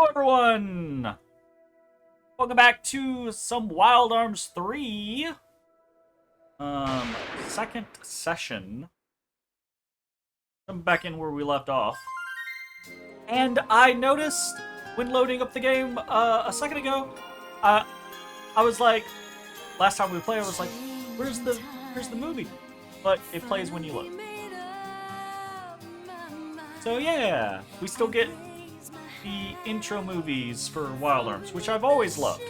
Hello, everyone! Welcome back to some Wild Arms 3. Second session. I'm back in where we left off. And I noticed when loading up the game a second ago, I was like, last time we played, I was like, where's the movie? But it plays when you load. So yeah, we still get the intro movies for Wild Arms, which I've always loved.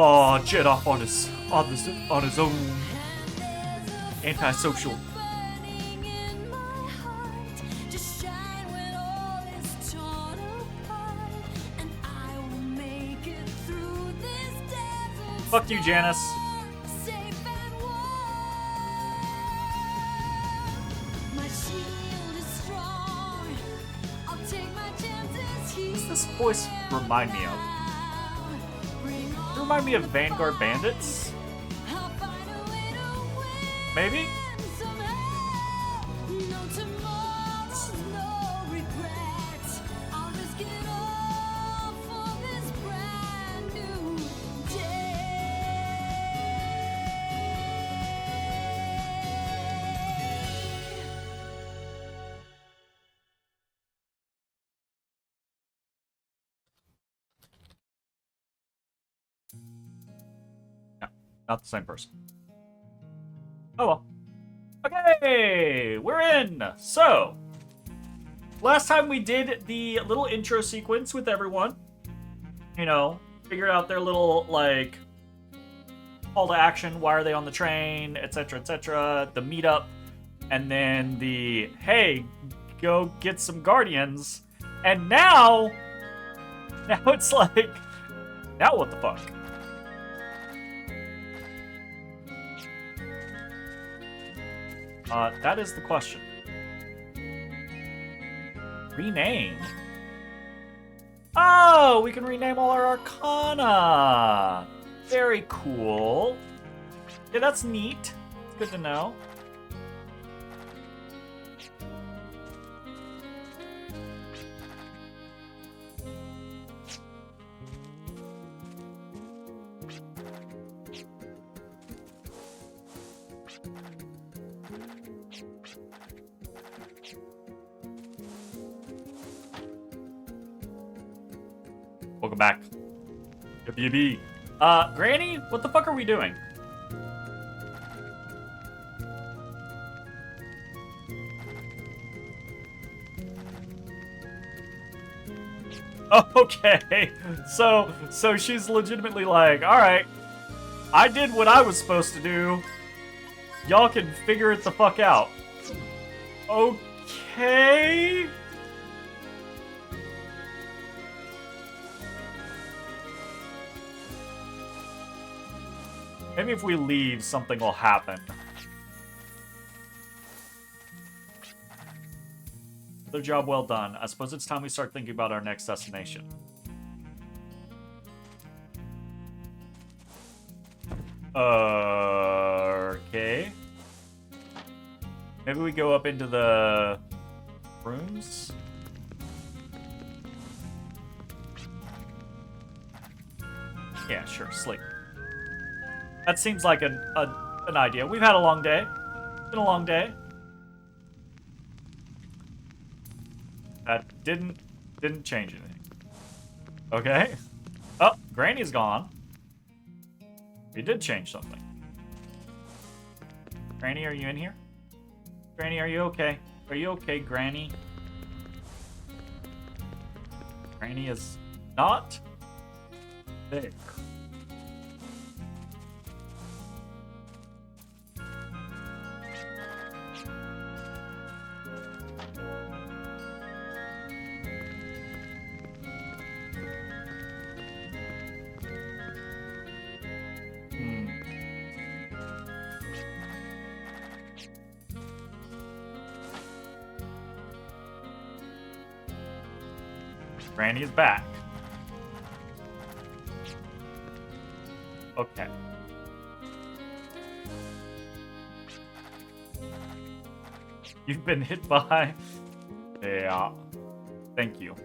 Oh, jet off on his own. Antisocial. Fuck you, Janice. What's this voice remind me of? Remind me of Vanguard Bandits? Maybe? Not the same person. Oh well. Okay, we're in. So, last time we did the little intro sequence with everyone. You know, figured out their little, like, call to action. Why are they on the train, etc., etc. The meetup. And then the, hey, go get some Guardians. And now it's like, now what the fuck? That is the question. Rename. Oh, we can rename all our Arcana. Very cool. Yeah, that's neat. It's good to know. Welcome back. WB. Granny, what the fuck are we doing? Okay. So she's legitimately like, alright, I did what I was supposed to do. Y'all can figure it the fuck out. Okay. Maybe if we leave, something will happen. Another job well done. I suppose it's time we start thinking about our next destination. Okay. Maybe we go up into the rooms? Yeah, sure. Sleep. That seems like an idea. We've had a long day. It's been a long day. That didn't change anything. Okay. Oh, Granny's gone. We did change something. Granny, are you in here? Granny, are you okay? Are you okay, Granny? Granny is not there. Granny is back. Okay. You've been hit by... Yeah. Thank you.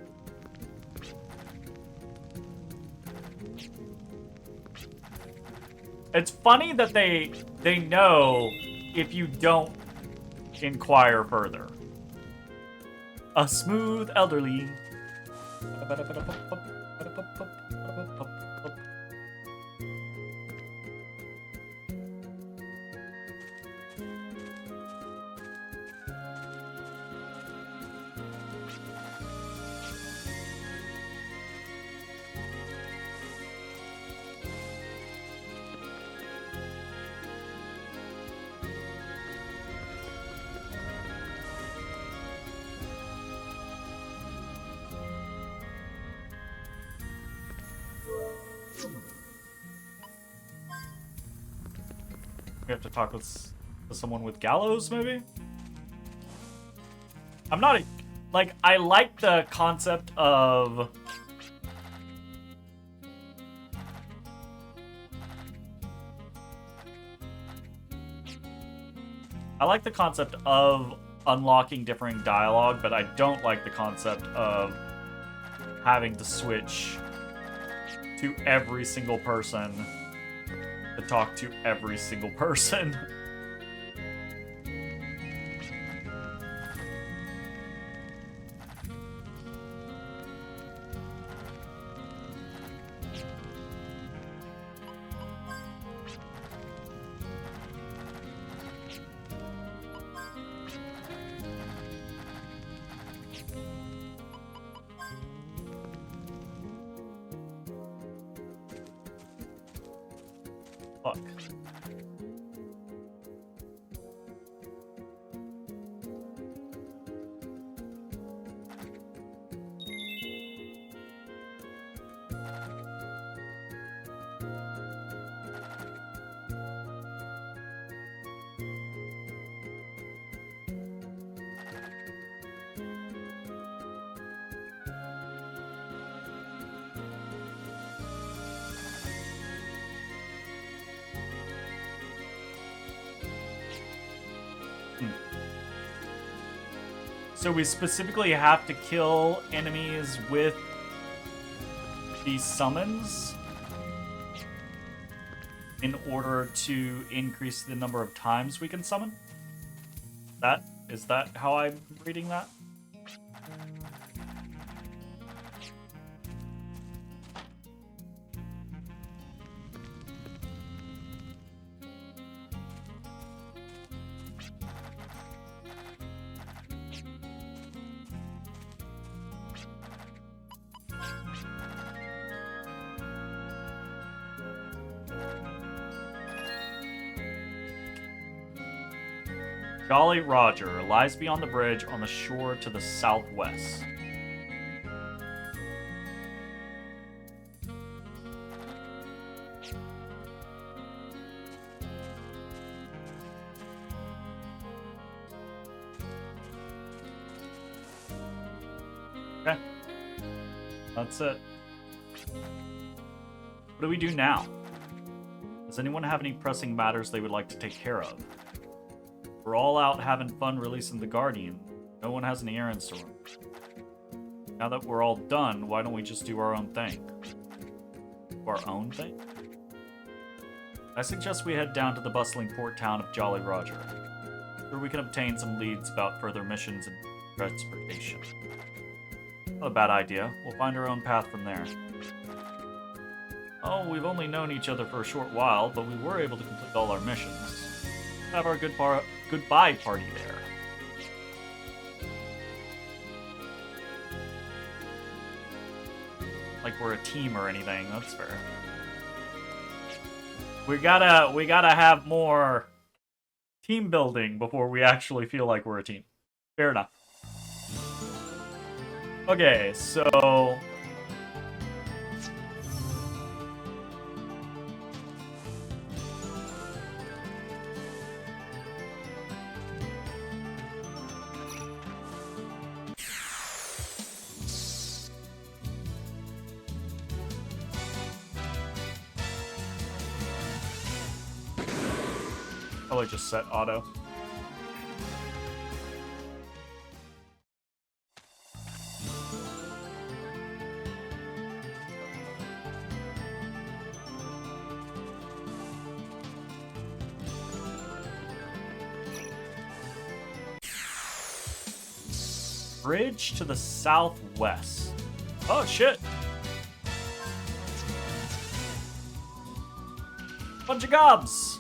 It's funny that they know if you don't inquire further. A smooth elderly. We have to talk with someone with gallows, maybe? I'm not like, I like the concept of... I like the concept of unlocking differing dialogue, but I don't like the concept of having to switch to every single person to talk to every single person. Fuck. So we specifically have to kill enemies with these summons in order to increase the number of times we can summon? Is that how I'm reading that? Jolly Roger lies beyond the bridge on the shore to the southwest. Okay. That's it. What do we do now? Does anyone have any pressing matters they would like to take care of? We're all out having fun releasing the Guardian. No one has any errands to run. Now that we're all done, why don't we just do our own thing? Our own thing? I suggest we head down to the bustling port town of Jolly Roger, where we can obtain some leads about further missions and transportation. Not a bad idea. We'll find our own path from there. Oh, we've only known each other for a short while, but we were able to complete all our missions. Have our goodbye party there. Like we're a team or anything, that's fair. We gotta have more team building before we actually feel like we're a team. Fair enough. Okay, so... Probably just set auto. Bridge to the southwest. Oh, shit. Bunch of gobs.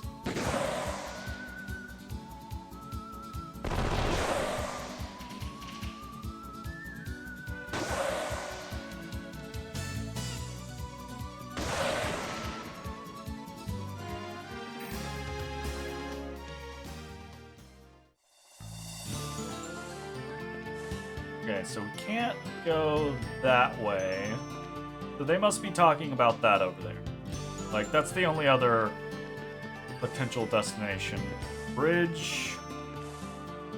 Okay, so we can't go that way. So they must be talking about that over there. Like, that's the only other potential destination. Bridge.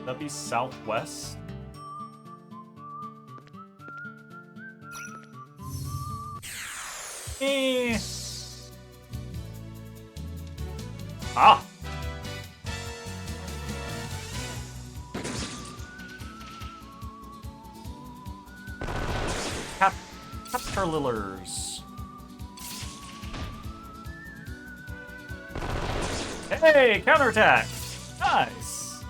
That'd be southwest. Eh. Ah! Caterpillars. Hey, counterattack! Nice!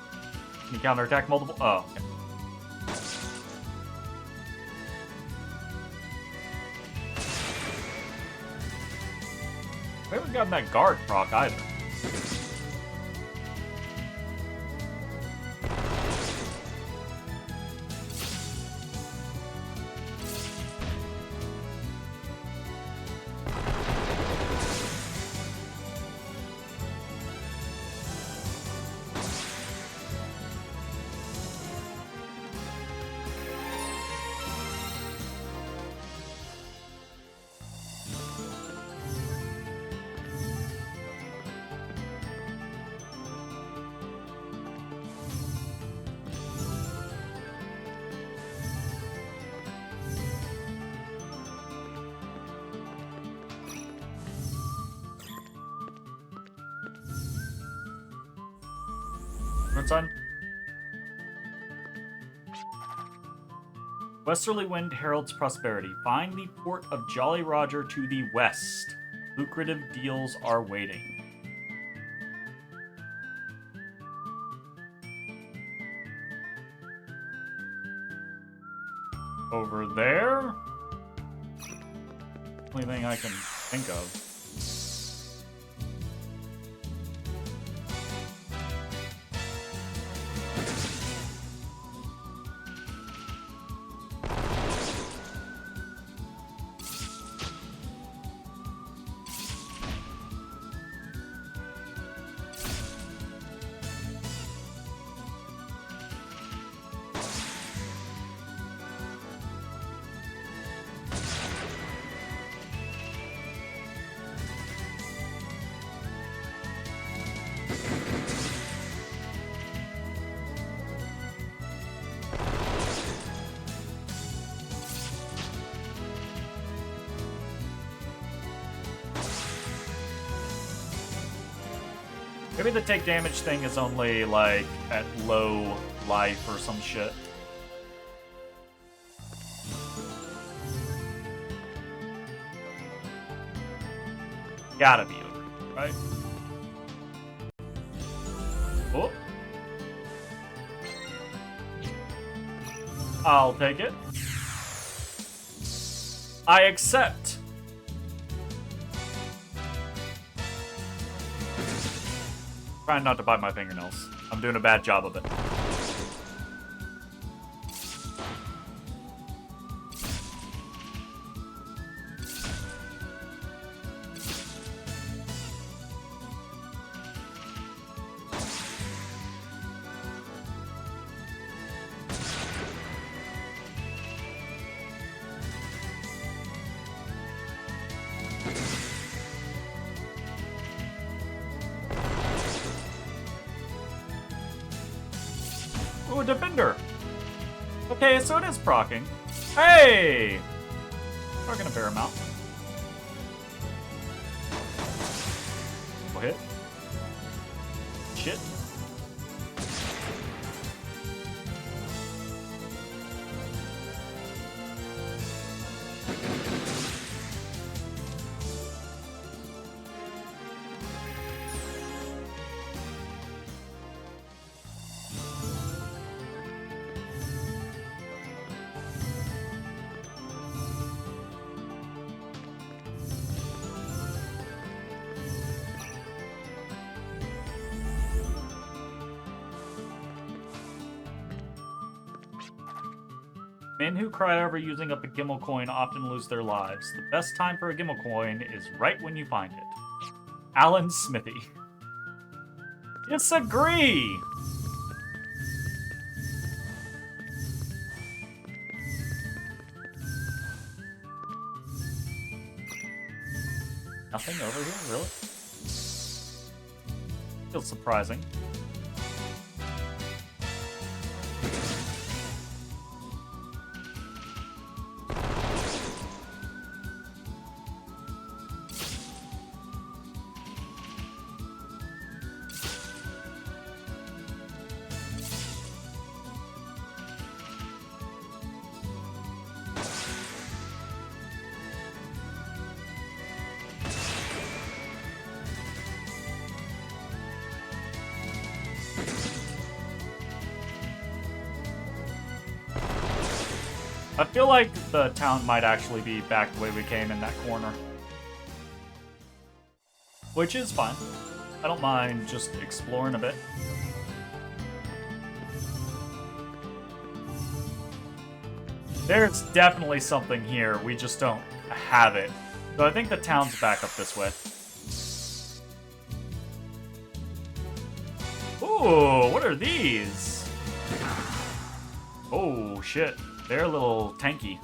Can you counterattack multiple? Oh, okay. We haven't gotten that guard proc either. Son. Westerly wind heralds prosperity. Find the port of Jolly Roger to the west. Lucrative deals are waiting. Over there? Only thing I can think of. Maybe the take damage thing is only, like, at low life or some shit. Gotta be over, right? Oh. I'll take it. I accept. Trying not to bite my fingernails. I'm doing a bad job of it. Ooh, Defender! Okay, so it is proccing. Hey! We're gonna bear him out. We'll hit. shit. Men who cry over using up a Gimmel coin often lose their lives. The best time for a Gimmel coin is right when you find it. Alan Smithy. Disagree! Nothing over here, really? Feels surprising. I feel like the town might actually be back the way we came in that corner. Which is fine. I don't mind just exploring a bit. There's definitely something here, we just don't have it. So I think the town's back up this way. Ooh, what are these? Oh, shit. They're a little tanky.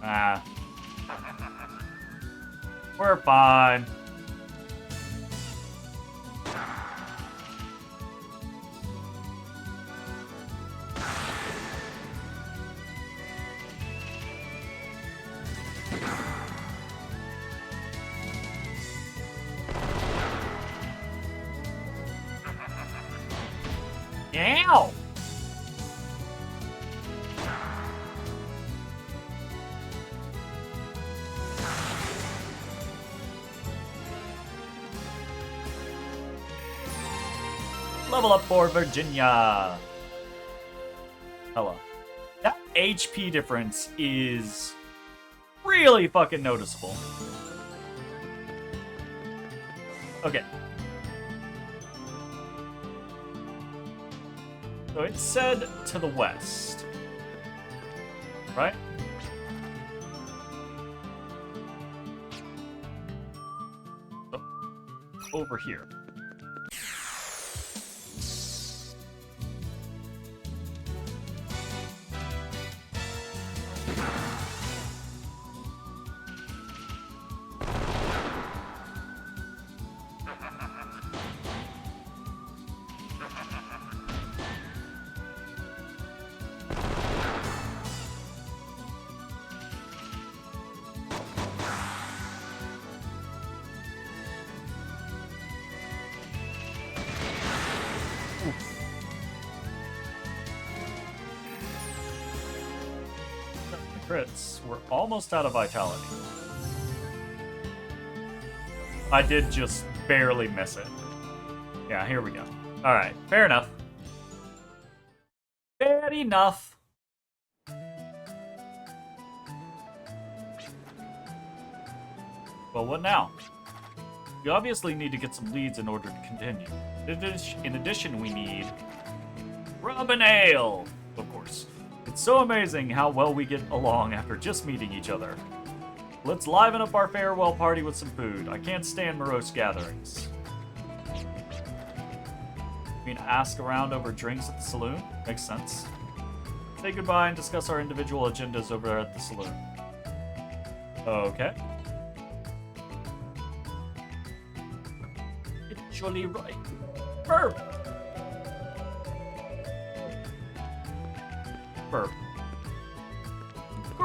Ah. We're fine. Ow! Level up for Virginia. Hello. That HP difference is really fucking noticeable. Okay. So it said to the west, right? So, over here. Crits. We're almost out of vitality. I did just barely miss it. Yeah, here we go. Alright, fair enough. Fair enough. Well, what now? We obviously need to get some leads in order to continue. In addition, we need rum and ale, of course. It's so amazing how well we get along after just meeting each other. Let's liven up our farewell party with some food. I can't stand morose gatherings. I mean, ask around over drinks at the saloon? Makes sense. Say goodbye and discuss our individual agendas over at the saloon. Okay. It's surely right. Burp! Burp.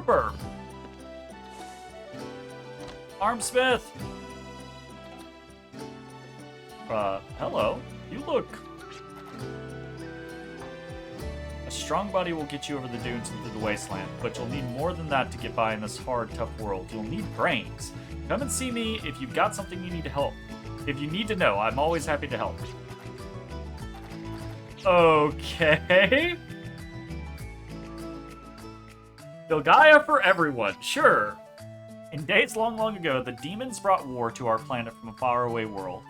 Burp. Armsmith! Hello. You look... A strong body will get you over the dunes and through the wasteland, but you'll need more than that to get by in this hard, tough world. You'll need brains. Come and see me if you've got something you need to help. If you need to know, I'm always happy to help. Okay. Filgaia for everyone, sure. In days long ago, the demons brought war to our planet from a faraway world.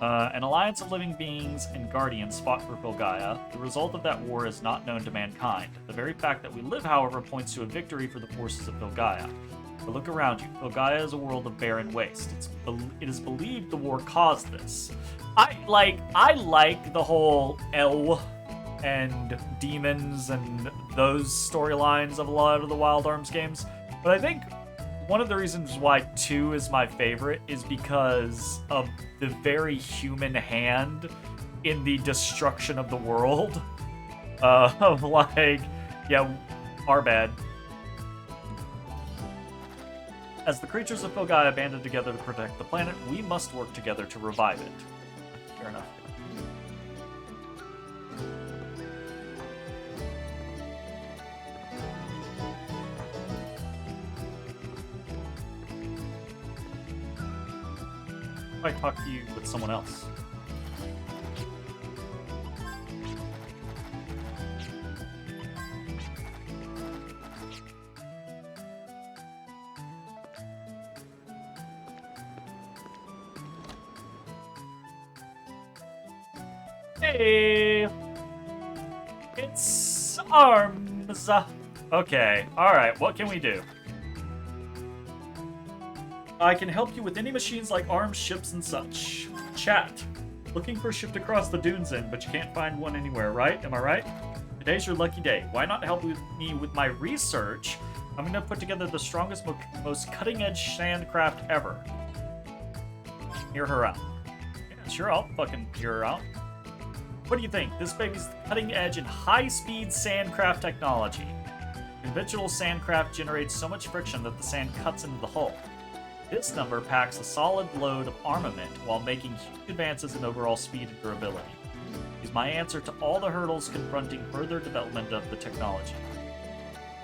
An alliance of living beings and guardians fought for Filgaia. The result of that war is not known to mankind. The very fact that we live, however, points to a victory for the forces of Filgaia. But look around you. Filgaia is a world of barren waste. It is believed the war caused this. I like the whole El and demons and those storylines of a lot of the Wild Arms games. But I think one of the reasons why 2 is my favorite is because of the very human hand in the destruction of the world. Of like, yeah, our bad. As the creatures of Filgaia banded together to protect the planet, we must work together to revive it. Fair enough. I talk to you with someone else. Hey! It's Arms! Okay, alright, what can we do? I can help you with any machines like arms, ships, and such. Chat. Looking for a ship to cross the dunes in, but you can't find one anywhere, right? Am I right? Today's your lucky day. Why not help me with my research? I'm gonna put together the strongest, most cutting-edge sandcraft ever. Hear her out. Yeah, sure, I'll fucking hear her out. What do you think? This baby's cutting-edge and high-speed sandcraft technology. Conventional sandcraft generates so much friction that the sand cuts into the hull. This number packs a solid load of armament while making huge advances in overall speed and durability. Is my answer to all the hurdles confronting further development of the technology.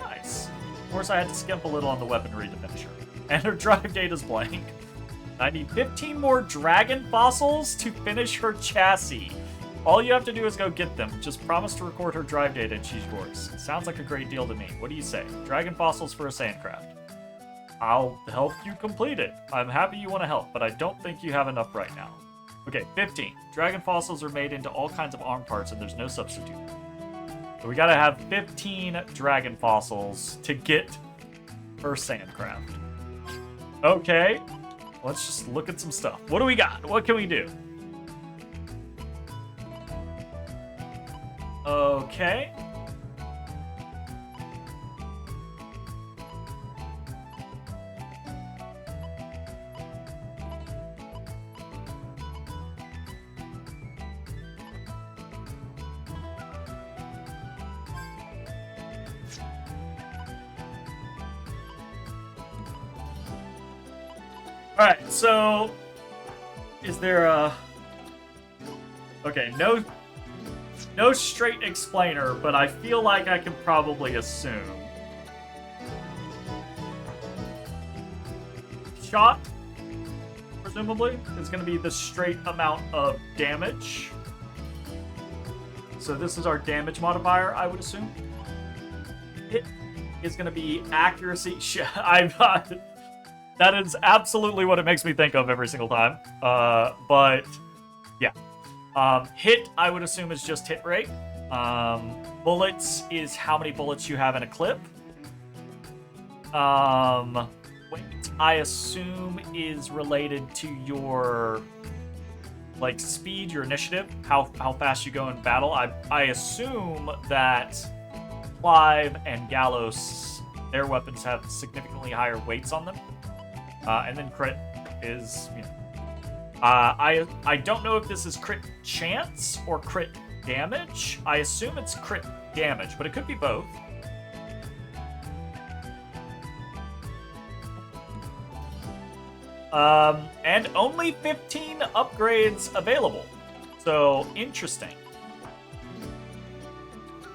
Nice. Of course, I had to skimp a little on the weaponry to finish her. And her drive data's blank. I need 15 more dragon fossils to finish her chassis. All you have to do is go get them. Just promise to record her drive data and she's yours. Sounds like a great deal to me. What do you say? Dragon fossils for a sandcraft. I'll help you complete it. I'm happy you want to help, but I don't think you have enough right now. Okay, 15. Dragon fossils are made into all kinds of arm parts and there's no substitute. So we gotta have 15 dragon fossils to get her sandcraft. Okay, let's just look at some stuff. What do we got? What can we do? Okay. Alright, so is there a... Okay, no straight explainer, but I feel like I can probably assume. Shot, presumably, is going to be the straight amount of damage. So this is our damage modifier, I would assume. Hit is going to be accuracy. That is absolutely what it makes me think of every single time. But yeah. Hit, I would assume, is just hit rate. Bullets is how many bullets you have in a clip. Weight, I assume, is related to your like speed, your initiative, how fast you go in battle. I assume that Clive and Gallos, their weapons have significantly higher weights on them. And then crit is, you know, I don't know if this is crit chance or crit damage. I assume it's crit damage, but it could be both. And only 15 upgrades available. So, interesting.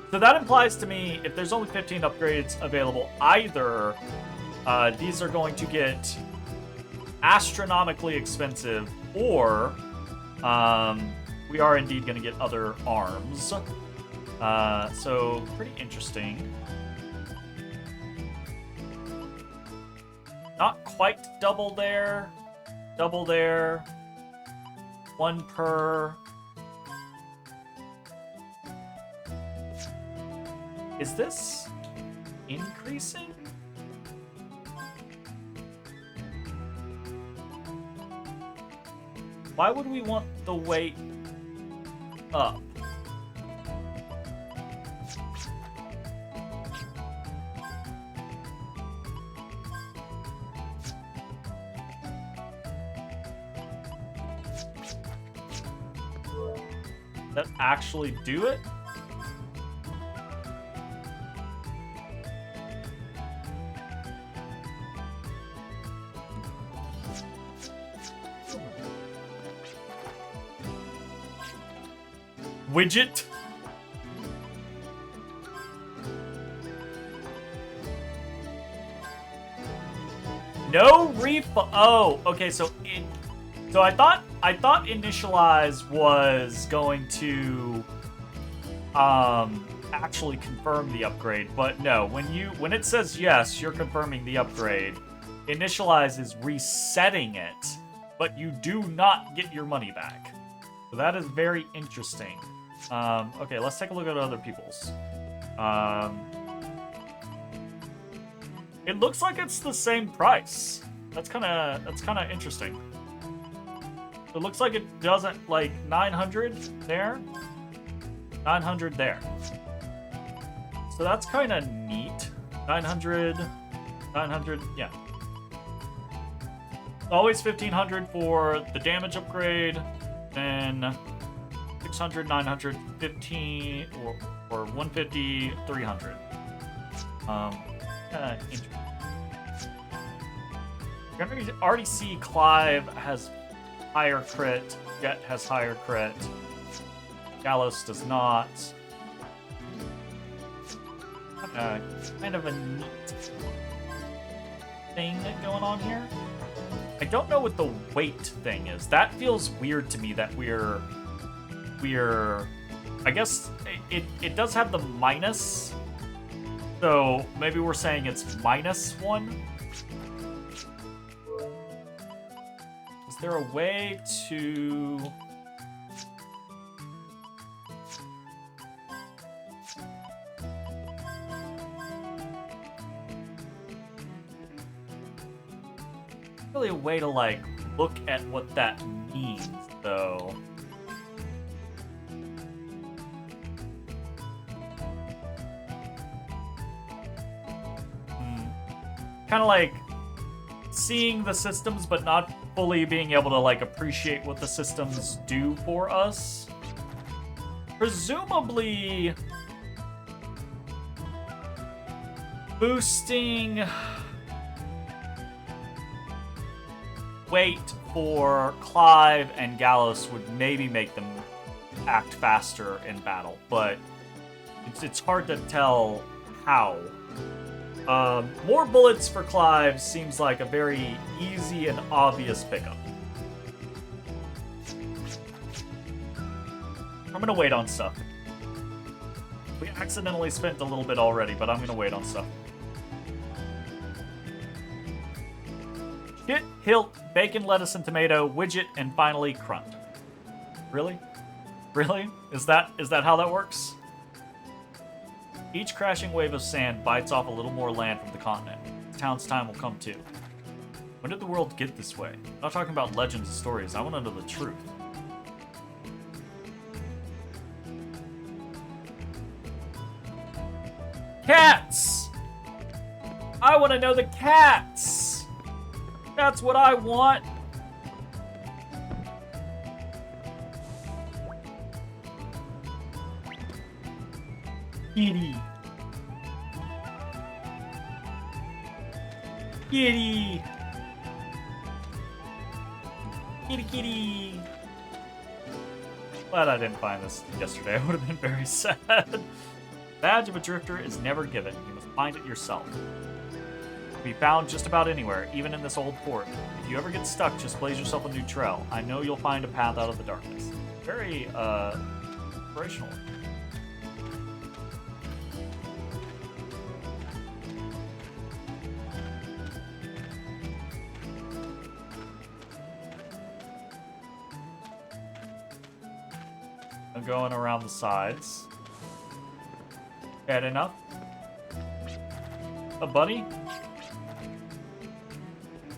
So that implies to me, if there's only 15 upgrades available, either these are going to get astronomically expensive, or we are indeed going to get other arms. So, pretty interesting. Not quite double there. Double there. One per. Is this increasing? Why would we want the weight up? That actually do it? Widget? No oh, okay, so I thought initialize was going to actually confirm the upgrade, but no, when it says yes, you're confirming the upgrade. Initialize is resetting it, but you do not get your money back. So that is very interesting. Okay, let's take a look at other people's. It looks like it's the same price. That's kind of interesting. It looks like it doesn't, like, 900 there, 900 there. So that's kind of neat. 900, yeah. Always 1500 for the damage upgrade, then 600, 900, 15, or 150, 300. Interesting. You're gonna already see Clive has higher crit, Jet has higher crit, Gallows does not. Kind of a neat thing going on here. I don't know what the weight thing is. That feels weird to me that we're I guess it does have the minus. So maybe we're saying it's -1. Is there a way to... really a way to, like, look at what that means, though. Kind of like seeing the systems, but not fully being able to, like, appreciate what the systems do for us. Presumably boosting weight for Clive and Gallows would maybe make them act faster in battle, but it's hard to tell how. More bullets for Clive seems like a very easy and obvious pickup. I'm gonna wait on stuff. We accidentally spent a little bit already, but I'm gonna wait on stuff. Kit, Hilt, bacon, lettuce, and tomato, widget, and finally Crunt. Really? Really? Is that how that works? Each crashing wave of sand bites off a little more land from the continent. The town's time will come too. When did the world get this way? I'm not talking about legends and stories. I want to know the truth. Cats! I want to know the cats! That's what I want! Kitty. Kitty. Kitty kitty! Glad I didn't find this yesterday. I would have been very sad. Badge of a drifter is never given. You must find it yourself. It can be found just about anywhere, even in this old fort. If you ever get stuck, just blaze yourself a new trail. I know you'll find a path out of the darkness. Very, inspirational. I'm going around the sides. Bad enough. A bunny?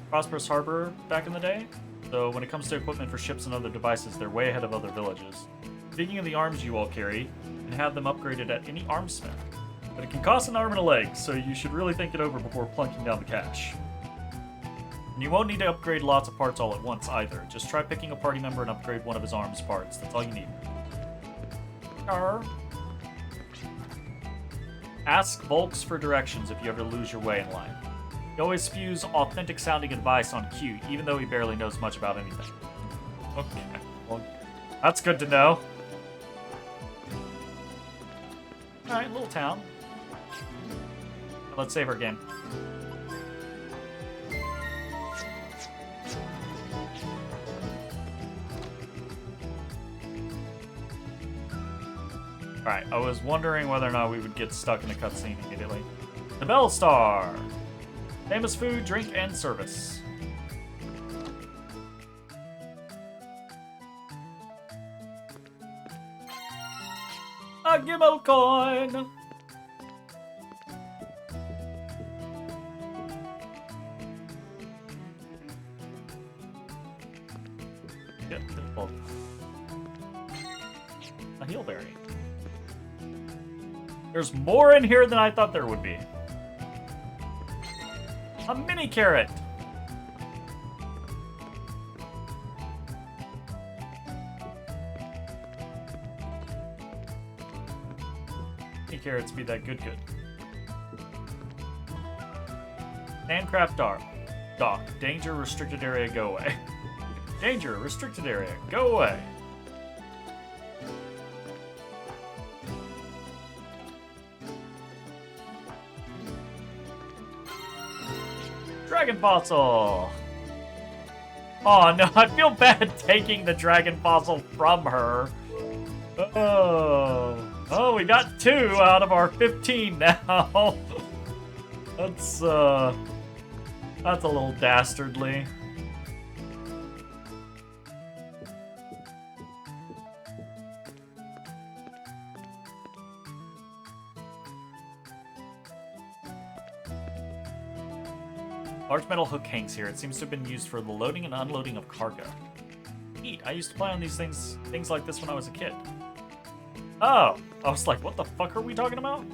Prosperous harbor back in the day. So when it comes to equipment for ships and other devices, they're way ahead of other villages. Speaking of the arms you all carry, you can have them upgraded at any armsmith. But it can cost an arm and a leg, so you should really think it over before plunking down the cash. And you won't need to upgrade lots of parts all at once either. Just try picking a party member and upgrade one of his arms parts. That's all you need. Ask Volks for directions if you ever lose your way in life. He always spews authentic sounding advice on cue, even though he barely knows much about anything. Okay, well, that's good to know. Alright, little town. Let's save our game. Alright, I was wondering whether or not we would get stuck in a cutscene immediately. The Bell Star! Famous food, drink, and service. A Gimel coin! Get a heelberry. There's more in here than I thought there would be. A mini carrot. Mini carrots be that good. Handcraft dock. Danger, restricted area, go away. Danger, restricted area, go away. Dragon fossil! Oh no, I feel bad taking the dragon fossil from her. Oh, we got 2 out of our 15 now. That's a little dastardly. Large metal hook hangs here. It seems to have been used for the loading and unloading of cargo. Neat. I used to play on these things like this when I was a kid. Oh, I was like, what the fuck are we talking about?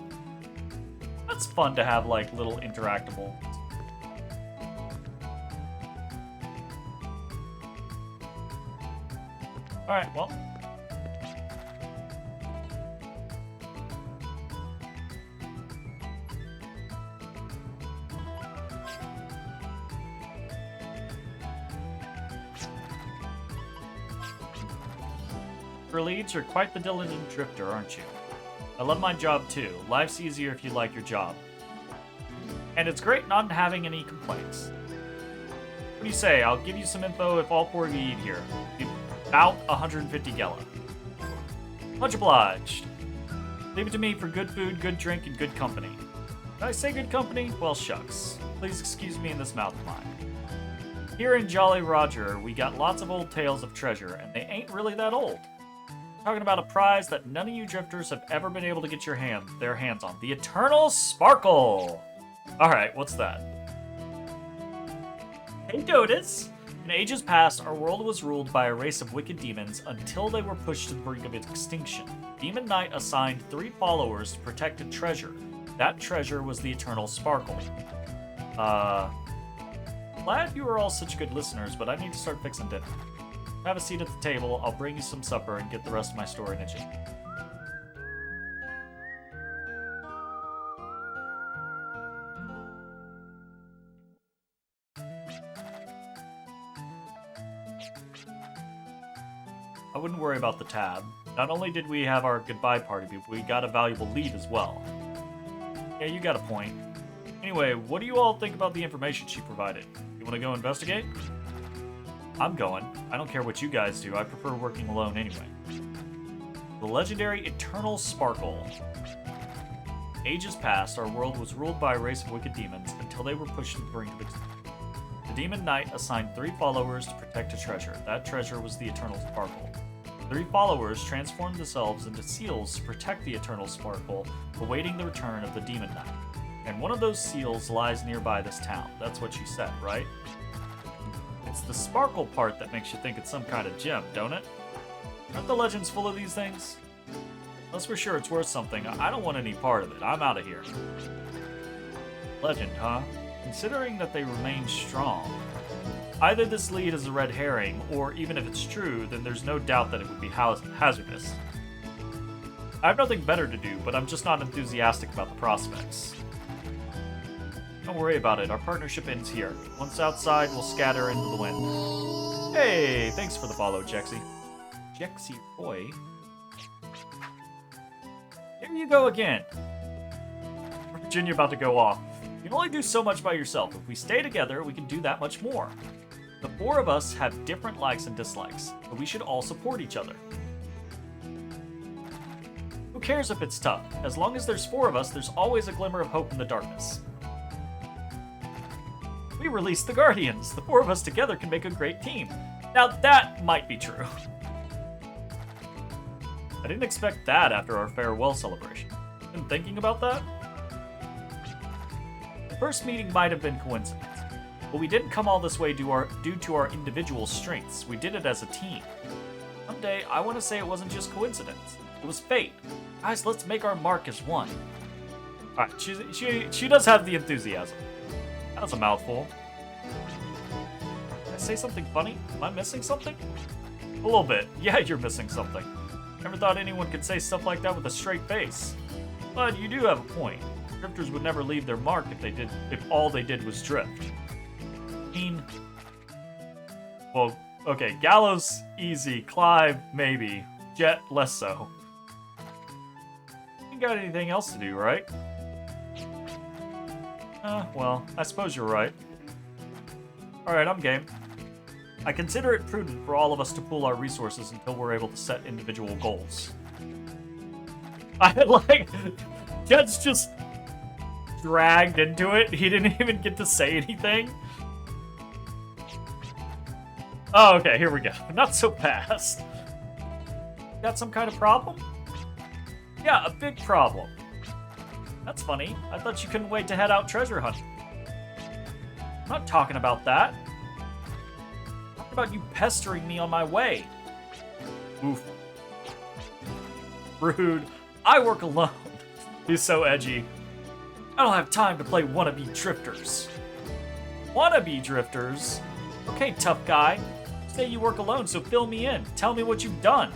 That's fun to have, like, little interactable. Alright, well. For Leeds, you're quite the diligent drifter, aren't you? I love my job too. Life's easier if you like your job. And it's great not having any complaints. What do you say? I'll give you some info if all 4 of you eat here. About 150 gella. Much obliged. Leave it to me for good food, good drink, and good company. Did I say good company? Well, shucks. Please excuse me in this mouth of mine. Here in Jolly Roger, we got lots of old tales of treasure, and they ain't really that old. Talking about a prize that none of you drifters have ever been able to get their hands on. The Eternal Sparkle! Alright, what's that? Hey, Dodus! In ages past, our world was ruled by a race of wicked demons until they were pushed to the brink of extinction. Demon Knight assigned 3 followers to protect a treasure. That treasure was the Eternal Sparkle. Glad you are all such good listeners, but I need to start fixing dinner. Have a seat at the table, I'll bring you some supper and get the rest of my story in a jiff. I wouldn't worry about the tab. Not only did we have our goodbye party, but we got a valuable lead as well. Yeah, you got a point. Anyway, what do you all think about the information she provided? You want to go investigate? I'm going. I don't care what you guys do. I prefer working alone anyway. The legendary Eternal Sparkle. Ages past, our world was ruled by a race of wicked demons until they were pushed to the brink of extinction. The Demon Knight assigned 3 followers to protect a treasure. That treasure was the Eternal Sparkle. 3 followers transformed themselves into seals to protect the Eternal Sparkle, awaiting the return of the Demon Knight. And one of those seals lies nearby this town. That's what she said, right? It's the sparkle part that makes you think it's some kind of gem, don't it? Aren't the legends full of these things? Unless we're sure it's worth something, I don't want any part of it. I'm out of here. Legend, huh? Considering that they remain strong. Either this lead is a red herring, or even if it's true, then there's no doubt that it would be hazardous. I have nothing better to do, but I'm just not enthusiastic about the prospects. Don't worry about it, our partnership ends here. Once outside, we'll scatter into the wind. Hey, thanks for the follow, Jexy. Jexy boy. Here you go again. Virginia about to go off. You can only do so much by yourself. If we stay together, we can do that much more. The 4 of us have different likes and dislikes, but we should all support each other. Who cares if it's tough? As long as there's 4 of us, there's always a glimmer of hope in the darkness. We released the Guardians. The 4 of us together can make a great team. Now that might be true. I didn't expect that after our farewell celebration. Been thinking about that? The first meeting might have been coincidence, but we didn't come all this way due to our individual strengths. We did it as a team. Someday, I want to say it wasn't just coincidence. It was fate. Guys, let's make our mark as one. Alright, she does have the enthusiasm. That was a mouthful. Did I say something funny? Am I missing something? A little bit. Yeah, you're missing something. Never thought anyone could say stuff like that with a straight face. But you do have a point. Drifters would never leave their mark if all they did was drift. I mean, well, okay, Gallows, easy. Clive, maybe. Jet, less so. You got anything else to do, right? Well, I suppose you're right. Alright, I'm game. I consider it prudent for all of us to pool our resources until we're able to set individual goals. I like... Jet's just dragged into it. He didn't even get to say anything. Oh, okay, here we go. Not so fast. Got some kind of problem? Yeah, a big problem. That's funny. I thought you couldn't wait to head out treasure hunting. I'm not talking about that. I'm talking about you pestering me on my way. Oof. Rude. I work alone. He's so edgy. I don't have time to play wannabe drifters. Wannabe drifters? Okay, tough guy. You say you work alone, so fill me in. Tell me what you've done.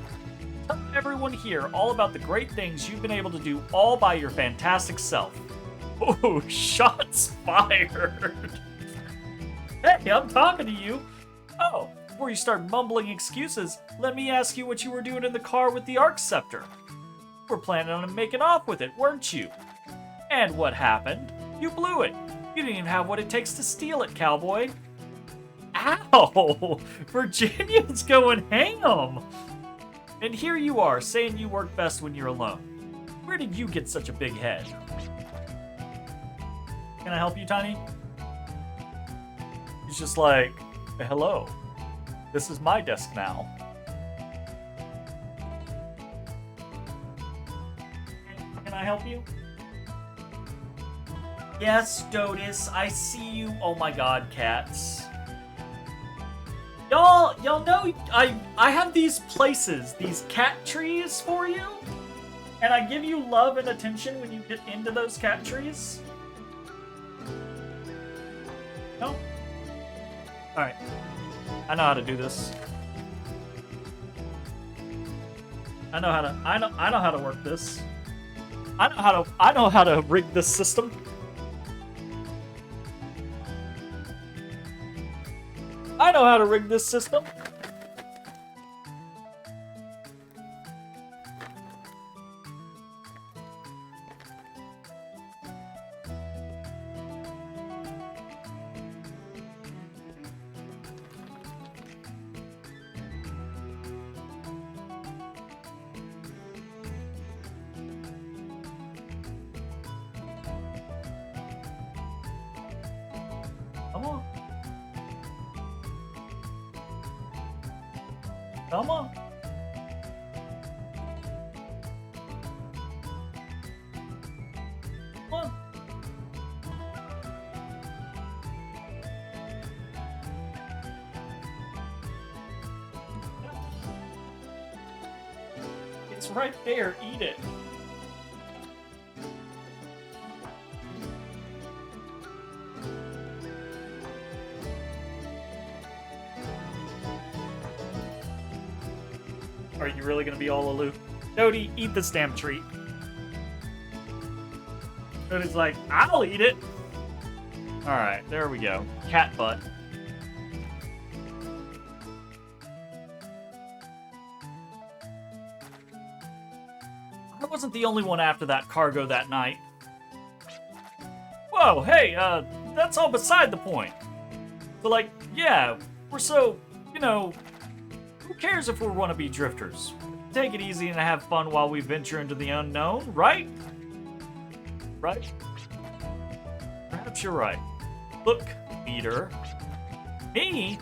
Tell everyone here all about the great things you've been able to do all by your fantastic self. Oh, shots fired. Hey, I'm talking to you. Oh, before you start mumbling excuses, let me ask you what you were doing in the car with the Arc Scepter. You were planning on making off with it, weren't you? And what happened? You blew it. You didn't even have what it takes to steal it, cowboy. Ow! Virginia's going ham! And here you are, saying you work best when you're alone. Where did you get such a big head? Can I help you, Tiny? He's just like, hello. This is my desk now. Can I help you? Yes, Dotus, I see you. Oh my god, cats. Y'all know I have these places, these cat trees for you, and I give you love and attention when you get into those cat trees. No? Alright. I know how to do this. I know how to work this. I know how to rig this system. I know how to rig this system. Come on. Come on. It's right there. Eat it. Are you really gonna be all aloof? Dodie, eat this damn treat. Dodie's like, I'll eat it. Alright, there we go. Cat butt. I wasn't the only one after that cargo that night. Whoa, hey, that's all beside the point. But like, yeah, we're so, you know, who cares if we want to be drifters? Take it easy and have fun while we venture into the unknown, right? Right? Perhaps you're right. Look, leader. Me?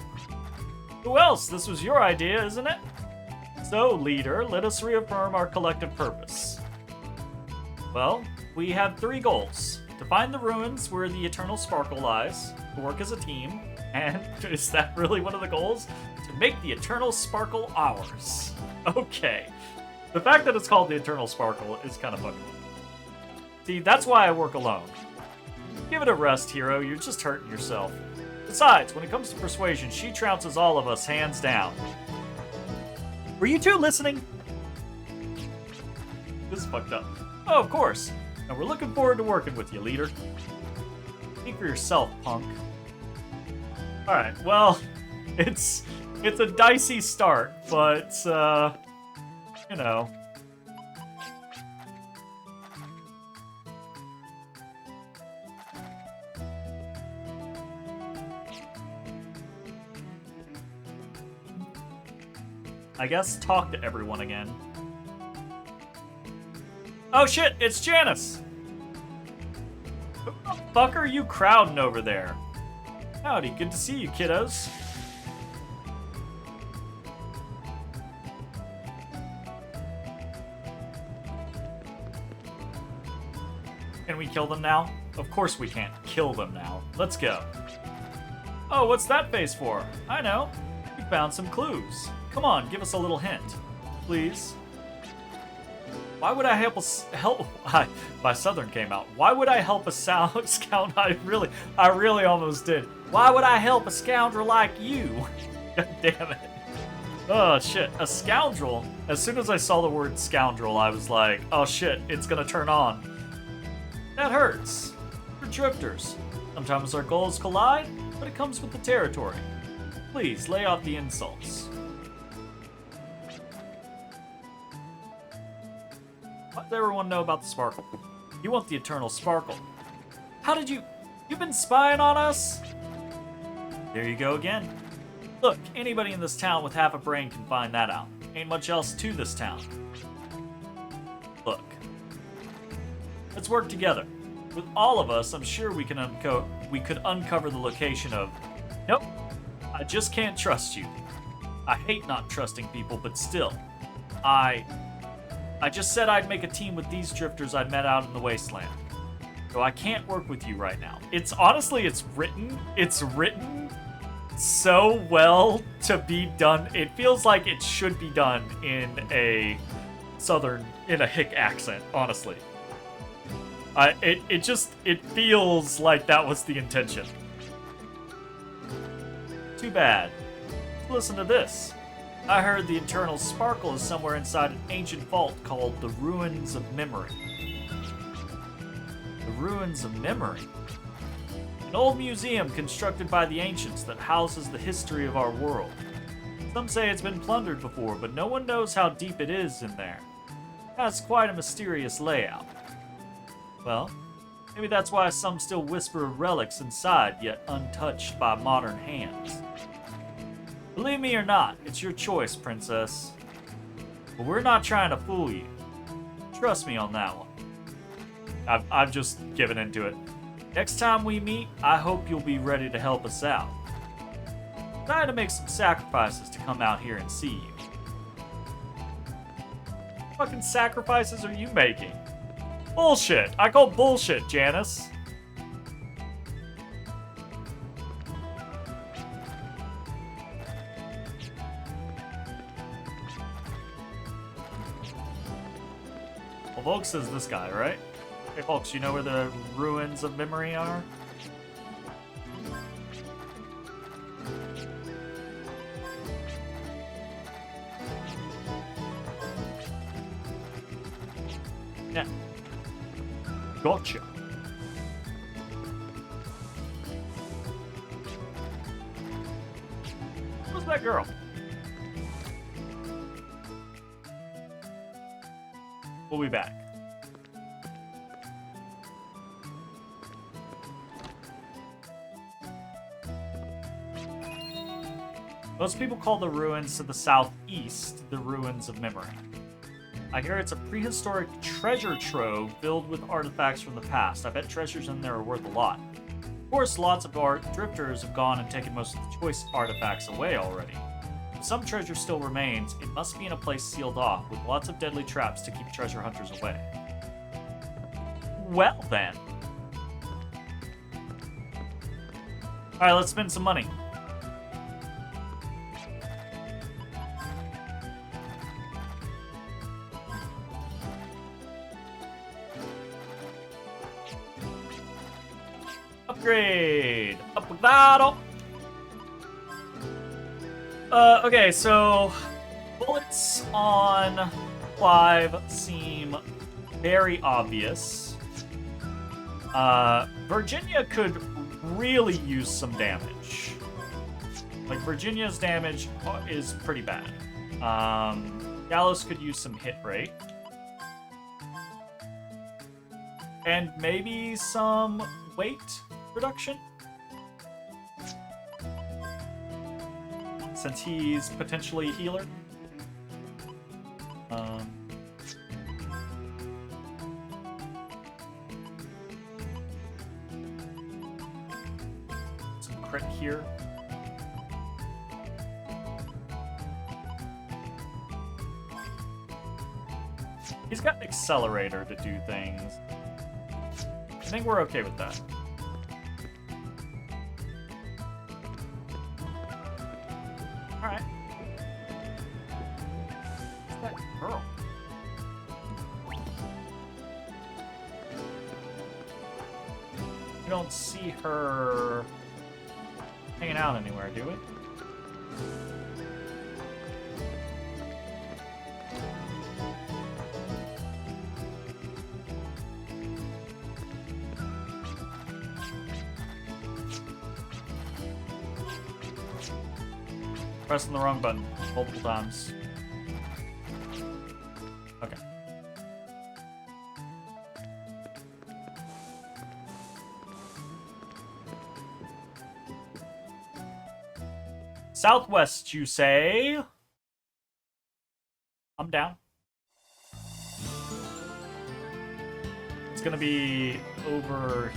Who else? This was your idea, isn't it? So, leader, let us reaffirm our collective purpose. Well, we have 3 goals. To find the ruins where the eternal sparkle lies, to work as a team, and is that really one of the goals? To make the eternal sparkle ours. Okay. The fact that it's called the eternal sparkle is kind of funny. See, that's why I work alone. Give it a rest, hero. You're just hurting yourself. Besides, when it comes to persuasion, she trounces all of us hands down. Were you two listening? This is fucked up. Oh, of course. And we're looking forward to working with you, leader. Speak for yourself, punk. Alright, well, it's a dicey start, but, you know. I guess talk to everyone again. Oh shit, it's Janice! Who the fuck are you crowding over there? Howdy, good to see you, kiddos. Can we kill them now? Of course we can't kill them now. Let's go. Oh, what's that face for? I know. We found some clues. Come on, give us a little hint. Please. Why would I help my Southern came out. Why would I help a scout? I really almost did. Why would I help a scoundrel like you? God damn it. Oh shit, a scoundrel. As soon as I saw the word scoundrel, I was like, oh shit, it's gonna turn on. That hurts. We're drifters. Sometimes our goals collide, but it comes with the territory. Please, lay off the insults. What does everyone know about the sparkle? You want the eternal sparkle. How did you... You've been spying on us? There you go again. Look, anybody in this town with half a brain can find that out. Ain't much else to this town. Look. Let's work together. With all of us, I'm sure we could uncover the location of... Nope. I just can't trust you. I hate not trusting people, but still. I just said I'd make a team with these drifters I'd met out in the wasteland. So I can't work with you right now. It's written so well to be done. It feels like it should be done in a hick accent, honestly. It feels like that was the intention. Too bad. Listen to this. I heard the eternal sparkle is somewhere inside an ancient vault called the Ruins of Memory. The Ruins of Memory? An old museum constructed by the ancients that houses the history of our world. Some say it's been plundered before, but no one knows how deep it is in there. It has quite a mysterious layout. Well, maybe that's why some still whisper of relics inside, yet untouched by modern hands. Believe me or not, it's your choice, princess. But we're not trying to fool you. Trust me on that one. I've just given into it. Next time we meet, I hope you'll be ready to help us out. I had to make some sacrifices to come out here and see you. fucking sacrifices are you making? Bullshit. I call bullshit, Janice. Well, Volks is this guy, right? Hey, Volks, you know where the ruins of memory are? Yeah. Gotcha. Who's that girl? We'll be back. Most people call the ruins to the southeast the ruins of memory. I hear it's a prehistoric treasure trove filled with artifacts from the past. I bet treasures in there are worth a lot. Of course, lots of drifters have gone and taken most of the choice artifacts away already. If some treasure still remains, it must be in a place sealed off, with lots of deadly traps to keep treasure hunters away. Well then. Alright, let's spend some money. Upgrade! Upgrado! Okay, so bullets on Clive seem very obvious. Virginia could really use some damage. Like, Virginia's damage is pretty bad. Gallows could use some hit rate. And maybe some weight reduction? Since he's potentially a healer. Some crit here. He's got an accelerator to do things. I think we're okay with that. Alright. Who's that girl? We don't see her hanging out anywhere, do we? Pressing the wrong button multiple times. Okay. Southwest, you say? I'm down. It's gonna be over.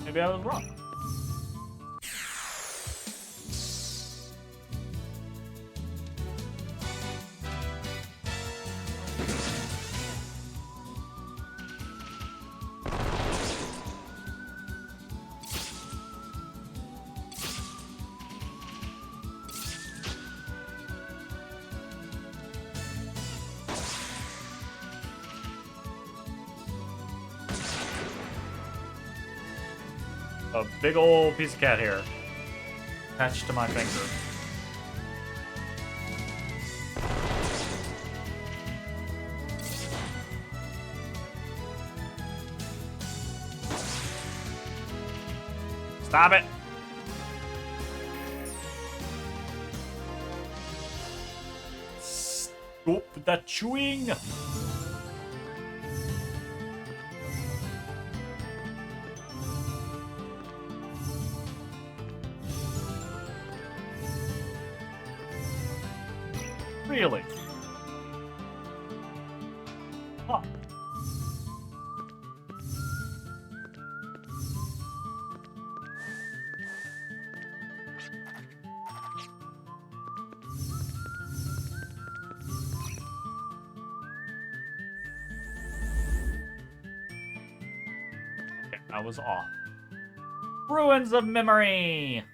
Maybe I was wrong. a big old piece of cat hair attached to my finger. Stop it! Stop that chewing! Really? Huh. Okay, I was off. Ruins of Memory!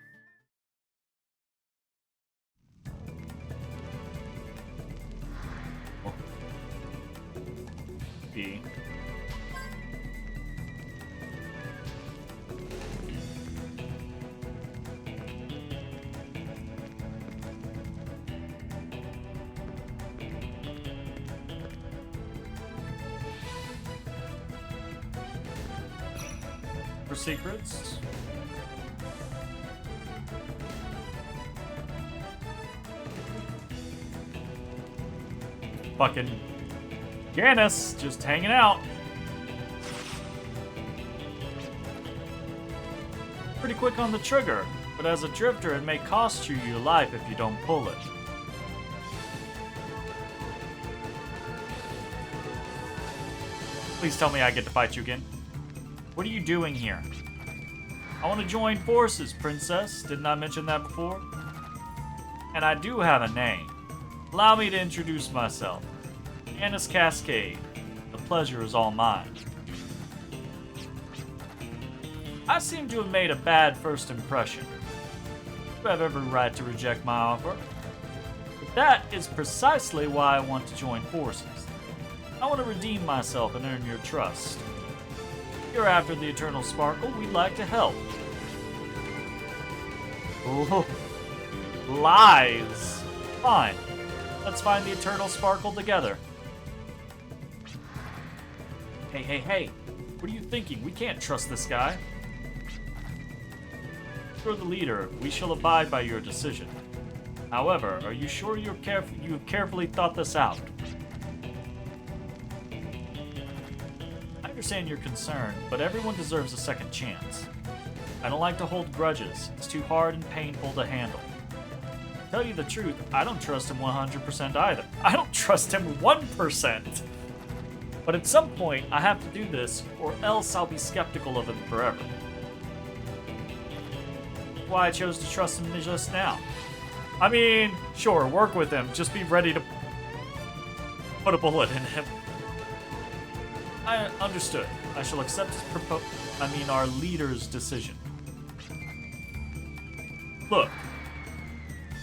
B. For secrets. Fucking Janice, just hanging out. Pretty quick on the trigger, but as a drifter, it may cost you your life if you don't pull it. Please tell me I get to fight you again. What are you doing here? I want to join forces, Princess. Didn't I mention that before? And I do have a name. Allow me to introduce myself. Janice Cascade. The pleasure is all mine. I seem to have made a bad first impression. You have every right to reject my offer. But that is precisely why I want to join forces. I want to redeem myself and earn your trust. If you're after the Eternal Sparkle, we'd like to help. Oh, lies. Fine. Let's find the Eternal Sparkle together. Hey. What are you thinking? We can't trust this guy. You're the leader. We shall abide by your decision. However, are you sure you have carefully thought this out? I understand your concern, but everyone deserves a second chance. I don't like to hold grudges. It's too hard and painful to handle. To tell you the truth, I don't trust him 100% either. I don't trust him 1%! But at some point, I have to do this, or else I'll be skeptical of him forever. That's why I chose to trust him just now. I mean, sure, work with him. Just be ready to put a bullet in him. I understood. I shall accept his our leader's decision. Look,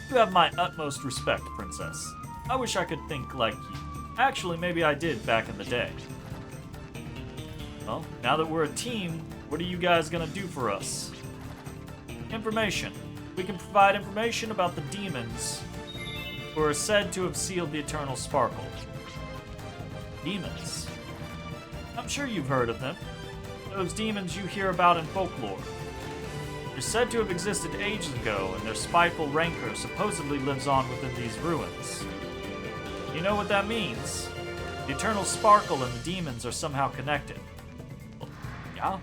you have my utmost respect, Princess. I wish I could think like you. Actually, maybe I did back in the day. Well, now that we're a team, what are you guys gonna do for us? Information. We can provide information about the demons who are said to have sealed the Eternal Sparkle. Demons? I'm sure you've heard of them. Those demons you hear about in folklore. They're said to have existed ages ago, and their spiteful rancor supposedly lives on within these ruins. You know what that means? The Eternal Sparkle and the demons are somehow connected. Well, yeah?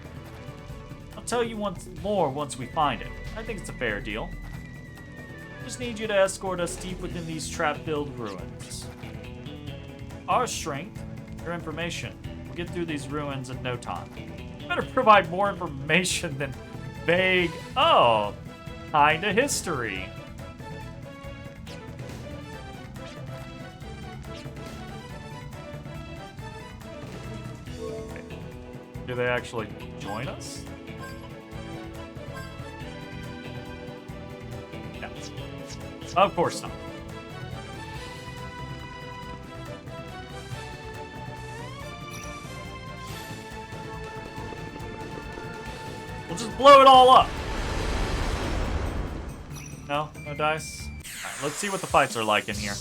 I'll tell you more once we find it. I think it's a fair deal. Just need you to escort us deep within these trap-filled ruins. Our strength, your information. We'll get through these ruins in no time. You better provide more information than vague, oh, kinda history. Do they actually join us? No. Of course not. We'll just blow it all up. No? No dice? Alright, let's see what the fights are like in here.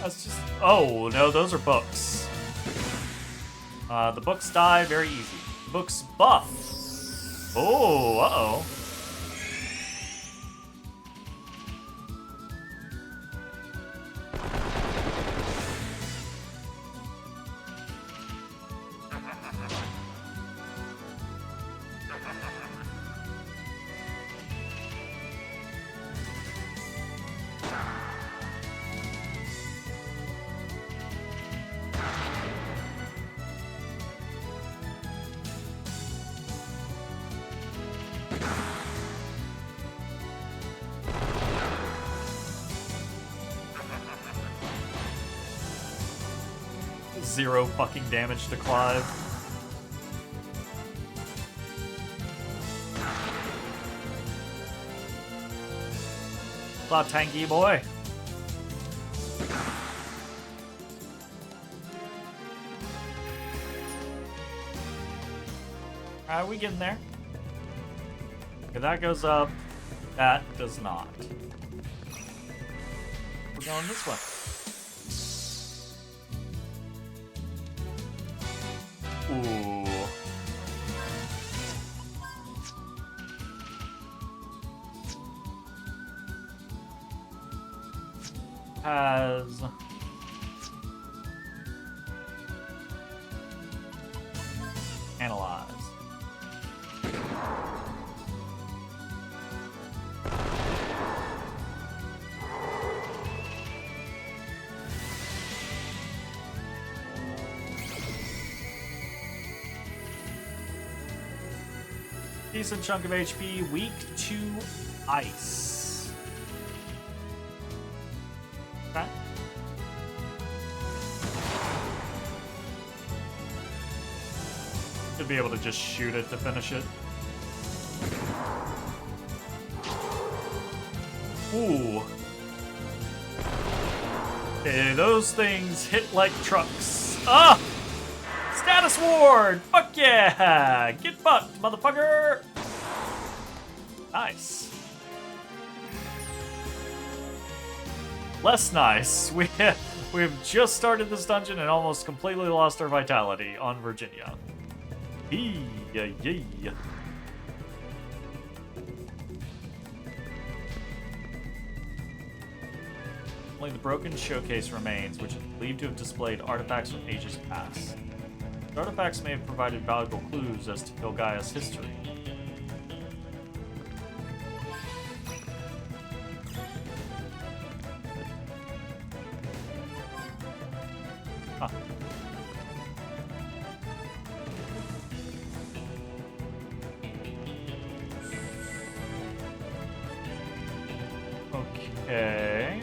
That's just... Oh, no, those are books. The books die very easy. Books buff. Oh, uh-oh. Zero fucking damage to Clive. Cloud tanky boy. Alright, we getting there. Okay, that goes up. That does not. We're going this way. Ooh. Has analyze. Decent chunk of HP, weak to ice. Okay. Should be able to just shoot it to finish it. Ooh. Okay, those things hit like trucks. Ah! Status ward! Fuck yeah! Get fucked, motherfucker! Nice. Less nice. We've just started this dungeon and almost completely lost our vitality on Virginia. Yeah. Only the broken showcase remains, which is believed to have displayed artifacts from ages past. The artifacts may have provided valuable clues as to Pilgaia's history. Huh. Okay.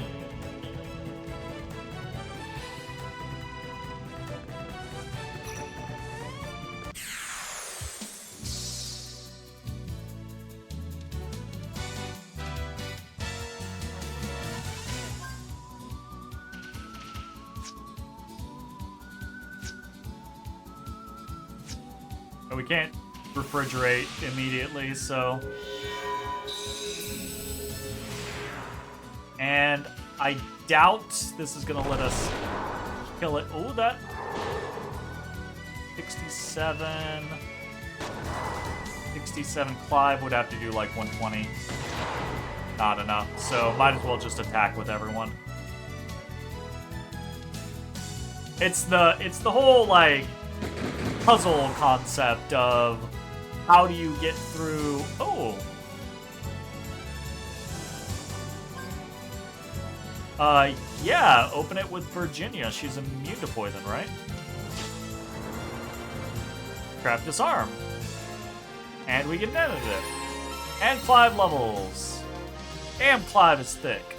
We can't refrigerate immediately, so... And I doubt this is gonna let us kill it. Oh, that... 67... 67. Clive would have to do like 120. Not enough, so might as well just attack with everyone. It's the whole, like... puzzle concept of how do you get through... Oh! Yeah, open it with Virginia. She's immune to poison, right? Craft disarm. And we get initiative. And Clive levels. Damn, Clive is thick.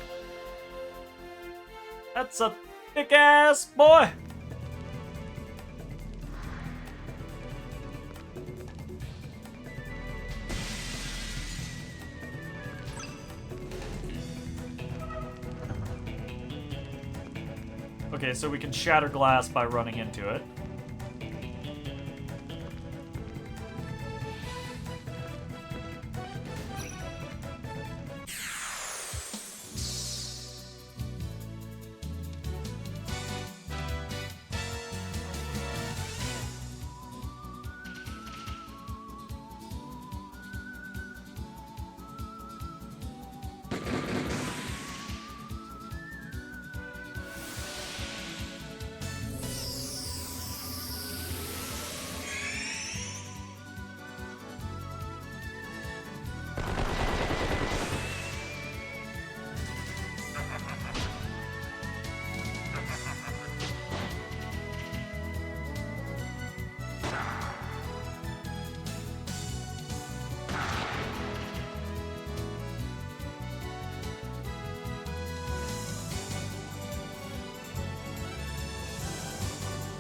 That's a thick-ass boy! Okay, so we can shatter glass by running into it.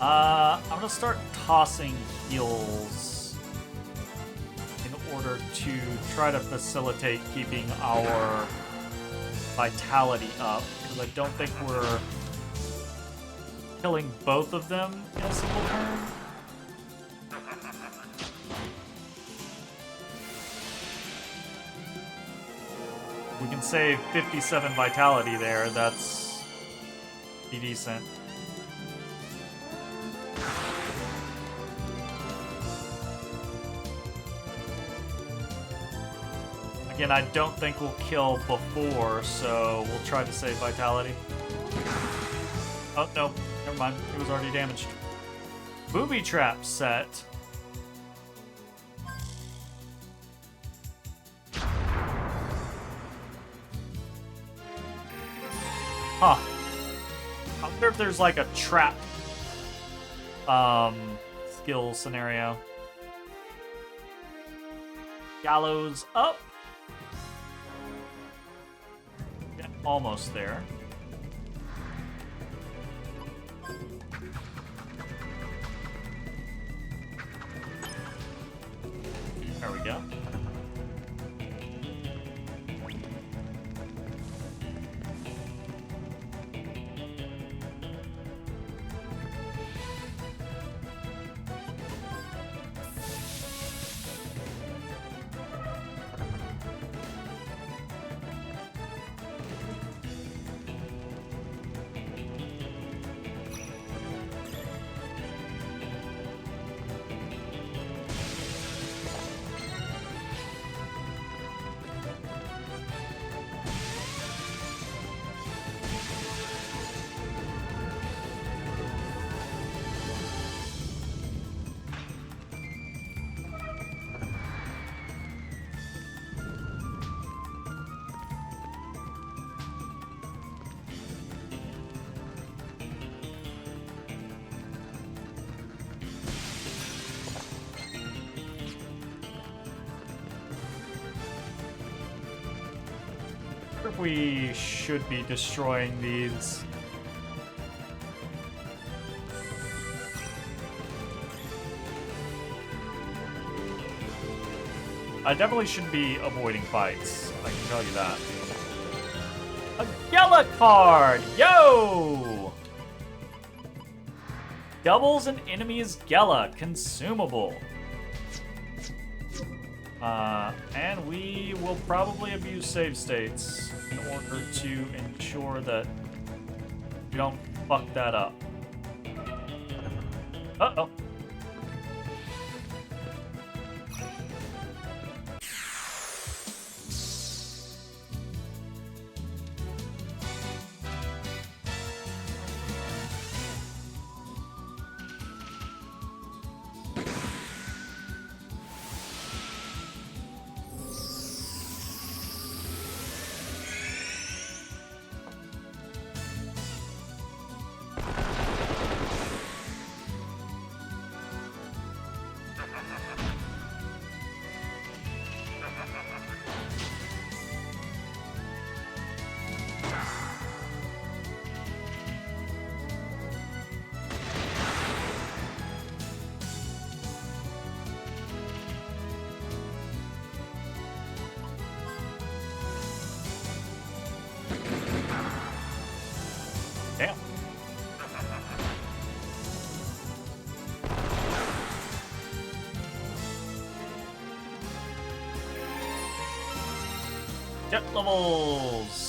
I'm gonna start tossing heals in order to try to facilitate keeping our vitality up, because I don't think we're killing both of them in a single turn. We can save 57 vitality there, that's pretty decent. Again, I don't think we'll kill before, so we'll try to save vitality. Oh, no. Never mind. It was already damaged. Booby trap set. Huh. I wonder if there's like a trap skill scenario. Gallows up. Yeah, almost there. There we go. We should be destroying these. I definitely should be avoiding fights, I can tell you that. A Gela card! Yo! Doubles an enemy's Gela, consumable. And we will probably abuse save states in order to ensure that we don't fuck that up. Uh-oh. Damn. Jet levels.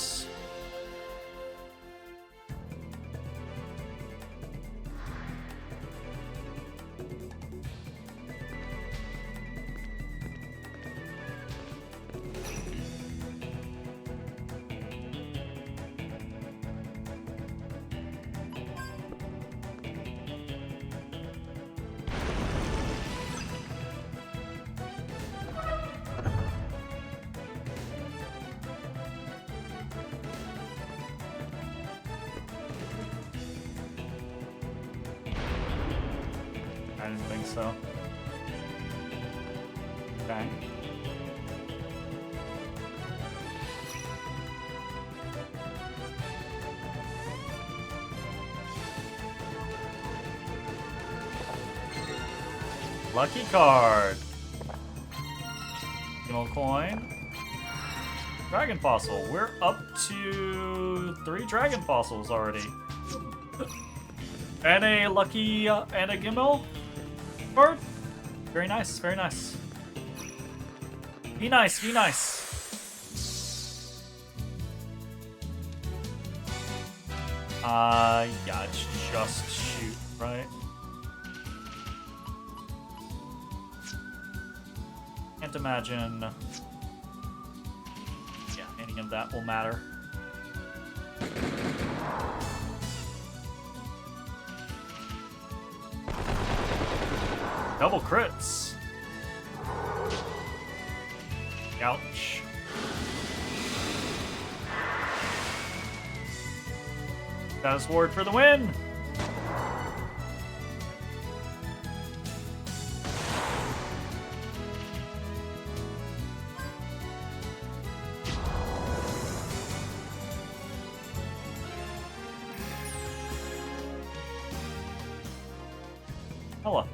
I didn't think so. Okay. Lucky card. Gimmel coin. Dragon fossil. We're up to 3 dragon fossils already. And a lucky and a Gimmel card. Very nice, very nice. Be nice, be nice. Yeah, it's just shoot, right? Can't imagine. Yeah, any of that will matter. Double crits. Ouch. Status ward for the win. Hello.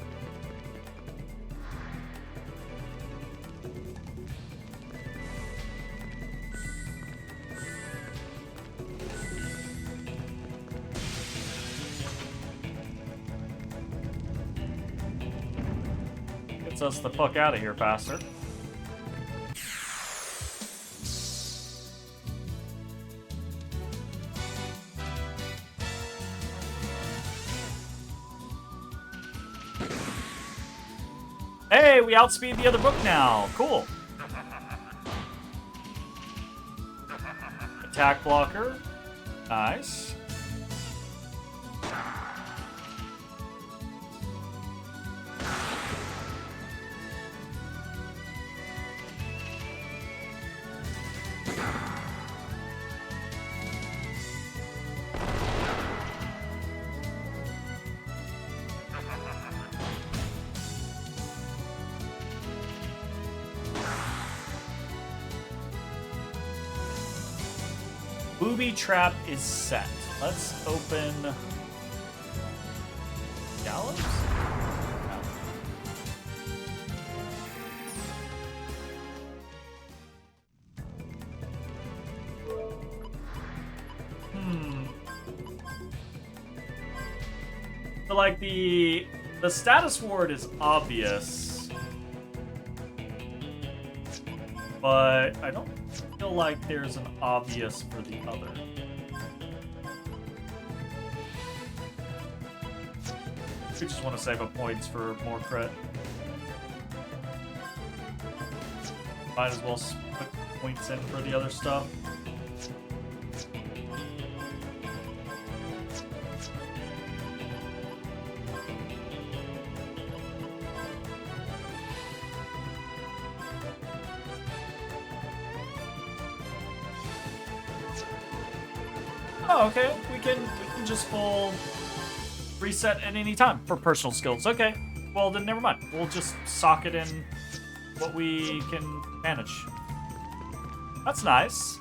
Gets us the fuck out of here faster. Hey, we outspeed the other book now. Cool. Attack blocker. Nice. Booby trap is set. Let's open Gallows? No. So like the status ward is obvious, but I don't feel like there's an obvious for the other. We just want to save up points for more crit. Might as well put points in for the other stuff. Oh, okay. We can just full reset at any time for personal skills. Okay. Well, then never mind. We'll just sock it in what we can manage. That's nice.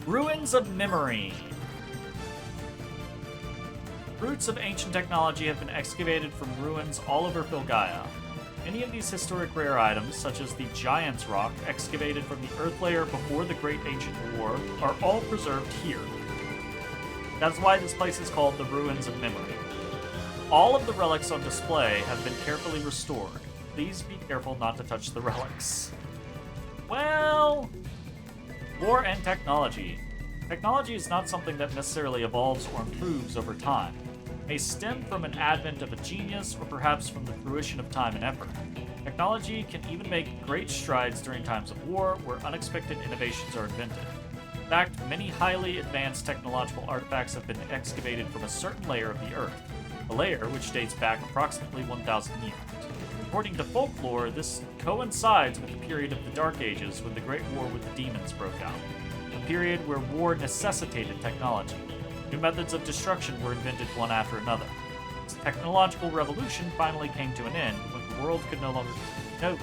Ruins of Memory. Roots of ancient technology have been excavated from ruins all over Filgaia. Any of these historic rare items, such as the Giant's Rock, excavated from the Earth layer before the Great Ancient War, are all preserved here. That's why this place is called the Ruins of Memory. All of the relics on display have been carefully restored. Please be careful not to touch the relics. Well, war and technology. Technology is not something that necessarily evolves or improves over time. May stem from an advent of a genius or perhaps from the fruition of time and effort. Technology can even make great strides during times of war where unexpected innovations are invented. In fact, many highly advanced technological artifacts have been excavated from a certain layer of the Earth, a layer which dates back approximately 1,000 years. According to folklore, this coincides with the period of the Dark Ages when the Great War with the Demons broke out, a period where war necessitated technology. New methods of destruction were invented one after another. This technological revolution finally came to an end when the world could no longer note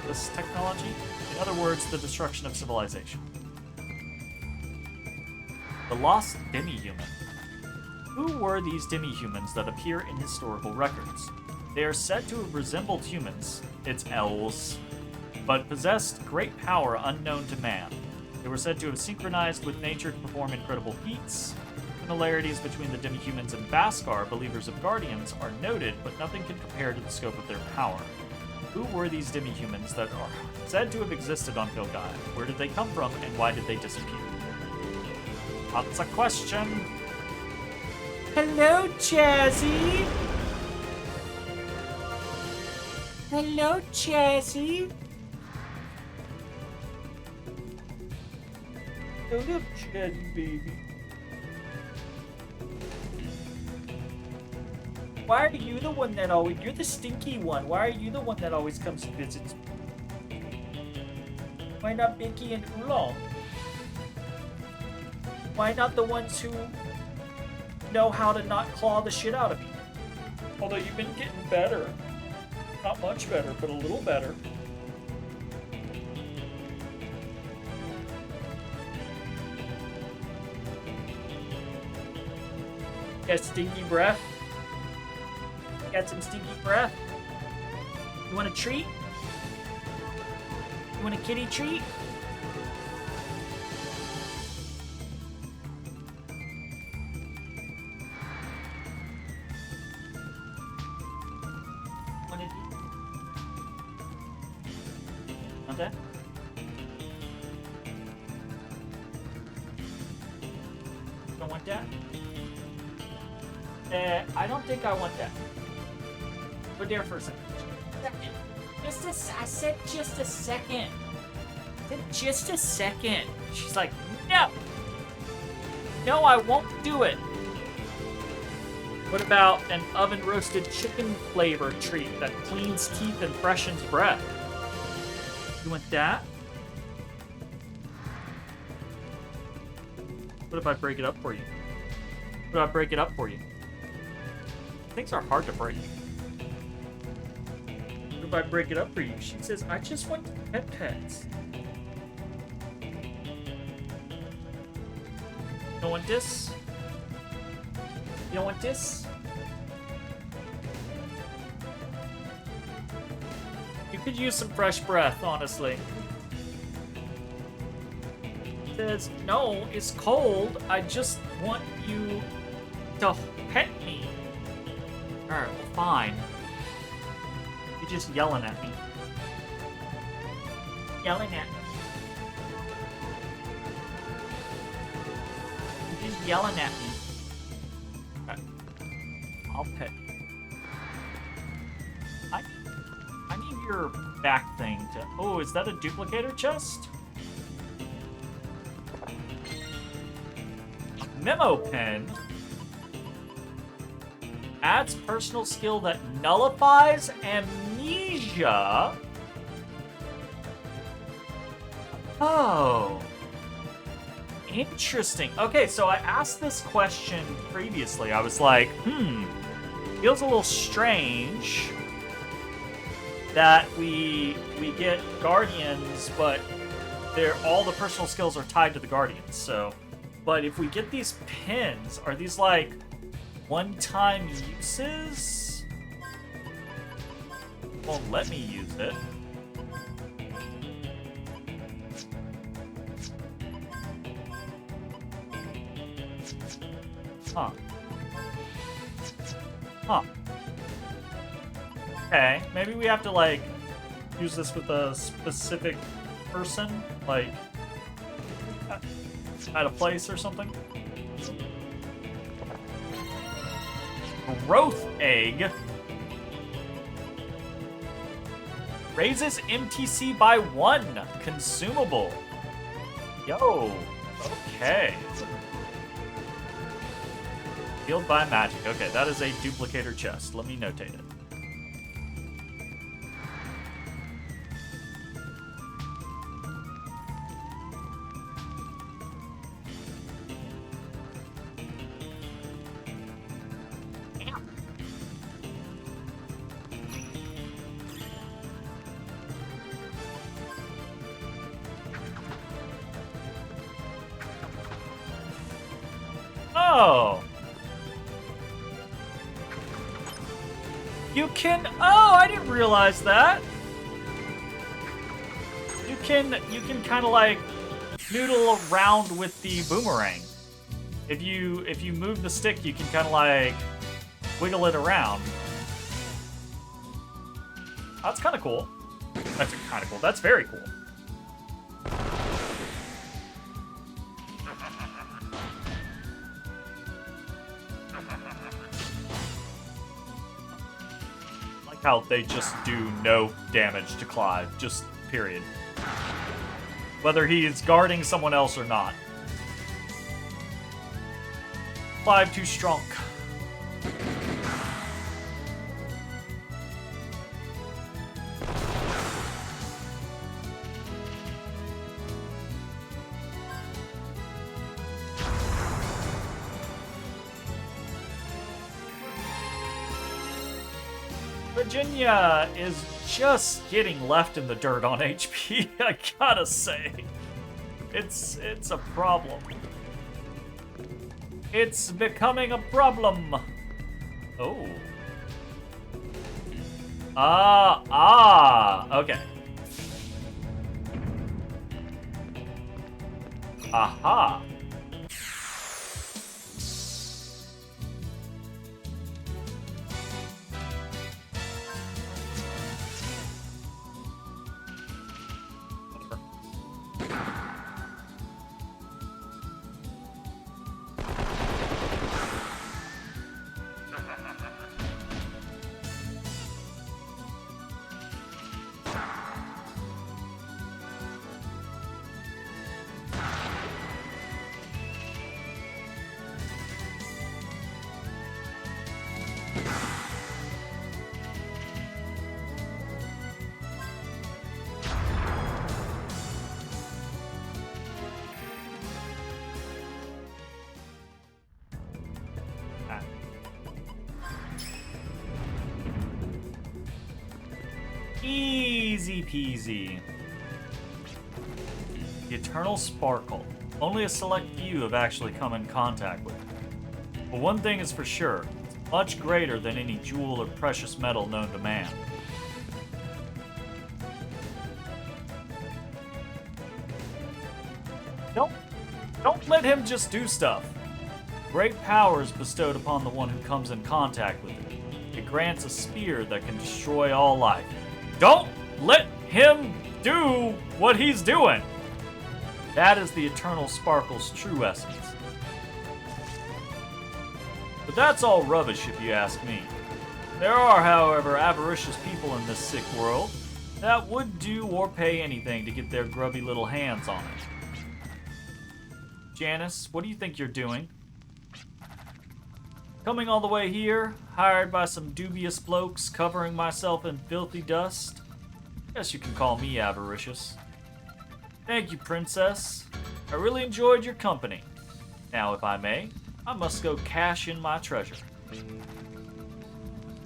this technology. In other words, the destruction of civilization. The lost demi-human. Who were these demi-humans that appear in historical records? They are said to have resembled humans, it's elves, but possessed great power unknown to man. They were said to have synchronized with nature to perform incredible feats. Similarities between the demi-humans and Baskar, believers of Guardians, are noted, but nothing can compare to the scope of their power. Who were these demi-humans that are said to have existed on Pilgai? Where did they come from, and why did they disappear? That's a question. Hello, Jazzy! Hello, Jazzy! Hello, Jazzy, baby. Why are you the one that always... You're the stinky one. Why are you the one that always comes and visits? Why not Bicky and Oolong? Why not the ones who know how to not claw the shit out of you? Although you've been getting better. Not much better, but a little better. Got stinky breath? Got some stinky breath? You want a treat? You want a kitty treat? Want that? Don't want that? I don't think I want that. Go there for a second. I said just a second. I said just a second. She's like, no! No, I won't do it. What about an oven-roasted chicken flavor treat that cleans teeth and freshens breath? You want that? What if I break it up for you? What if I break it up for you? Things are hard to break. What if I break it up for you? She says, I just want pet pets. You don't want this? You don't want this? You could use some fresh breath, honestly. She says, no, it's cold. I just want you to pet me. Alright, well, fine. You're just yelling at me. Yelling at me. You're just yelling at me. Okay. I'll pet you. I need your back thing to... Oh, is that a duplicator chest? Memo pen. Adds personal skill that nullifies amnesia. Oh. Interesting. Okay, so I asked this question previously. I was like, feels a little strange that we get Guardians, but all the personal skills are tied to the Guardians. So, but if we get these pins, are these like one-time uses? Won't let me use it. Huh. Huh. Okay, maybe we have to, like, use this with a specific person, like, at a place or something. Growth Egg. Raises MTC by 1. Consumable. Yo. Okay. Healed by magic. Okay, that is a duplicator chest. Let me notate it. Oh! You can... Oh, I didn't realize that! You can kind of like noodle around with the boomerang. If you move the stick, you can kind of like wiggle it around. That's kind of cool. That's kind of cool. That's very cool. Like how they just do no damage to Clive, just period. Whether he is guarding someone else or not. Clive too strong. Virginia is just getting left in the dirt on HP, I gotta say. It's a problem. It's becoming a problem. Oh. Okay. Aha. Easy peasy. The Eternal Sparkle. Only a select few have actually come in contact with it. But one thing is for sure, it's much greater than any jewel or precious metal known to man. Don't let him just do stuff. Great power is bestowed upon the one who comes in contact with it. It grants a spear that can destroy all life. Don't let him do what he's doing. That is the Eternal Sparkle's true essence. But that's all rubbish if you ask me. There are, however, avaricious people in this sick world that would do or pay anything to get their grubby little hands on it. Janice, what do you think you're doing? Coming all the way here, hired by some dubious blokes, covering myself in filthy dust? Guess you can call me avaricious. Thank you, Princess. I really enjoyed your company. Now, if I may, I must go cash in my treasure.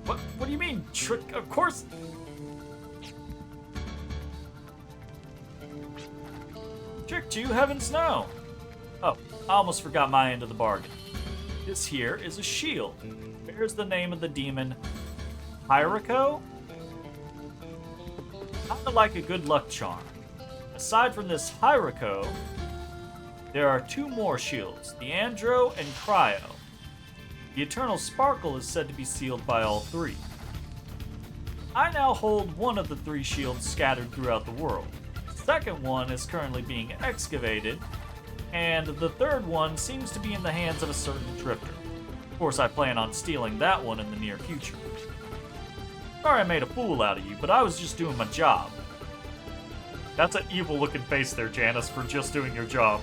What do you mean, trick? Of course... Tricked you, heavens no! Oh, I almost forgot my end of the bargain. This here is a shield. Bears the name of the demon Hyriko? Kinda like a good luck charm. Aside from this Hyriko, there are two more shields, the Andro and Cryo. The Eternal Sparkle is said to be sealed by all three. I now hold one of the three shields scattered throughout the world. The second one is currently being excavated, and the third one seems to be in the hands of a certain drifter. Of course, I plan on stealing that one in the near future. Sorry I made a fool out of you, but I was just doing my job. That's an evil-looking face there, Janice, for just doing your job.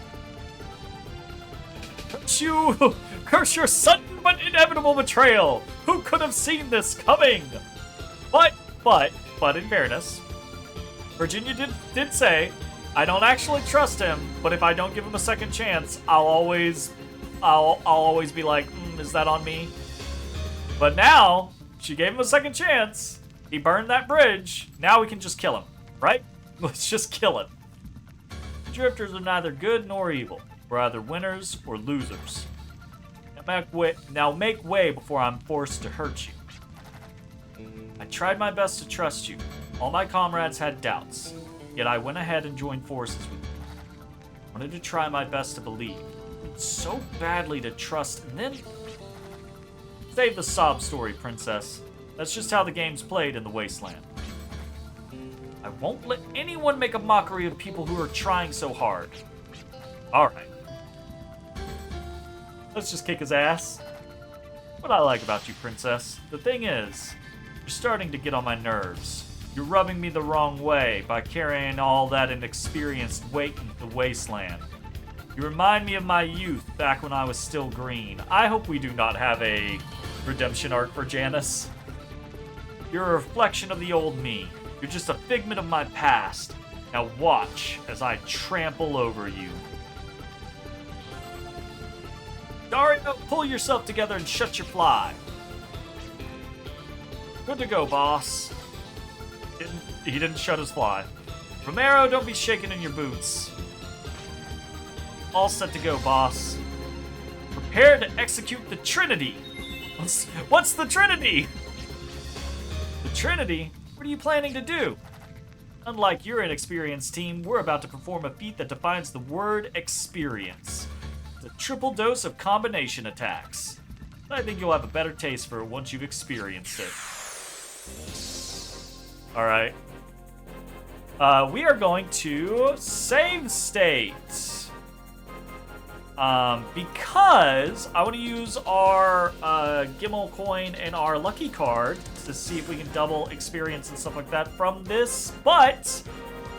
Curse your sudden but inevitable betrayal! Who could have seen this coming? But in fairness, Virginia did say, I don't actually trust him, but if I don't give him a second chance, I'll always be like, is that on me? But now, she gave him a second chance. He burned that bridge. Now we can just kill him, right? Let's just kill him. The drifters are neither good nor evil. We're either winners or losers. Yep. Now make way before I'm forced to hurt you. I tried my best to trust you. All my comrades had doubts, yet I went ahead and joined forces with you. I wanted to try my best to believe. So badly to trust, and then... Save the sob story, princess. That's just how the game's played in the Wasteland. I won't let anyone make a mockery of people who are trying so hard. Alright. Let's just kick his ass. What I like about you, princess, the thing is, you're starting to get on my nerves. You're rubbing me the wrong way by carrying all that inexperienced weight into the Wasteland. You remind me of my youth back when I was still green. I hope we do not have a redemption arc for Janice. You're a reflection of the old me. You're just a figment of my past. Now watch as I trample over you. Dario, pull yourself together and shut your fly. Good to go, boss. He didn't shut his fly. Romero, don't be shaking in your boots. All set to go, boss. Prepare to execute the Trinity. What's the Trinity? The Trinity? What are you planning to do? Unlike your inexperienced team, we're about to perform a feat that defines the word experience. It's a triple dose of combination attacks. I think you'll have a better taste for it once you've experienced it. Alright. We are going to save state. Because I want to use our Gimmel coin and our lucky card to see if we can double experience and stuff like that from this. But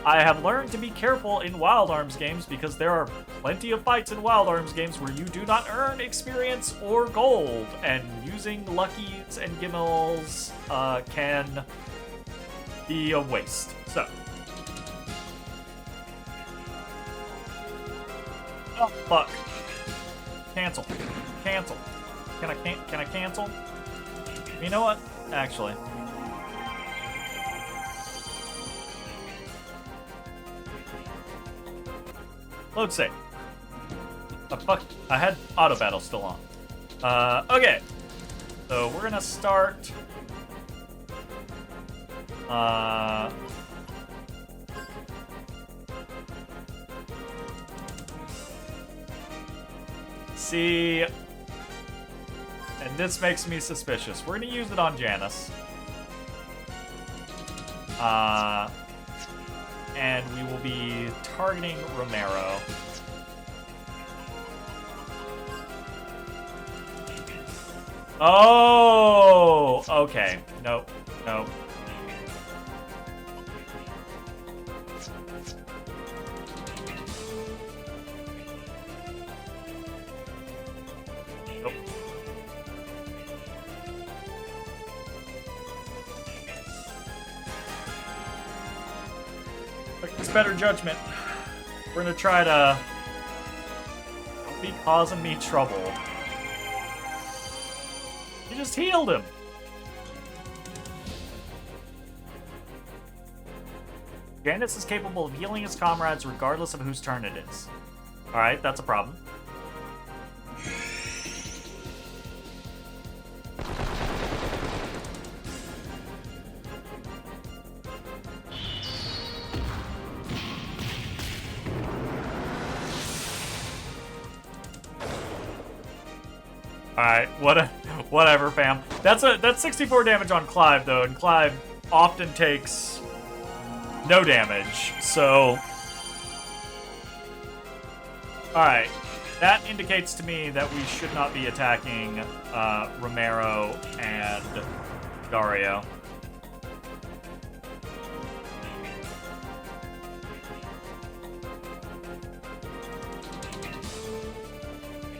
I have learned to be careful in Wild Arms games because there are plenty of fights in Wild Arms games where you do not earn experience or gold, and using luckies and Gimmels can be a waste. So. Oh, fuck. Cancel. Cancel. Can I cancel? You know what? Actually. Load save. Fuck. I had auto battle still on. Okay. So we're gonna start. See, and this makes me suspicious. We're gonna use it on Janice. And we will be targeting Romero. Oh, okay. Nope, nope. It's better judgment. We're gonna try to be causing me trouble. You just healed him. Janice is capable of healing his comrades regardless of whose turn it is. Alright, that's a problem. Alright, whatever, fam. That's 64 damage on Clive, though, and Clive often takes no damage, so... Alright, that indicates to me that we should not be attacking Romero and Dario.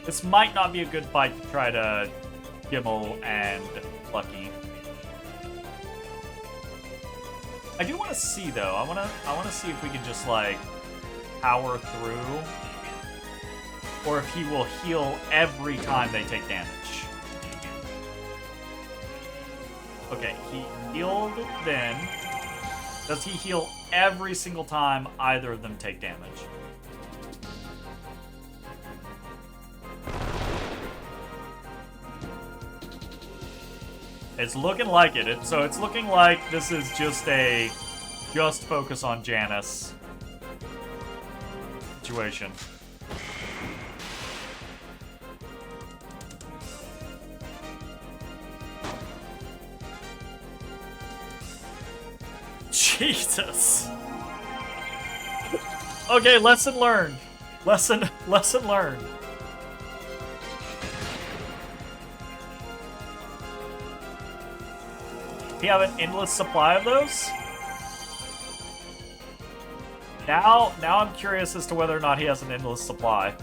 This might not be a good fight to try to Gimmel and Lucky. I do want to see though. I want to see if we can just like power through, or if he will heal every time they take damage. Okay, he healed then. Does he heal every single time either of them take damage? It's looking like it. So it's looking like this is just focus on Janice situation. Jesus. Okay, lesson learned. Lesson learned. Do you have an endless supply of those? Now I'm curious as to whether or not he has an endless supply.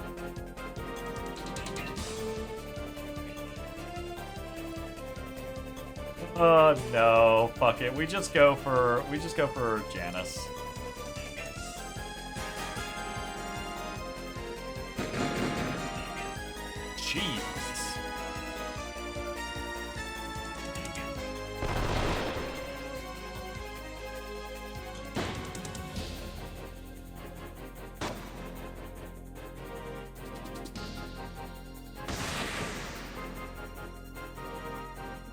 No, fuck it. We just go for Janice. Jeez.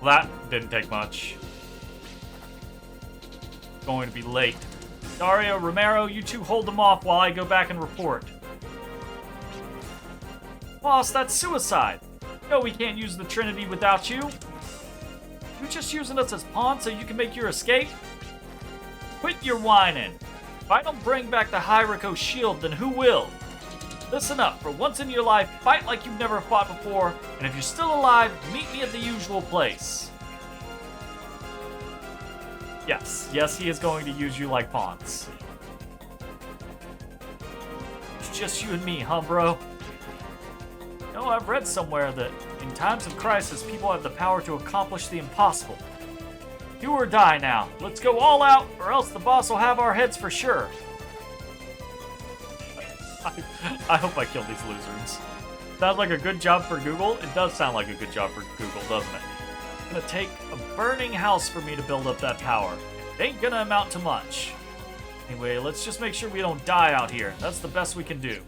Well, that didn't take much. Going to be late. Dario, Romero, you two hold them off while I go back and report. Boss, that's suicide. No, we can't use the Trinity without you. You just using us as pawns so you can make your escape? Quit your whining. If I don't bring back the Hyriko shield, then who will? Listen up. For once in your life, fight like you've never fought before, and if you're still alive, meet me at the usual place. Yes, he is going to use you like pawns. It's just you and me, huh, bro? You know, I've read somewhere that in times of crisis, people have the power to accomplish the impossible. Do or die now. Let's go all out, or else the boss will have our heads for sure. I hope I kill these losers. Sounds like a good job for Google? It does sound like a good job for Google, doesn't it? It's gonna take a burning house for me to build up that power. It ain't gonna amount to much. Anyway, let's just make sure we don't die out here. That's the best we can do.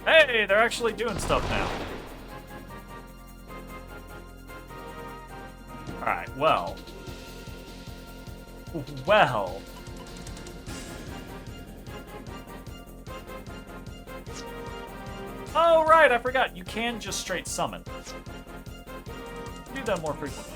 Hey, they're actually doing stuff now. Alright, well. Oh, right, I forgot. You can just straight summon. Do that more frequently.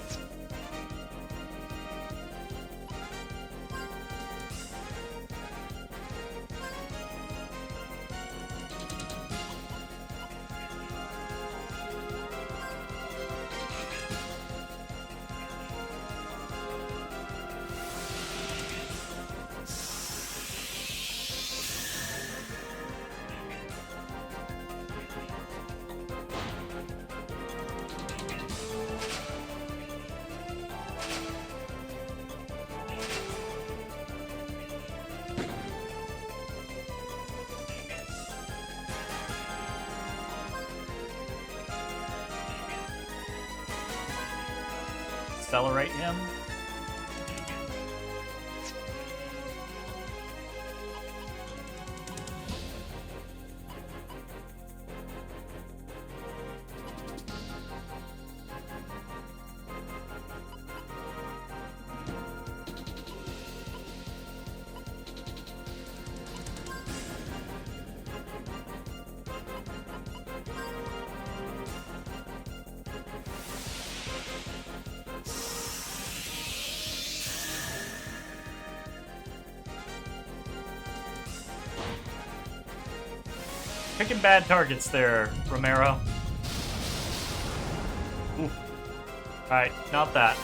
Accelerate him. Picking bad targets there, Romero. Alright, not that.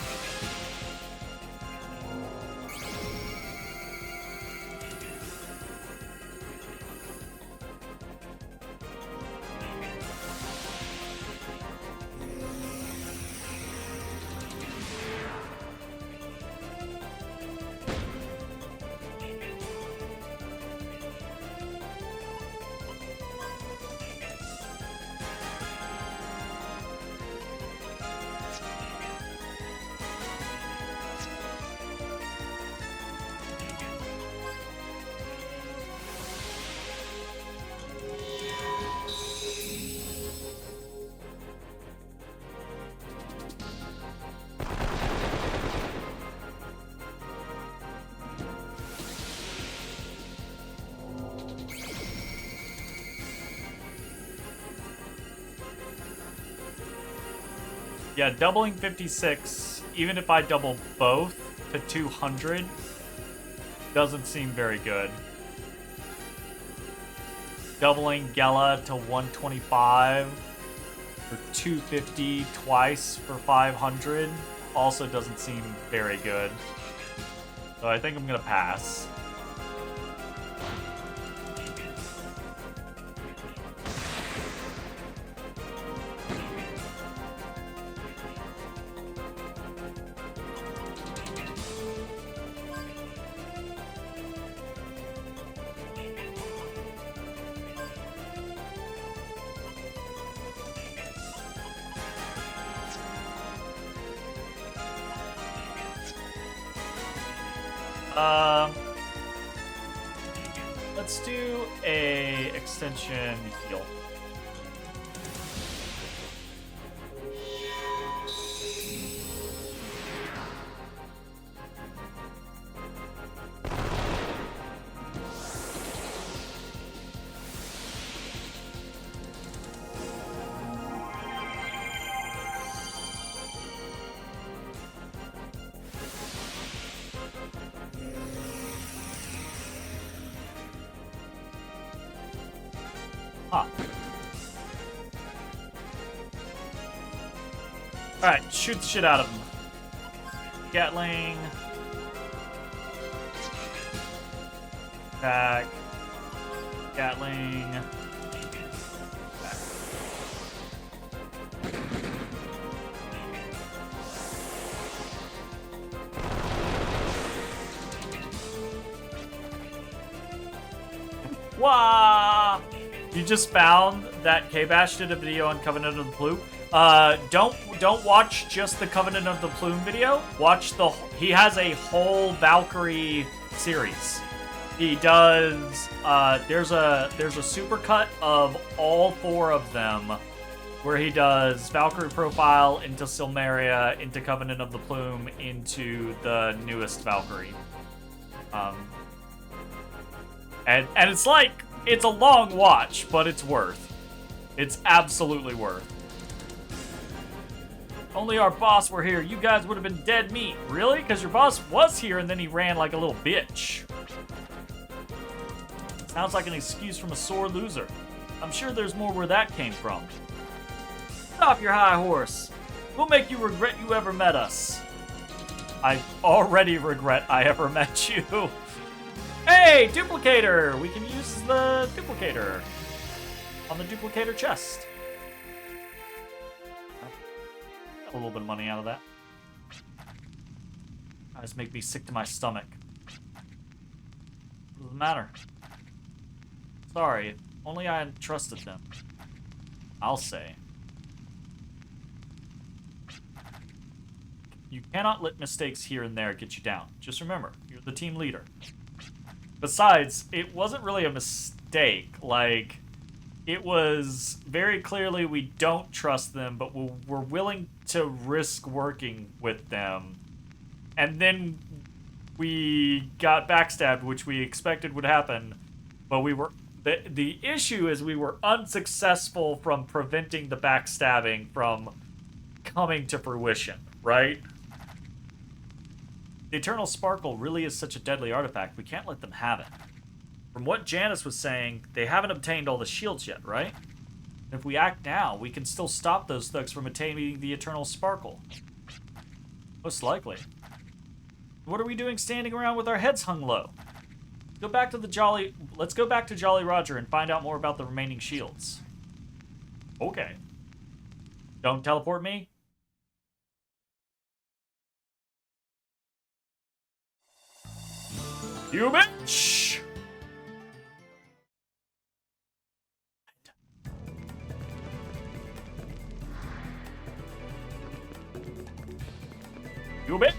Yeah, doubling 56, even if I double both to 200, doesn't seem very good. Doubling Gela to 125 for 250 twice for 500 also doesn't seem very good. So I think I'm gonna pass. Let's do a extension heal. Huh. Alright, shoot the shit out of him. Gatling. Attack. Gatling. Attack. Wah! You just found that K-Bash did a video on Covenant of the Plume. Don't watch just the Covenant of the Plume video. Watch he has a whole Valkyrie series. He does there's a supercut of all 4 of them where he does Valkyrie profile into Silmeria, into Covenant of the Plume, into the newest Valkyrie. And it's like, it's a long watch, but it's worth. It's absolutely worth. Only our boss were here. You guys would have been dead meat. Really? Because your boss was here and then he ran like a little bitch. Sounds like an excuse from a sore loser. I'm sure there's more where that came from. Get off your high horse. We'll make you regret you ever met us. I already regret I ever met you. Hey, duplicator! We can use the duplicator on the duplicator chest. Got a little bit of money out of that. That just make me sick to my stomach. Doesn't matter. Sorry, if only I hadn't trusted them. I'll say. You cannot let mistakes here and there get you down. Just remember, you're the team leader. Besides, it wasn't really a mistake. Like, it was very clearly we don't trust them, but we're willing to risk working with them. And then we got backstabbed, which we expected would happen, but we were... The issue is we were unsuccessful from preventing the backstabbing from coming to fruition, right? The Eternal Sparkle really is such a deadly artifact, we can't let them have it. From what Janice was saying, they haven't obtained all the shields yet, right? If we act now, we can still stop those thugs from attaining the Eternal Sparkle. Most likely. What are we doing standing around with our heads hung low? Let's go back to Jolly Roger and find out more about the remaining shields. Okay. Don't teleport me? You bitch! You bitch!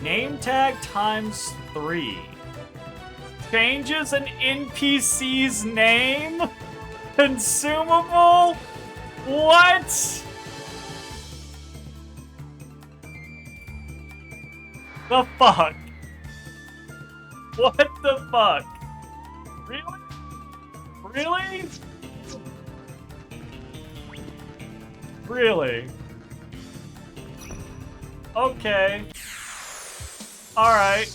Name tag times 3. Changes an NPC's name? Consumable? What? The fuck? What the fuck? Really? Really? Really? Okay. Alright.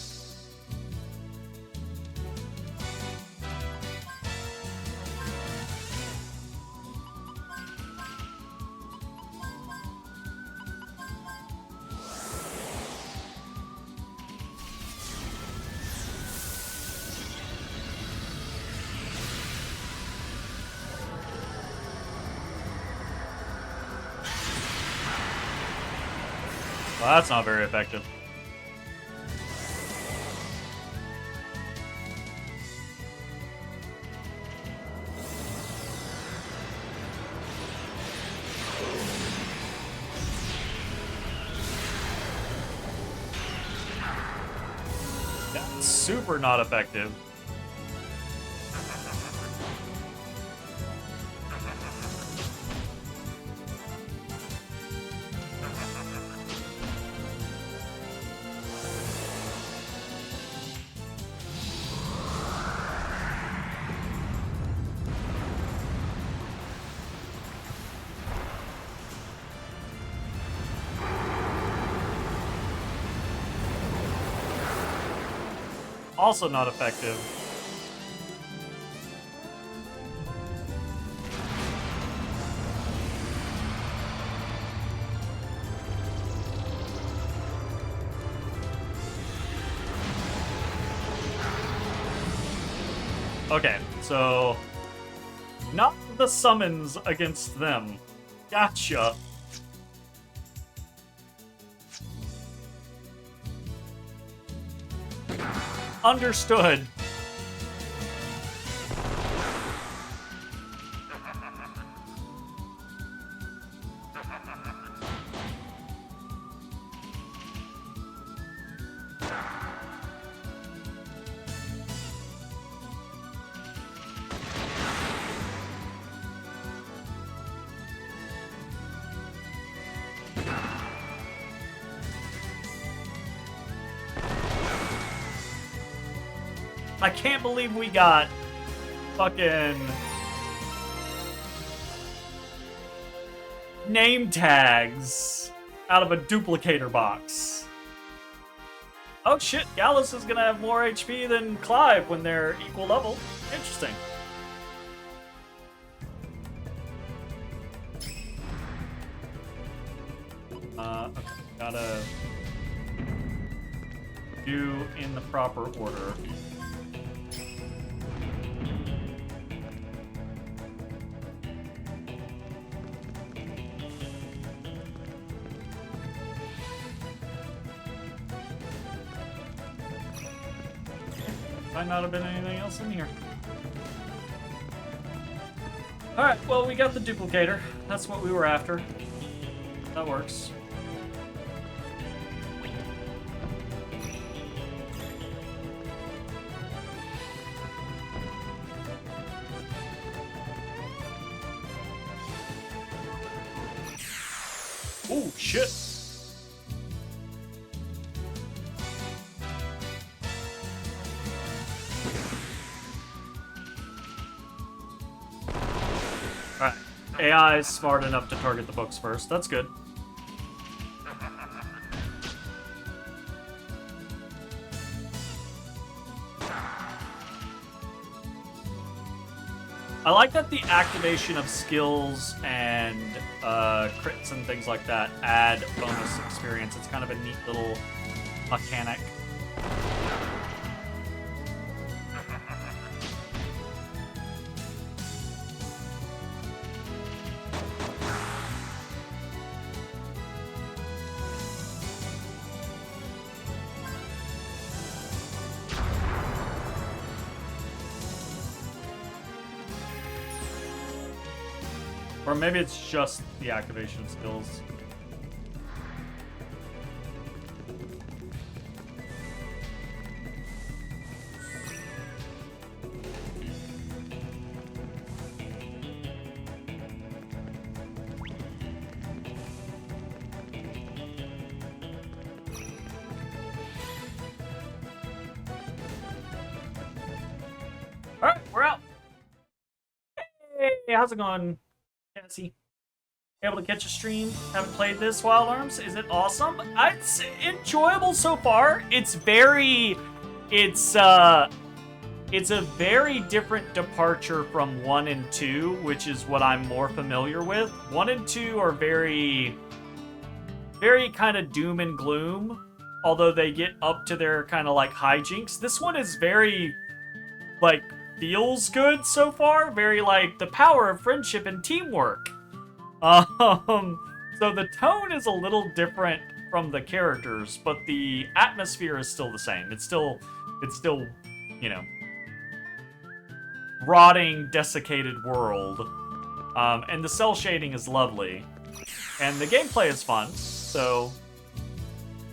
Well, that's not very effective. That's super not effective. Also not effective. Okay, so not the summons against them. Gotcha. Understood. I can't believe we got fucking name tags out of a duplicator box. Oh shit, Gallus is gonna have more HP than Clive when they're equal level. Interesting. Okay, gotta do in the proper order. Might not have been anything else in here. Alright, well, we got the duplicator. That's what we were after. That works. Oh, shit. Alright. AI is smart enough to target the books first. That's good. I like that the activation of skills and crits and things like that add bonus experience. It's kind of a neat little mechanic. Or maybe it's just the activation of skills. Hey, how's it going, Cassie? Able to catch a stream? Haven't played this Wild Arms. Is it awesome? It's enjoyable so far. It's a very different departure from 1 and 2, which is what I'm more familiar with. 1 and 2 are very kind of doom and gloom, although they get up to their kind of like hijinks. This one is very, like, feels good so far. Very like the power of friendship and teamwork. So the tone is a little different from the characters, but the atmosphere is still the same. It's still, you know, rotting, desiccated world. And the cell shading is lovely. And the gameplay is fun, so...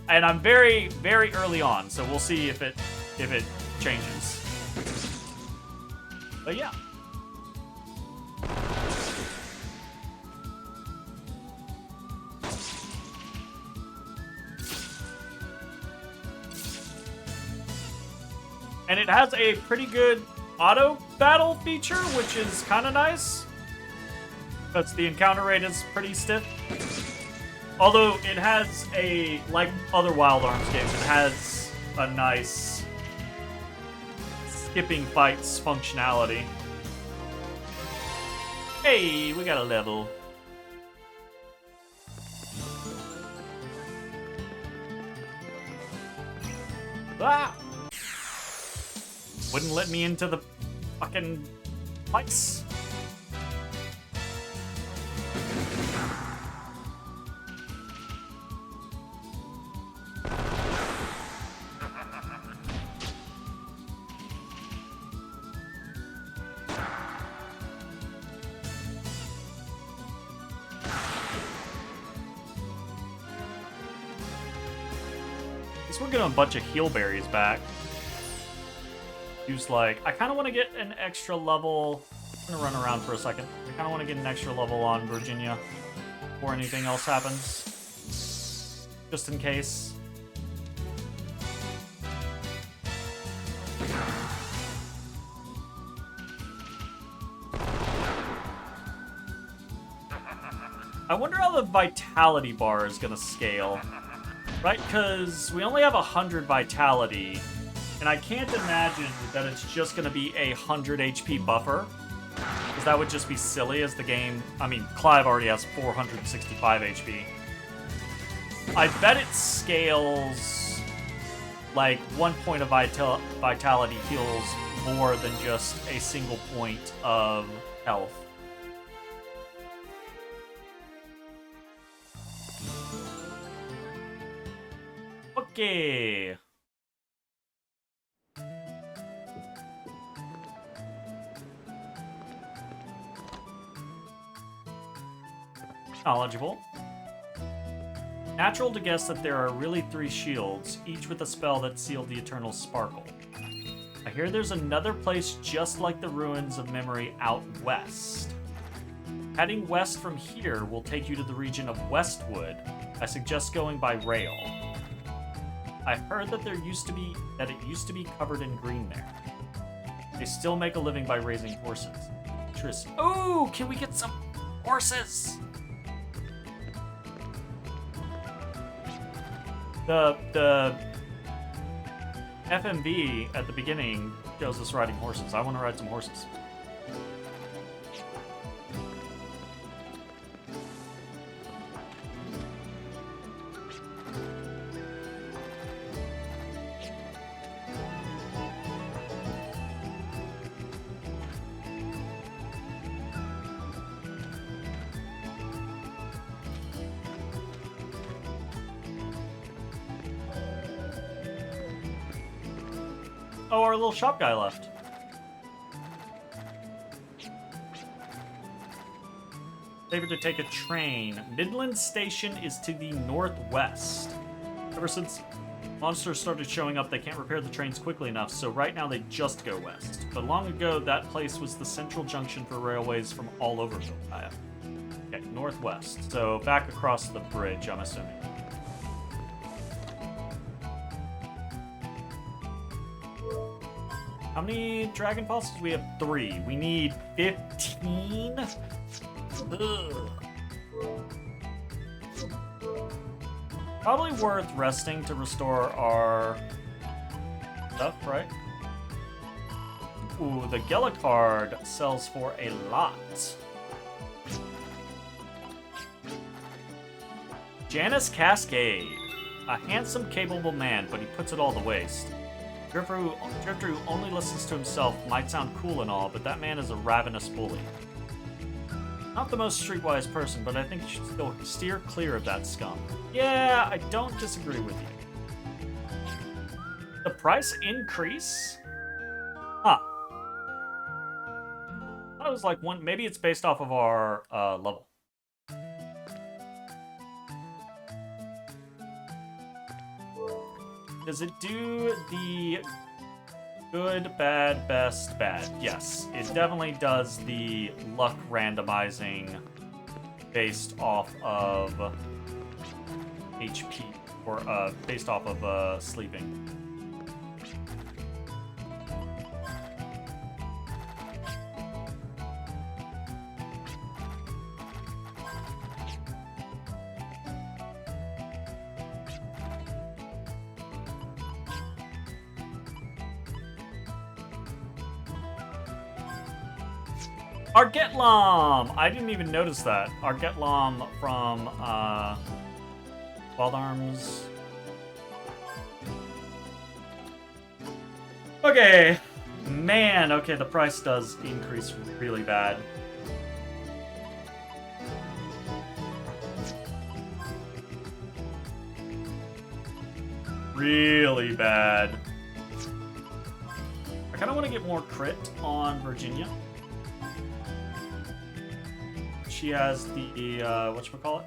And I'm very, very early on, so we'll see if it changes. But yeah. And it has a pretty good auto battle feature, which is kind of nice. Because the encounter rate is pretty stiff. Although it has a, like other Wild Arms games, it has a nice skipping fights functionality. Hey, we got a level. Ah! Wouldn't let me into the fucking fights. We're getting a bunch of heal berries back. Use like, I kind of want to get an extra level. I'm gonna run around for a second. I kind of want to get an extra level on Virginia before anything else happens, just in case. I wonder how the vitality bar is gonna scale. Right, because we only have 100 vitality, and I can't imagine that it's just going to be a 100 HP buffer, because that would just be silly as the game... I mean, Clive already has 465 HP. I bet it scales, like, 1 point of vitality heals more than just a single point of health. Okay. Knowledgeable. Natural to guess that there are really 3 shields, each with a spell that sealed the eternal sparkle. I hear there's another place just like the ruins of memory out west. Heading west from here will take you to the region of Westwood. I suggest going by rail. I heard that it used to be covered in green there. They still make a living by raising horses. Interesting. Ooh, can we get some horses? The FMV at the beginning shows us riding horses. I want to ride some horses. Oh, our little shop guy left. Favored to take a train. Midland Station is to the northwest. Ever since monsters started showing up, they can't repair the trains quickly enough, so right now they just go west. But long ago, that place was the central junction for railways from all over Vilkaya. Okay, northwest. So back across the bridge, I'm assuming. How many Dragon Pulses? We have 3. We need 15? Ugh. Probably worth resting to restore our stuff, right? Ooh, the Gela card sells for a lot. Janus Cascade. A handsome, capable man, but he puts it all to waste. Drifter who only listens to himself might sound cool and all, but that man is a ravenous bully. Not the most streetwise person, but I think you should still steer clear of that scum. Yeah, I don't disagree with you. The price increase? Huh. I thought it was like one. Maybe it's based off of our level. Does it do the good, bad, best, bad? Yes, it definitely does the luck randomizing based off of HP, or based off of sleeping. Argetlam! I didn't even notice that. Argetlam from Wild Arms. Okay. Man, okay, the price does increase really bad. Really bad. I kind of want to get more crit on Virginia. She has the, whatchamacallit?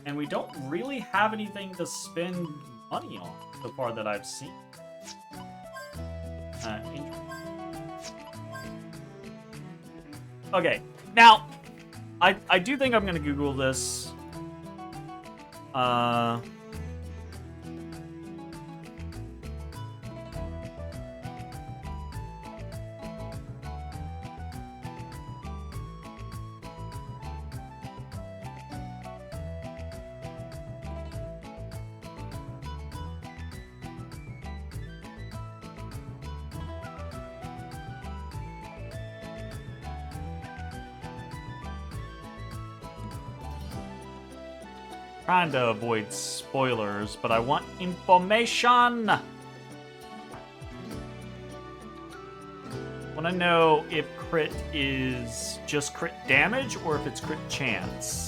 And we don't really have anything to spend money on so far that I've seen. Okay, now, I do think I'm gonna Google this. Trying to avoid spoilers, but I want information. Want to know if crit is just crit damage or if it's crit chance.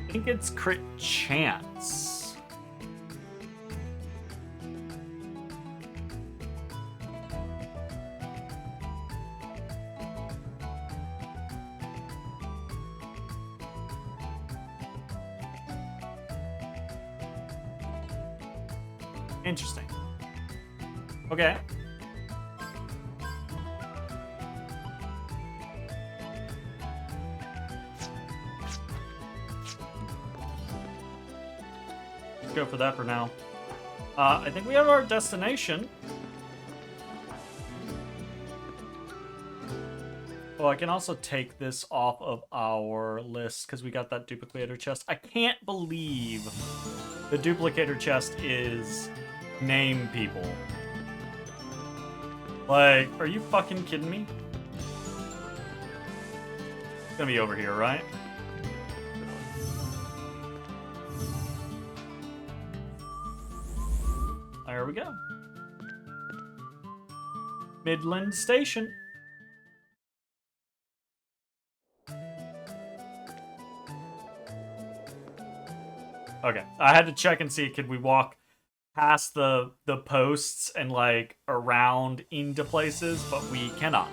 I think it's crit chance. Interesting. Okay. Go for that for now. I think we have our destination. Oh, I can also take this off of our list because we got that duplicator chest. I can't believe the duplicator chest is name people. Like, are you fucking kidding me? It's gonna be over here, right? There we go. Midland Station. Okay, I had to check and see, could we walk past the posts and like around into places, but we cannot.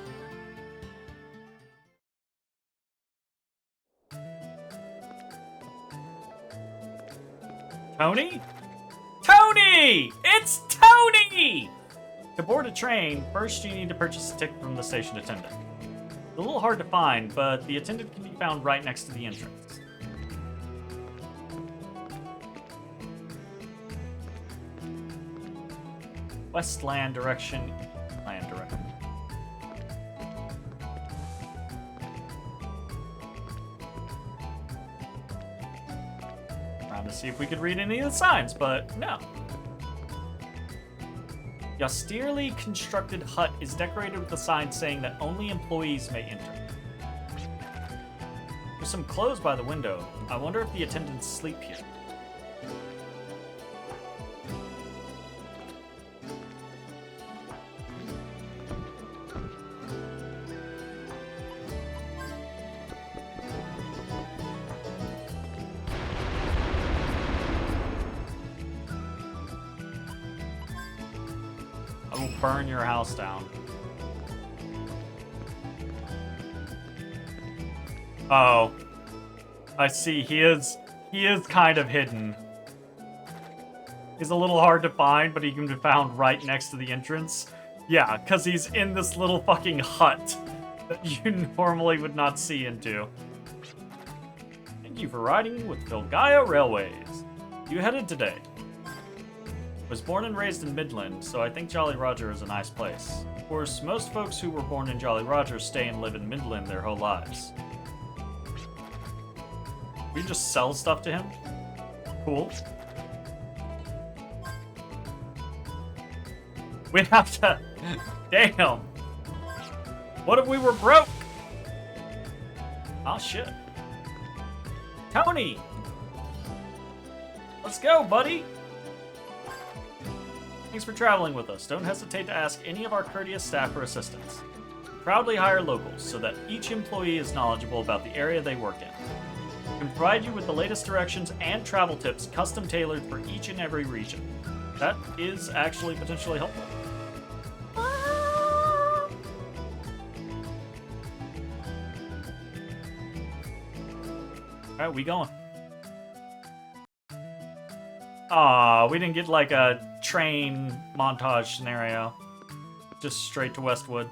Tony? Tony! It's Tony! To board a train, first you need to purchase a ticket from the station attendant. It's a little hard to find, but the attendant can be found right next to the entrance. Westland direction, land direction. Trying to see if we could read any of the signs, but no. The austerely constructed hut is decorated with a sign saying that only employees may enter. There's some clothes by the window. I wonder if the attendants sleep here. I will burn your house down. Oh. I see. He is kind of hidden. He's a little hard to find, but he can be found right next to the entrance. Yeah, because he's in this little fucking hut that you normally would not see into. Thank you for riding with Filgaia Railways. You headed today. Was born and raised in Midland, so I think Jolly Roger is a nice place. Of course, most folks who were born in Jolly Roger stay and live in Midland their whole lives. We just sell stuff to him? Cool. We'd have to... Damn! What if we were broke? Oh, shit. Tony! Let's go, buddy! Thanks for traveling with us. Don't hesitate to ask any of our courteous staff for assistance. We proudly hire locals so that each employee is knowledgeable about the area they work in. We can provide you with the latest directions and travel tips custom tailored for each and every region. That is actually potentially helpful. Alright, we going. Aw, we didn't get like a train montage scenario. Just straight to Westwood.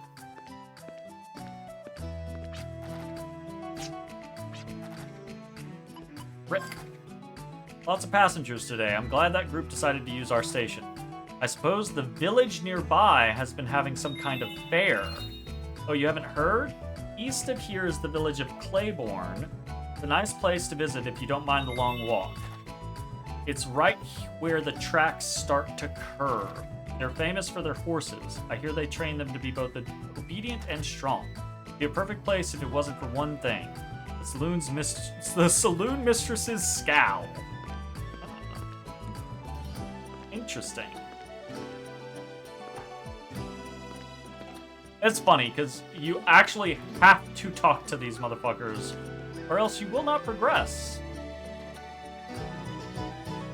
Rick. Lots of passengers today. I'm glad that group decided to use our station. I suppose the village nearby has been having some kind of fair. Oh, you haven't heard? East of here is the village of Claiborne. It's a nice place to visit if you don't mind the long walk. It's right where the tracks start to curve. They're famous for their horses. I hear they train them to be both obedient and strong. It'd be a perfect place if it wasn't for one thing. The saloon mistress's scowl. Interesting. It's funny, because you actually have to talk to these motherfuckers, or else you will not progress.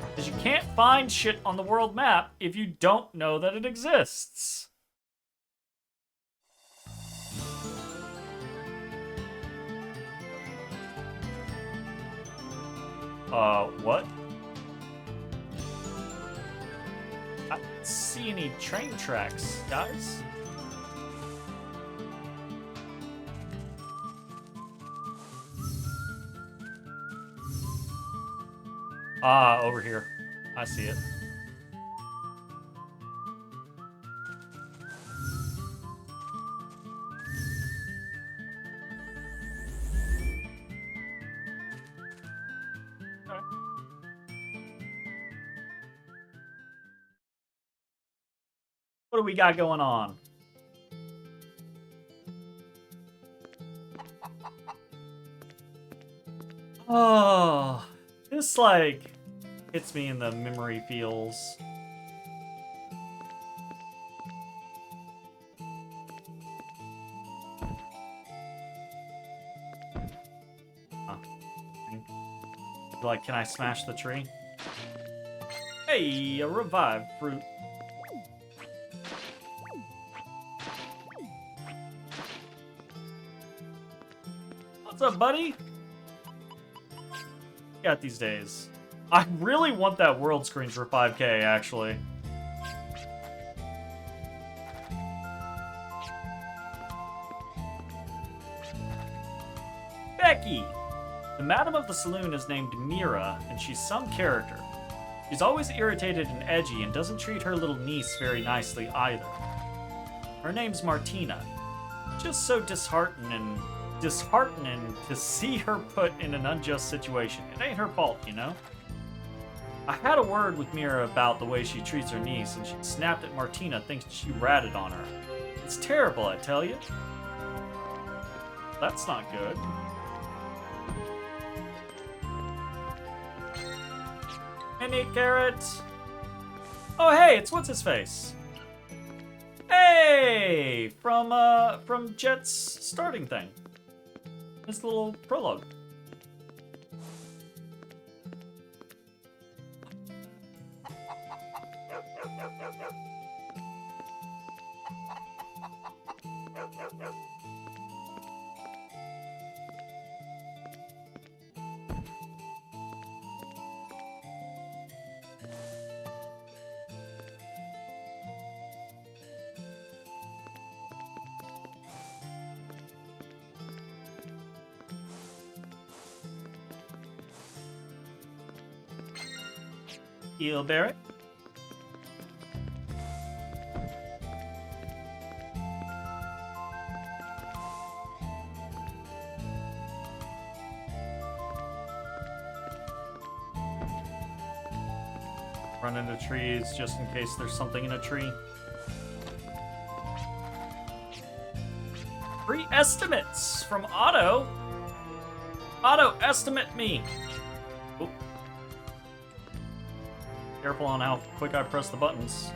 Because you can't find shit on the world map if you don't know that it exists. What? I don't see any train tracks, guys. Ah, over here. I see it. Okay. What do we got going on? Oh, this like hits me in the memory feels. Huh. Like, can I smash the tree? Hey, a revived fruit. What's up, buddy? Got these days. I really want that world screen for 5K, actually. Becky! The madam of the saloon is named Mira, and she's some character. She's always irritated and edgy and doesn't treat her little niece very nicely either. Her name's Martina. Just so disheartening to see her put in an unjust situation. It ain't her fault, you know? I had a word with Mira about the way she treats her niece, and she snapped at Martina thinking she ratted on her. It's terrible, I tell you. That's not good. Any carrots? Oh, hey, it's what's-his-face. Hey! From Jet's starting thing. This little prologue. Eelberry. Run into trees just in case there's something in a tree. Free estimates from Otto. Otto, estimate me. Oop. Careful on how quick I press the buttons.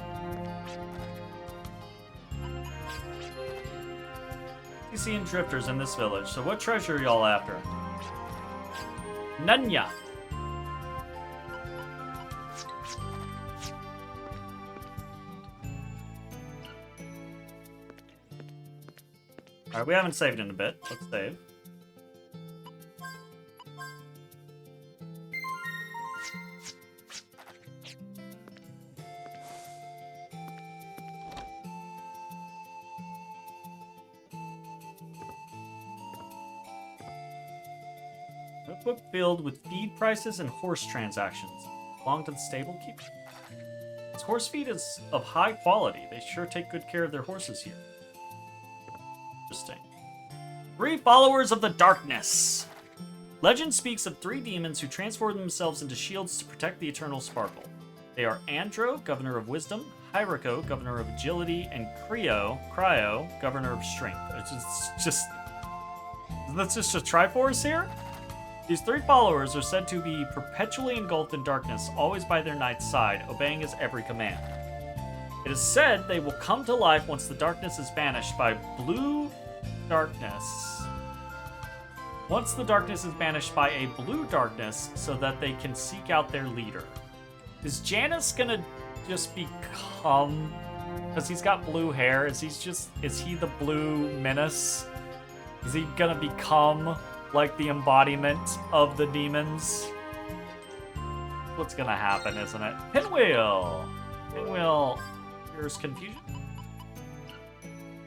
You see drifters in this village, so what treasure are y'all after? Nunya. Alright, we haven't saved in a bit. Let's save. Notebook filled with feed prices and horse transactions. Belong to the stable keeper. This horse feed is of high quality. They sure take good care of their horses here. Interesting. 3 followers of the darkness. Legend speaks of 3 demons who transform themselves into shields to protect the eternal sparkle. They are Andro, governor of wisdom, Hyriko, governor of agility, and Cryo, governor of strength. It's just that's just a Triforce here? These 3 followers are said to be perpetually engulfed in darkness, always by their knight's side, obeying his every command. It is said they will come to life once the darkness is banished by blue darkness. Once the darkness is banished by a blue darkness so that they can seek out their leader. Is Janus gonna just become... Because he's got blue hair, is he the blue menace? Is he gonna become like the embodiment of the demons? What's gonna happen, isn't it? Pinwheel! Pinwheel cures confusion?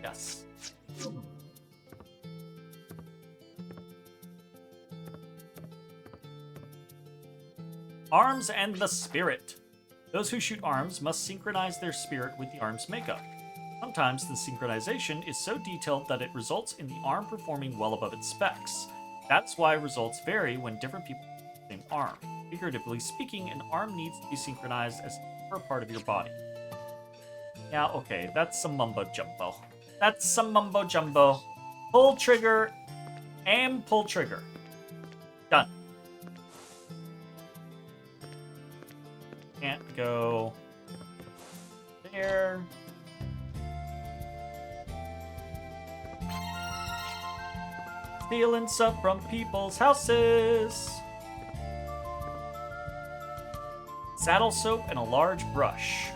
Yes. Arms and the spirit. Those who shoot arms must synchronize their spirit with the arm's makeup. Sometimes the synchronization is so detailed that it results in the arm performing well above its specs. That's why results vary when different people use the same arm. Figuratively speaking, an arm needs to be synchronized as a part of your body. Yeah, okay, that's some mumbo-jumbo. That's some mumbo-jumbo. Pull trigger, aim, pull trigger. Done. Can't go there. Stealing stuff from people's houses. saddle soap, and a large brush.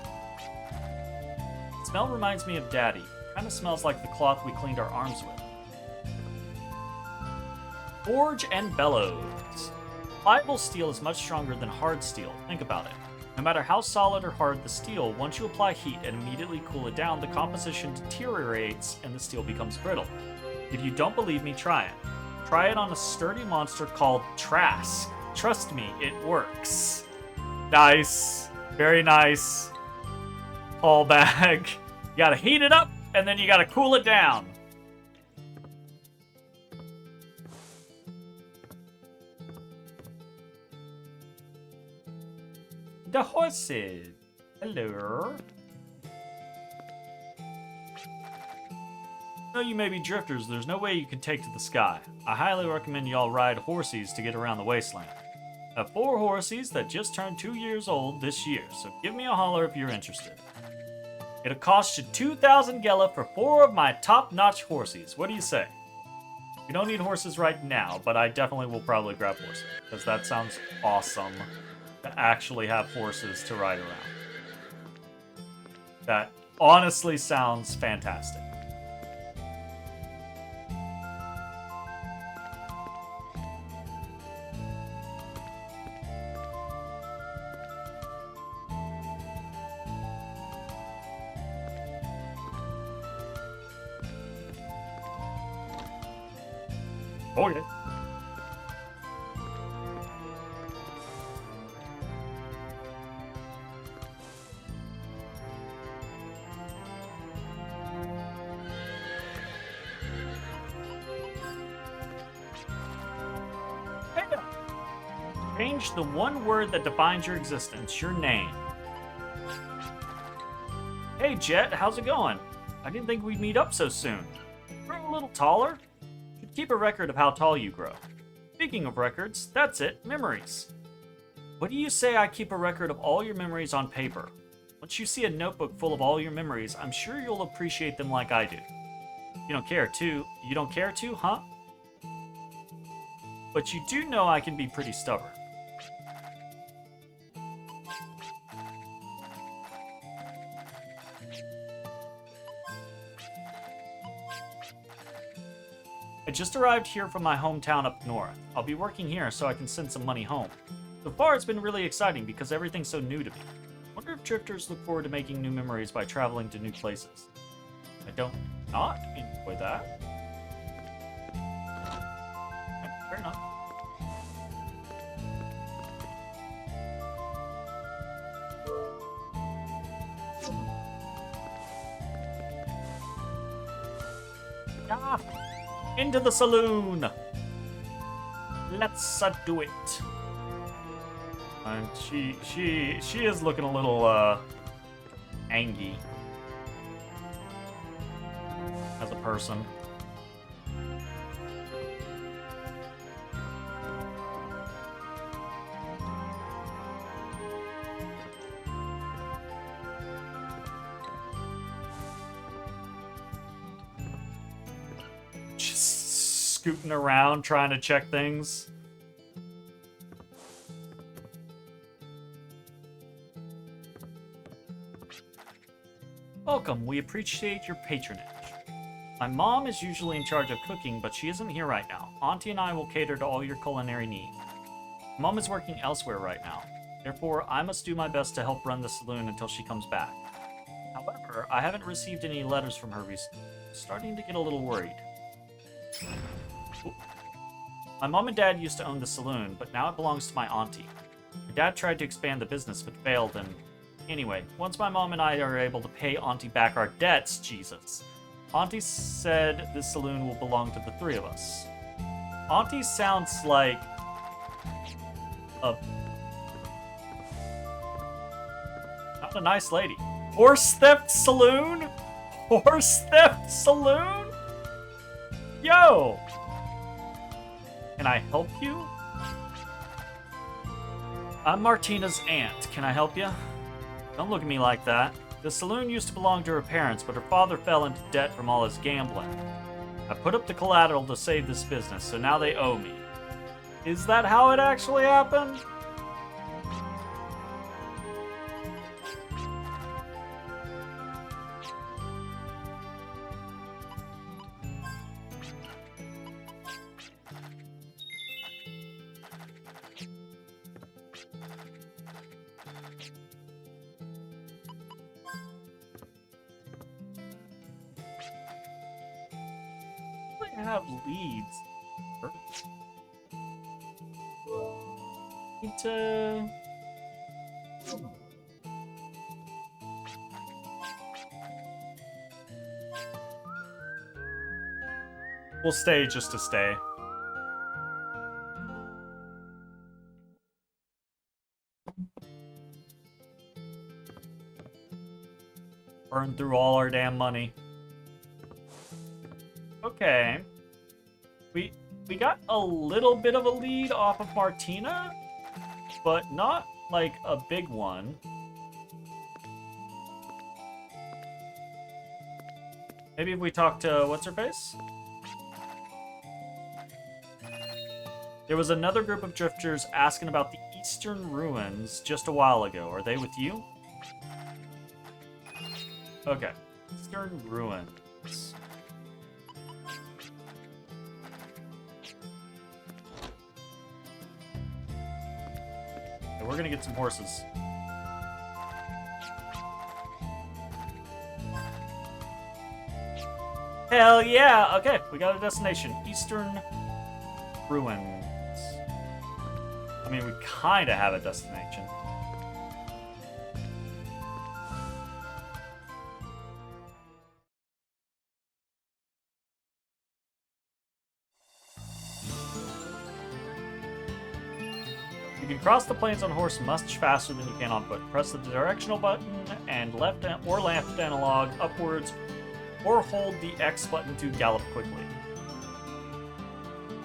The smell reminds me of Daddy. Kind of smells like the cloth we cleaned our arms with. Forge and bellows. Pliable steel is much stronger than hard steel. Think about it. No matter how solid or hard the steel, once you apply heat and immediately cool it down, the composition deteriorates and the steel becomes brittle. If you don't believe me, try it. Try it on a sturdy monster called Trask. Trust me, it works. Nice. Very nice. Haul bag. You gotta heat it up, and then you gotta cool it down. The horses. Hello. Though you may be drifters, there's no way you can take to the sky. I highly recommend y'all ride horsies to get around the wasteland. I have 4 horsies that just turned 2 years old this year, so give me a holler if you're interested. It'll cost you 2,000 Gela for 4 of my top-notch horsies. What do you say? You don't need horses right now, but I definitely will probably grab horses, because that sounds awesome to actually have horses to ride around. That honestly sounds fantastic. Okay. Change the one word that defines your existence, your name. Hey Jet, how's it going? I didn't think we'd meet up so soon. Grow a little taller? Should keep a record of how tall you grow. Speaking of records, that's it, memories. What do you say I keep a record of all your memories on paper? Once you see a notebook full of all your memories, I'm sure you'll appreciate them like I do. You don't care to, huh? But you do know I can be pretty stubborn. I just arrived here from my hometown up north. I'll be working here so I can send some money home. So far it's been really exciting because everything's so new to me. I wonder if drifters look forward to making new memories by traveling to new places. I don't not enjoy that. Okay, fair enough. Ah! Into the saloon! Let's do it. And she is looking a little angry as a person. Just scooting around trying to check things. Welcome, we appreciate your patronage. My mom is usually in charge of cooking, but she isn't here right now. Auntie and I will cater to all your culinary needs. Mom is working elsewhere right now. Therefore, I must do my best to help run the saloon until she comes back. However, I haven't received any letters from her recently. I'm starting to get a little worried. Ooh. My mom and dad used to own the saloon, but now it belongs to my auntie. My dad tried to expand the business, but failed, and anyway, once my mom and I are able to pay Auntie back our debts, Jesus, Auntie said this saloon will belong to the 3 of us. Auntie sounds like not a nice lady. Horse theft saloon? Horse theft saloon? Yo! Can I help you? I'm Martina's aunt. Can I help you? Don't look at me like that. The saloon used to belong to her parents, but her father fell into debt from all his gambling. I put up the collateral to save this business, so now they owe me. Is that how it actually happened? have leads. Need to... We'll stay just to stay. Burn through all our damn money. Okay. We got a little bit of a lead off of Martina, but not like a big one. Maybe if we talk to what's-her-face? There was another group of drifters asking about the Eastern Ruins just a while ago. Are they with you? Okay. Eastern Ruins. Okay, we're gonna get some horses. Hell yeah! Okay, we got a destination. Eastern Ruins. I mean, we kinda have a destination. You can cross the plains on horse much faster than you can on foot. Press the directional button and left or left analog upwards, or hold the X button to gallop quickly.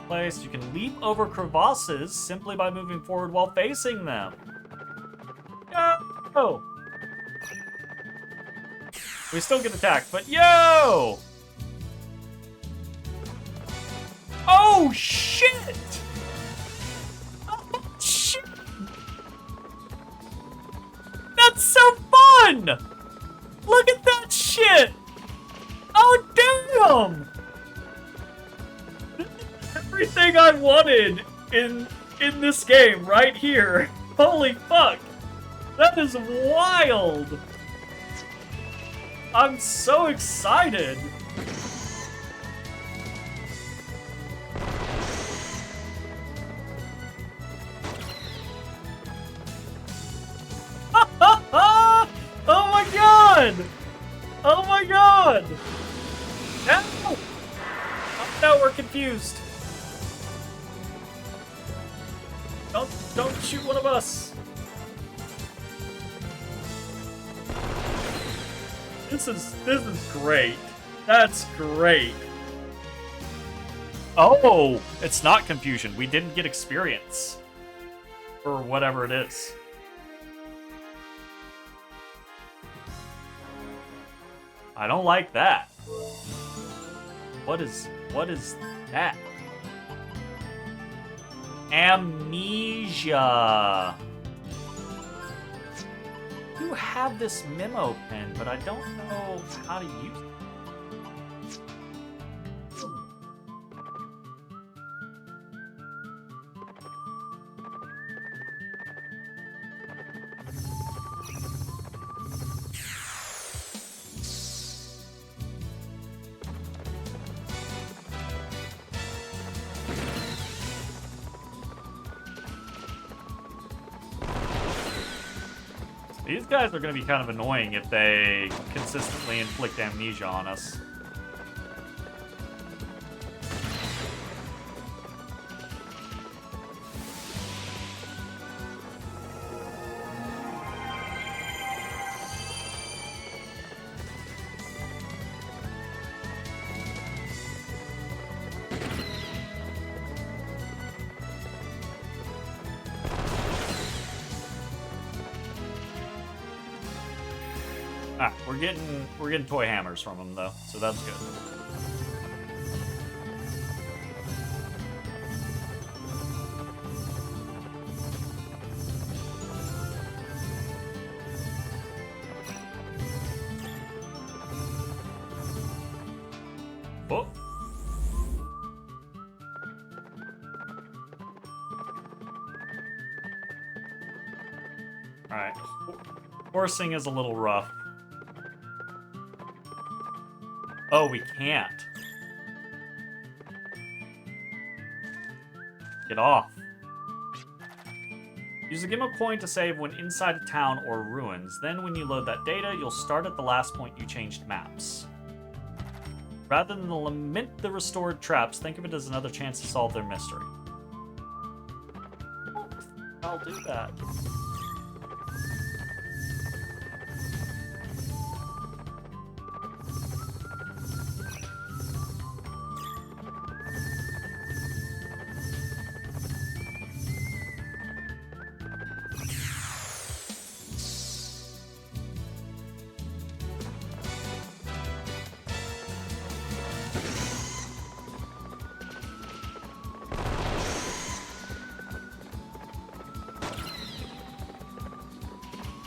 Place, you can leap over crevasses simply by moving forward while facing them. Yo! We still get attacked, but yo! Oh shit! Oh shit! That's so fun! Look at that shit! Oh damn! Everything I wanted in this game right here. Holy fuck! That is wild! I'm so excited! Oh my god! Oh my god! Now! Oh, no, we're confused. Don't shoot one of us. This is great. That's great. Oh, it's not confusion. We didn't get experience. Or whatever it is. I don't like that. What is that? Amnesia. You have this memo pen, but I don't know how to use it. These guys are going to be kind of annoying if they consistently inflict amnesia on us. Ah, we're getting toy hammers from them though, so that's good. Oh. All right. Horsing is a little rough. Oh, we can't. Get off. Use the Gimmo coin to save when inside a town or ruins. Then when you load that data, you'll start at the last point you changed maps. Rather than lament the restored traps, think of it as another chance to solve their mystery. I'll do that.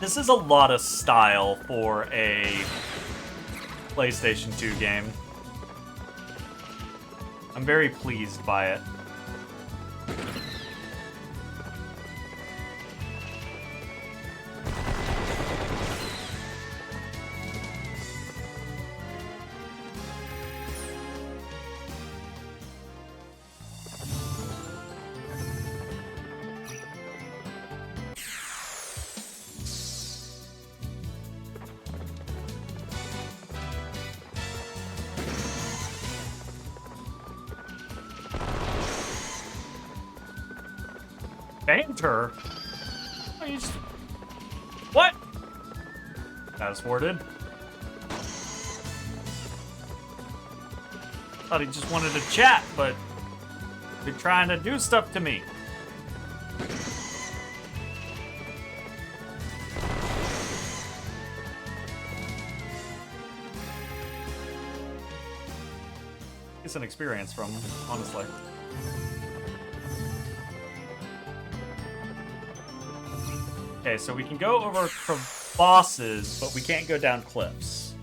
This is a lot of style for a PlayStation 2 game. I'm very pleased by it. Banter? Oh, you just... What? That's worded. Thought he just wanted to chat, but you're trying to do stuff to me. It's an experience from, honestly. Okay, so we can go over crevasses, but we can't go down cliffs.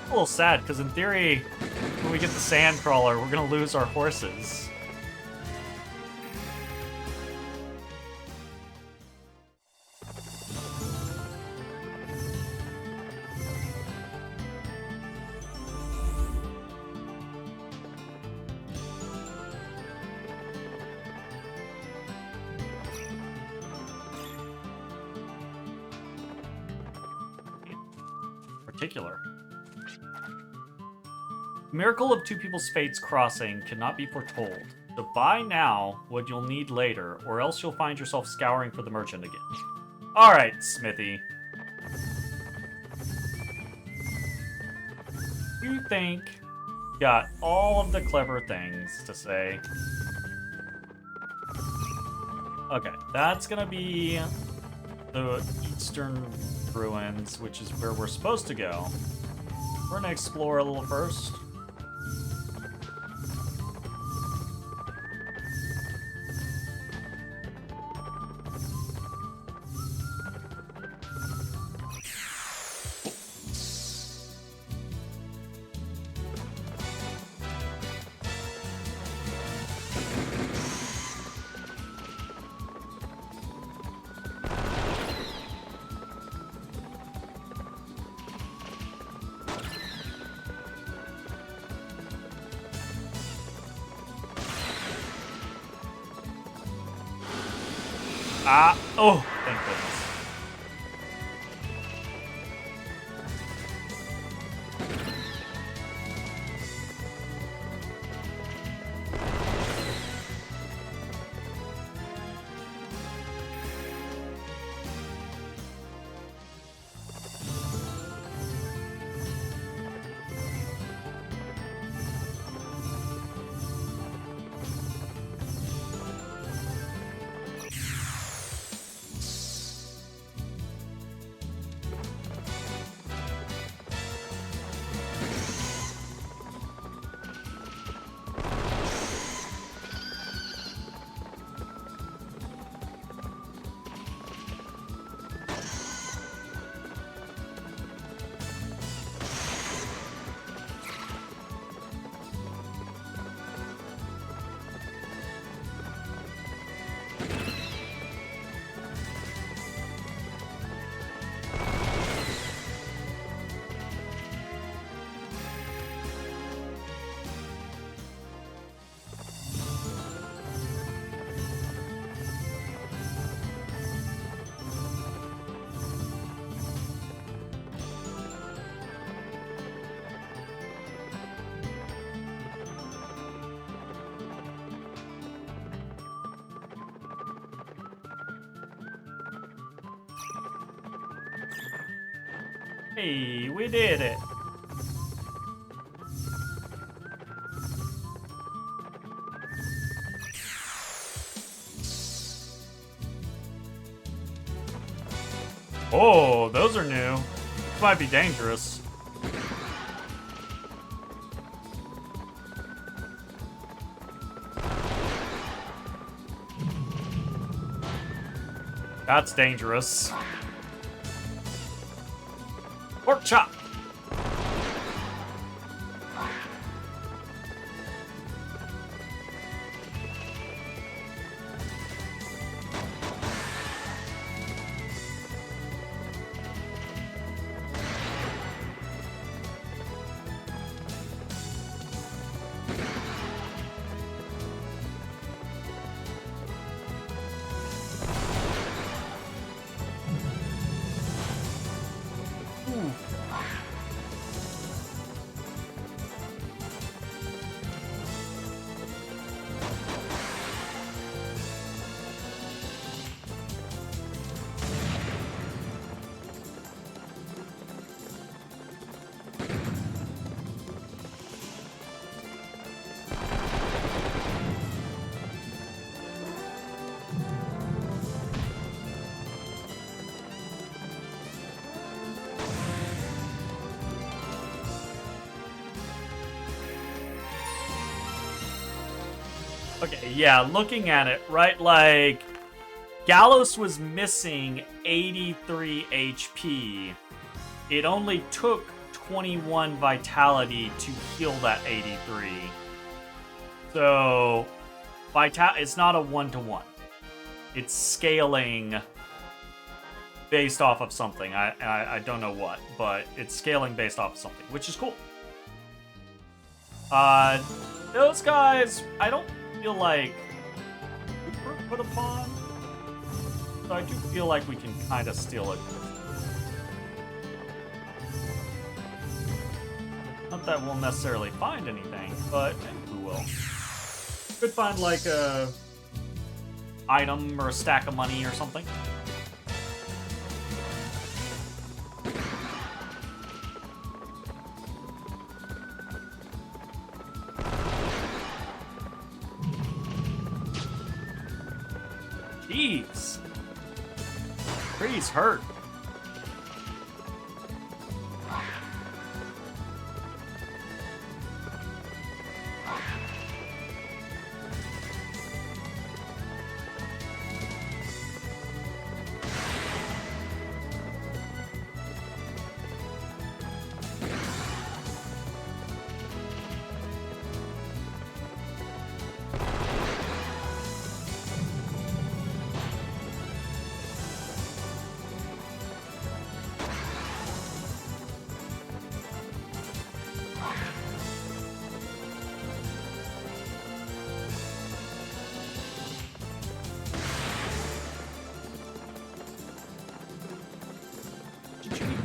A little sad, because in theory, when we get the sand crawler, we're gonna lose our horses. Particular. The miracle of two people's fates crossing cannot be foretold. So buy now what you'll need later, or else you'll find yourself scouring for the merchant again. Alright, Smithy. You think you got all of the clever things to say. Okay, that's gonna be the Eastern Ruins, which is where we're supposed to go. We're gonna explore a little first. Oh, thank goodness. Hey, we did it. Oh, those are new. This might be dangerous. That's dangerous. Pork chop. Okay, yeah, looking at it, right, like, Gallos was missing 83 HP. It only took 21 vitality to heal that 83. So, it's not a 1-to-1. It's scaling based off of something. I don't know what, but it's scaling based off of something, which is cool. Those guys, I don't feel like super put upon, so I do feel like we can kind of steal it. Not that we'll necessarily find anything, but maybe we will. Could find like a item or a stack of money or something. Jeez. Trees hurt.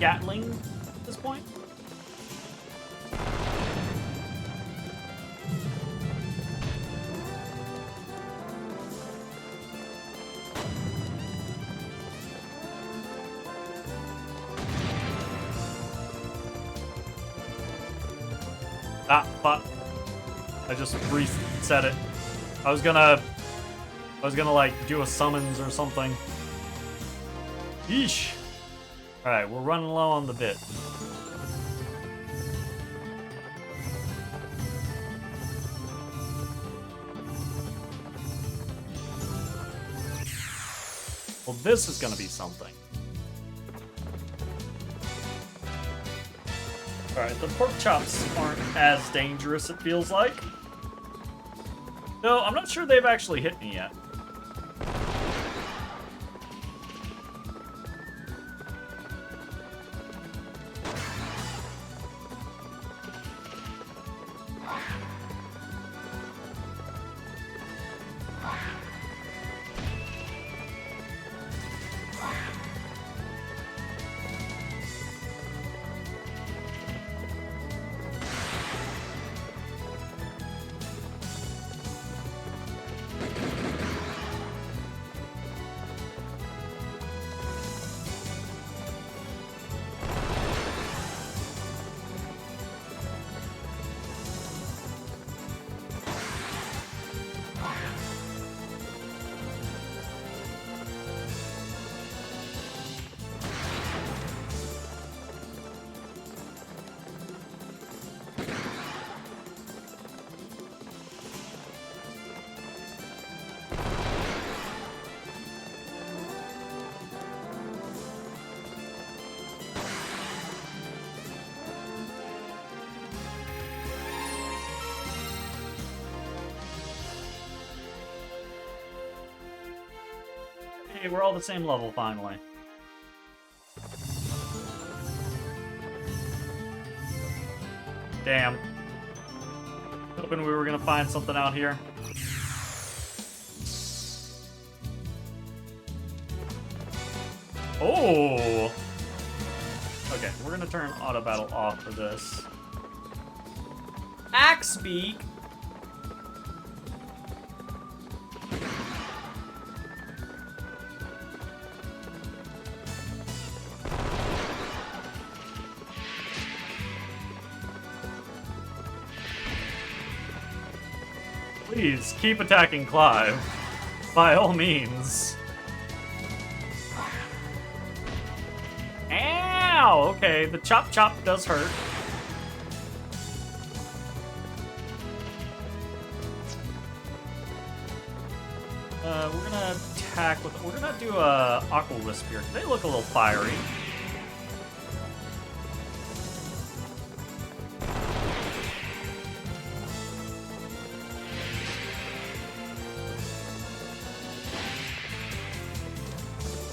Gatling at this point? Ah, fuck. I just reset it. I was gonna like do a summons or something. Yeesh. Alright, we're running low on the bit. Well, this is gonna be something. Alright, the pork chops aren't as dangerous, it feels like. No, I'm not sure they've actually hit me yet. Hey, we're all the same level, finally. Damn. Hoping we were gonna find something out here. Oh! Okay, we're gonna turn auto battle off for this. Axebeak! Please, keep attacking Clive. By all means. Ow! Okay, the chop chop does hurt. We're gonna attack with... We're gonna do a Aqua Wisp here. They look a little fiery.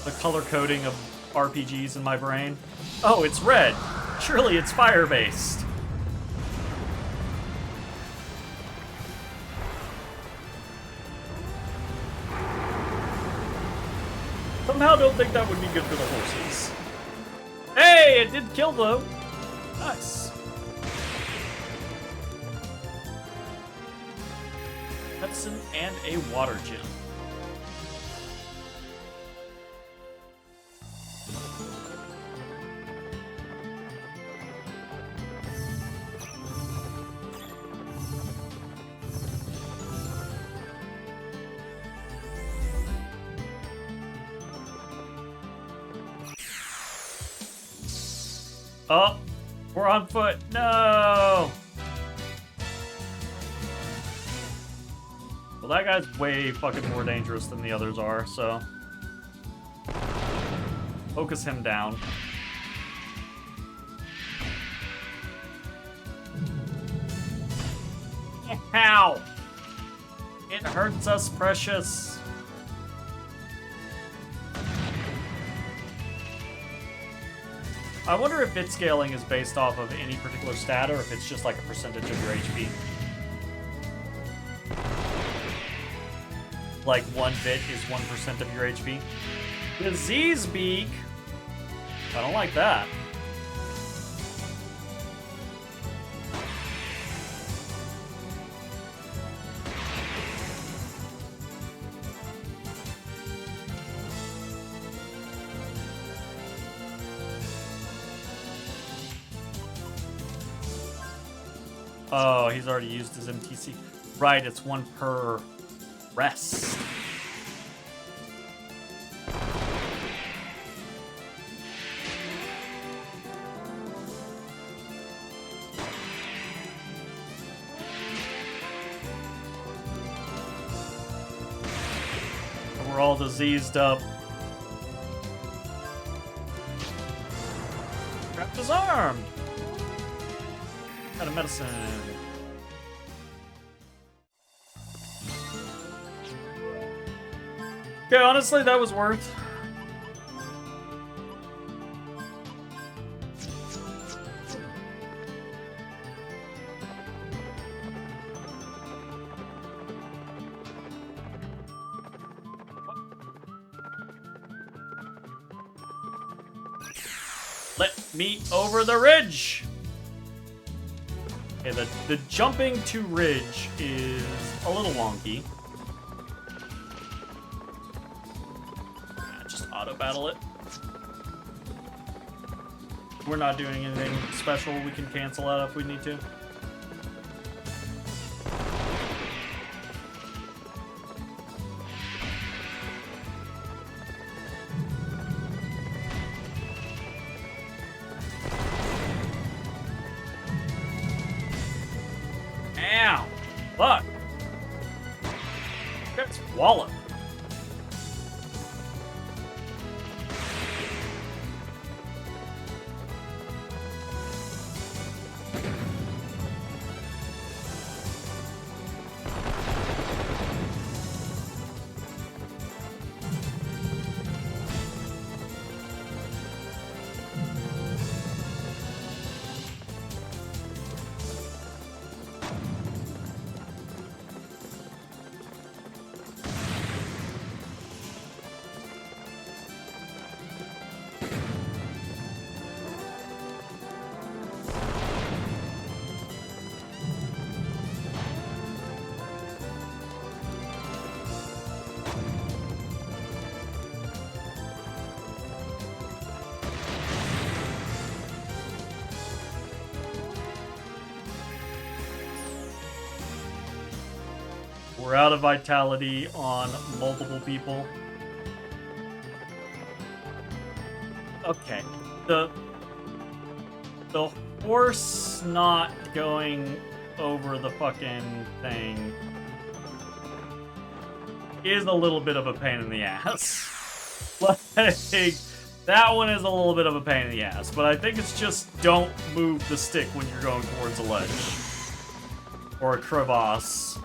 The color coding of RPGs in my brain. Oh, it's red. Surely it's fire-based. Somehow don't think that would be good for the horses. Hey, it did kill though. Nice. Medicine and a water gem. Oh, we're on foot. No! Well, that guy's way fucking more dangerous than the others are, so... Focus him down. Ow! It hurts us, precious. I wonder if bit scaling is based off of any particular stat or if it's just like a percentage of your HP. Like 1 bit is 1% of your HP. Disease Beak! I don't like that. Oh, he's already used his MTC. Right, it's 1 per rest. We're all diseased up. Trapped his arm. Out of medicine. Okay, honestly, that was worth. Let me over the ridge. Okay, the jumping to ridge is a little wonky. Just auto battle it. We're not doing anything special. We can cancel out if we need to. Ow! Fuck! That's wallop. We're out of vitality on multiple people. Okay. The horse not going over the fucking thing is a little bit of a pain in the ass. Like, that one is a little bit of a pain in the ass, but I think it's just don't move the stick when you're going towards a ledge. Or a crevasse.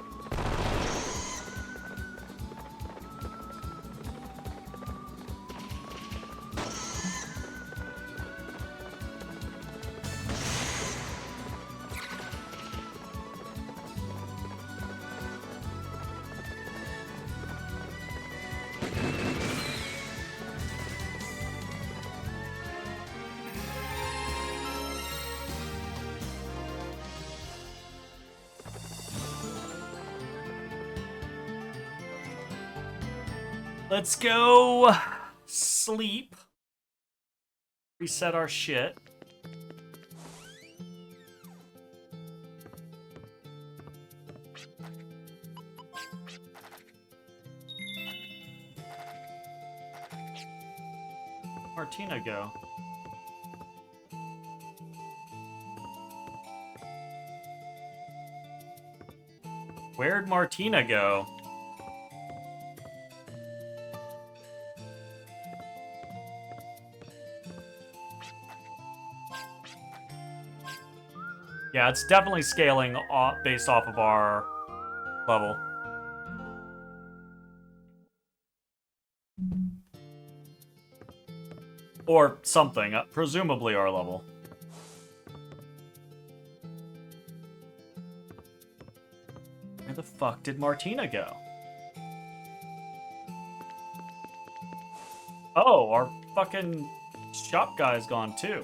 Let's go sleep. Reset our shit. Martina go? Where'd Martina go? Yeah, it's definitely scaling based off of our level. Or something, presumably our level. Where the fuck did Martina go? Oh, our fucking shop guy's gone too.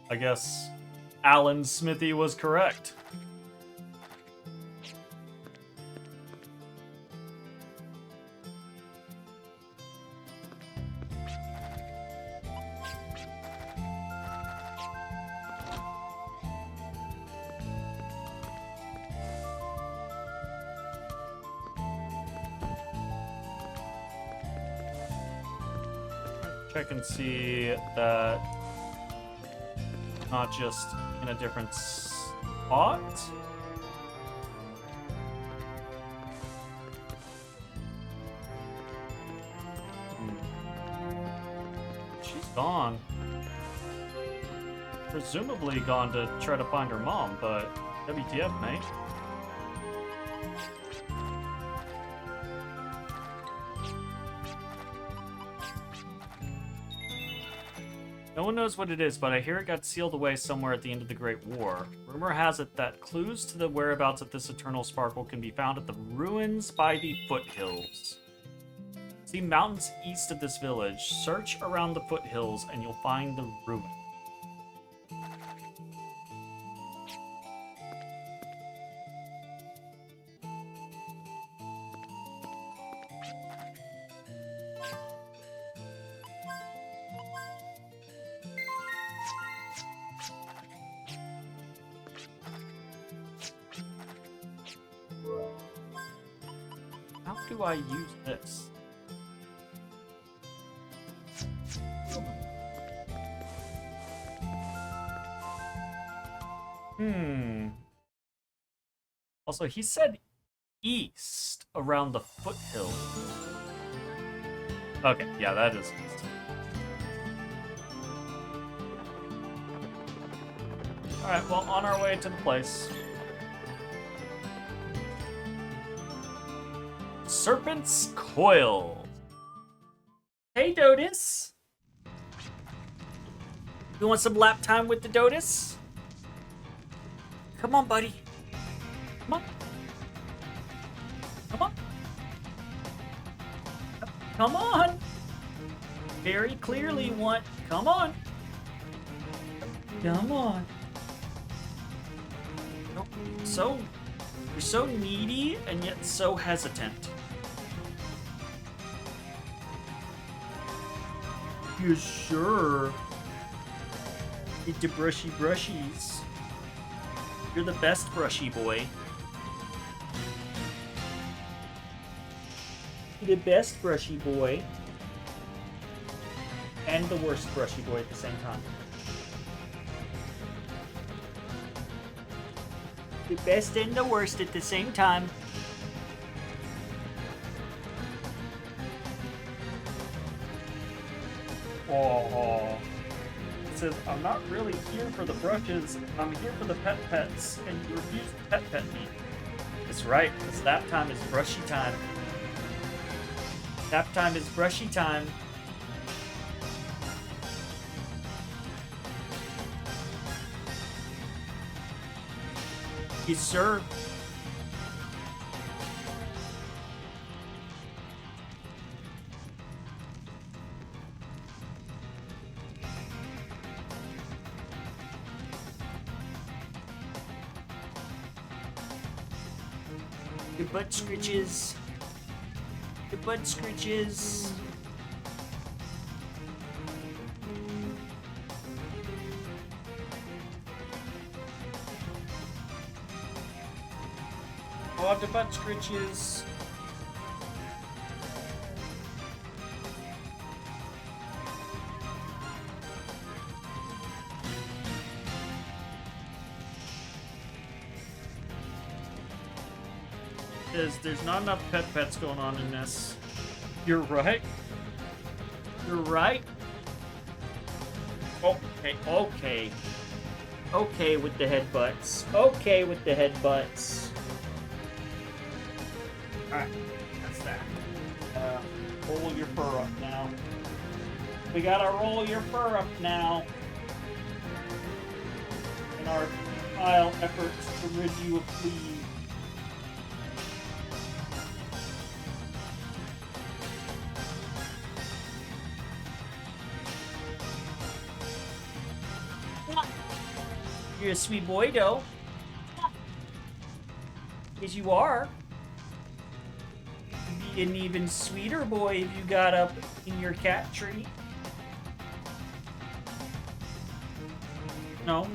I guess Alan Smithy was correct. Check and see that not just in a different spot. She's gone. Presumably gone to try to find her mom, but WTF, mate. No one knows what it is, but I hear it got sealed away somewhere at the end of the Great War. Rumor has it that clues to the whereabouts of this eternal sparkle can be found at the ruins by the foothills. See mountains east of this village. Search around the foothills and you'll find the ruin. How do I use this? Also, he said east around the foothill. Okay, yeah, that is east. Alright, well, on our way to the place. Serpent's Coil. Hey, Dotus. You want some lap time with the Dotus? Come on, buddy. Come on. Come on. Come on. Very clearly want. Come on. Come on. So, you're so needy and yet so hesitant. You sure? Get the brushy brushies. You're the best brushy boy. You're the best brushy boy. And the worst brushy boy at the same time. The best and the worst at the same time. Oh. It says, I'm not really here for the brushes, I'm here for the pets, and you refuse to pet me. That's right, because that time is brushy time. Nap time is brushy time. Yes, sir. Your butt scritches. Your butt scritches. Oh, the butt scritches. There's not enough pets going on in this. You're right. You're right. Okay, okay. Okay with the headbutts. Okay with the headbutts. Alright, that's that. Roll your fur up now. We gotta roll your fur up now. In our vile efforts to rid you of fleas. You're a sweet boy, though. Yes, you are. You'd be an even sweeter boy if you got up in your cat tree. No.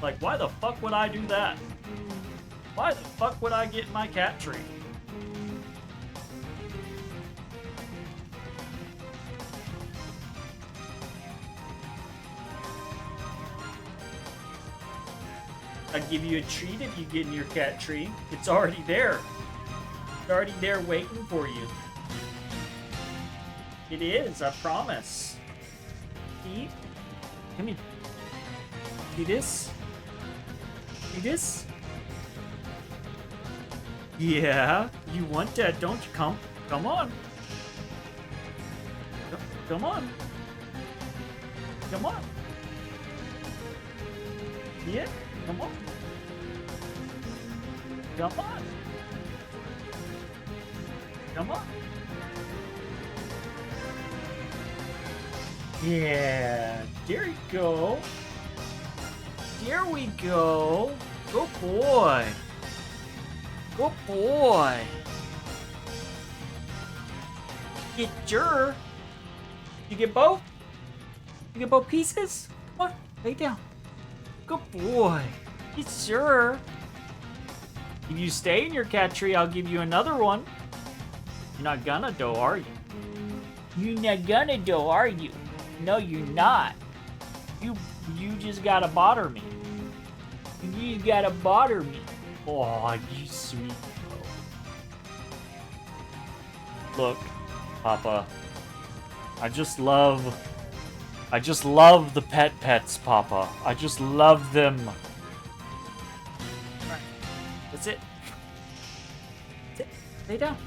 Like, why the fuck would I do that? Why the fuck would I get in my cat tree? I'd give you a treat if you get in your cat tree. It's already there. It's already there waiting for you. It is, I promise. See? Come here. See this? See this? Yeah, you want that, don't you? Come on. Come on. Come on. Yeah. Come on. Come on. Come on. Yeah. There you go. There we go. Good boy. Good boy. Get your. You get both? You get both pieces? Come on. Lay down. Good boy. Yes, sir. If you stay in your cat tree, I'll give you another one. You're not gonna, though, are you? You're not gonna, though, are you? No, you're not. You just gotta bother me. You just gotta bother me. Oh, you sweet. Look, Papa. I just love the pets, Papa. I just love them. Alright. That's it. That's it. Lay down.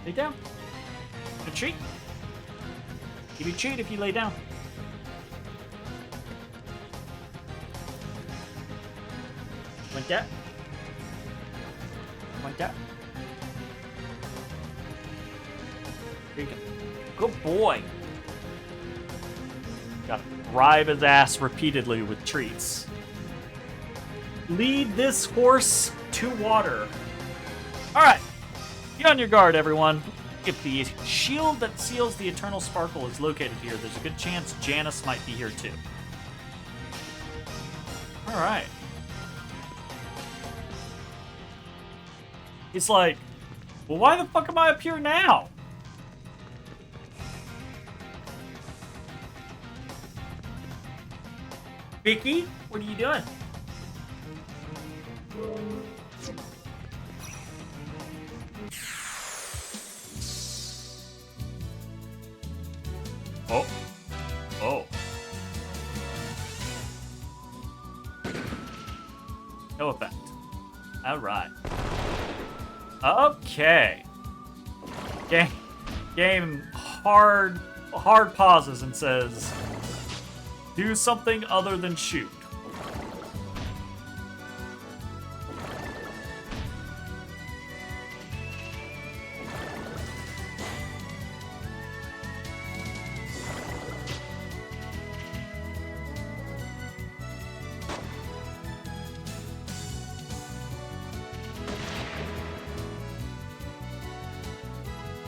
Lay down. A treat. Give you a treat if you lay down. Want that? Want that? There you go. Good boy. Gotta bribe his ass repeatedly with treats. Lead this horse to water. Alright. Be on your guard, everyone. If the shield that seals the Eternal Sparkle is located here, there's a good chance Janus might be here too. Alright. He's like, well, why the fuck am I up here now? Vicky, what are you doing? Oh. Oh. No effect. Alright. Okay. Game hard pauses and says, do something other than shoot.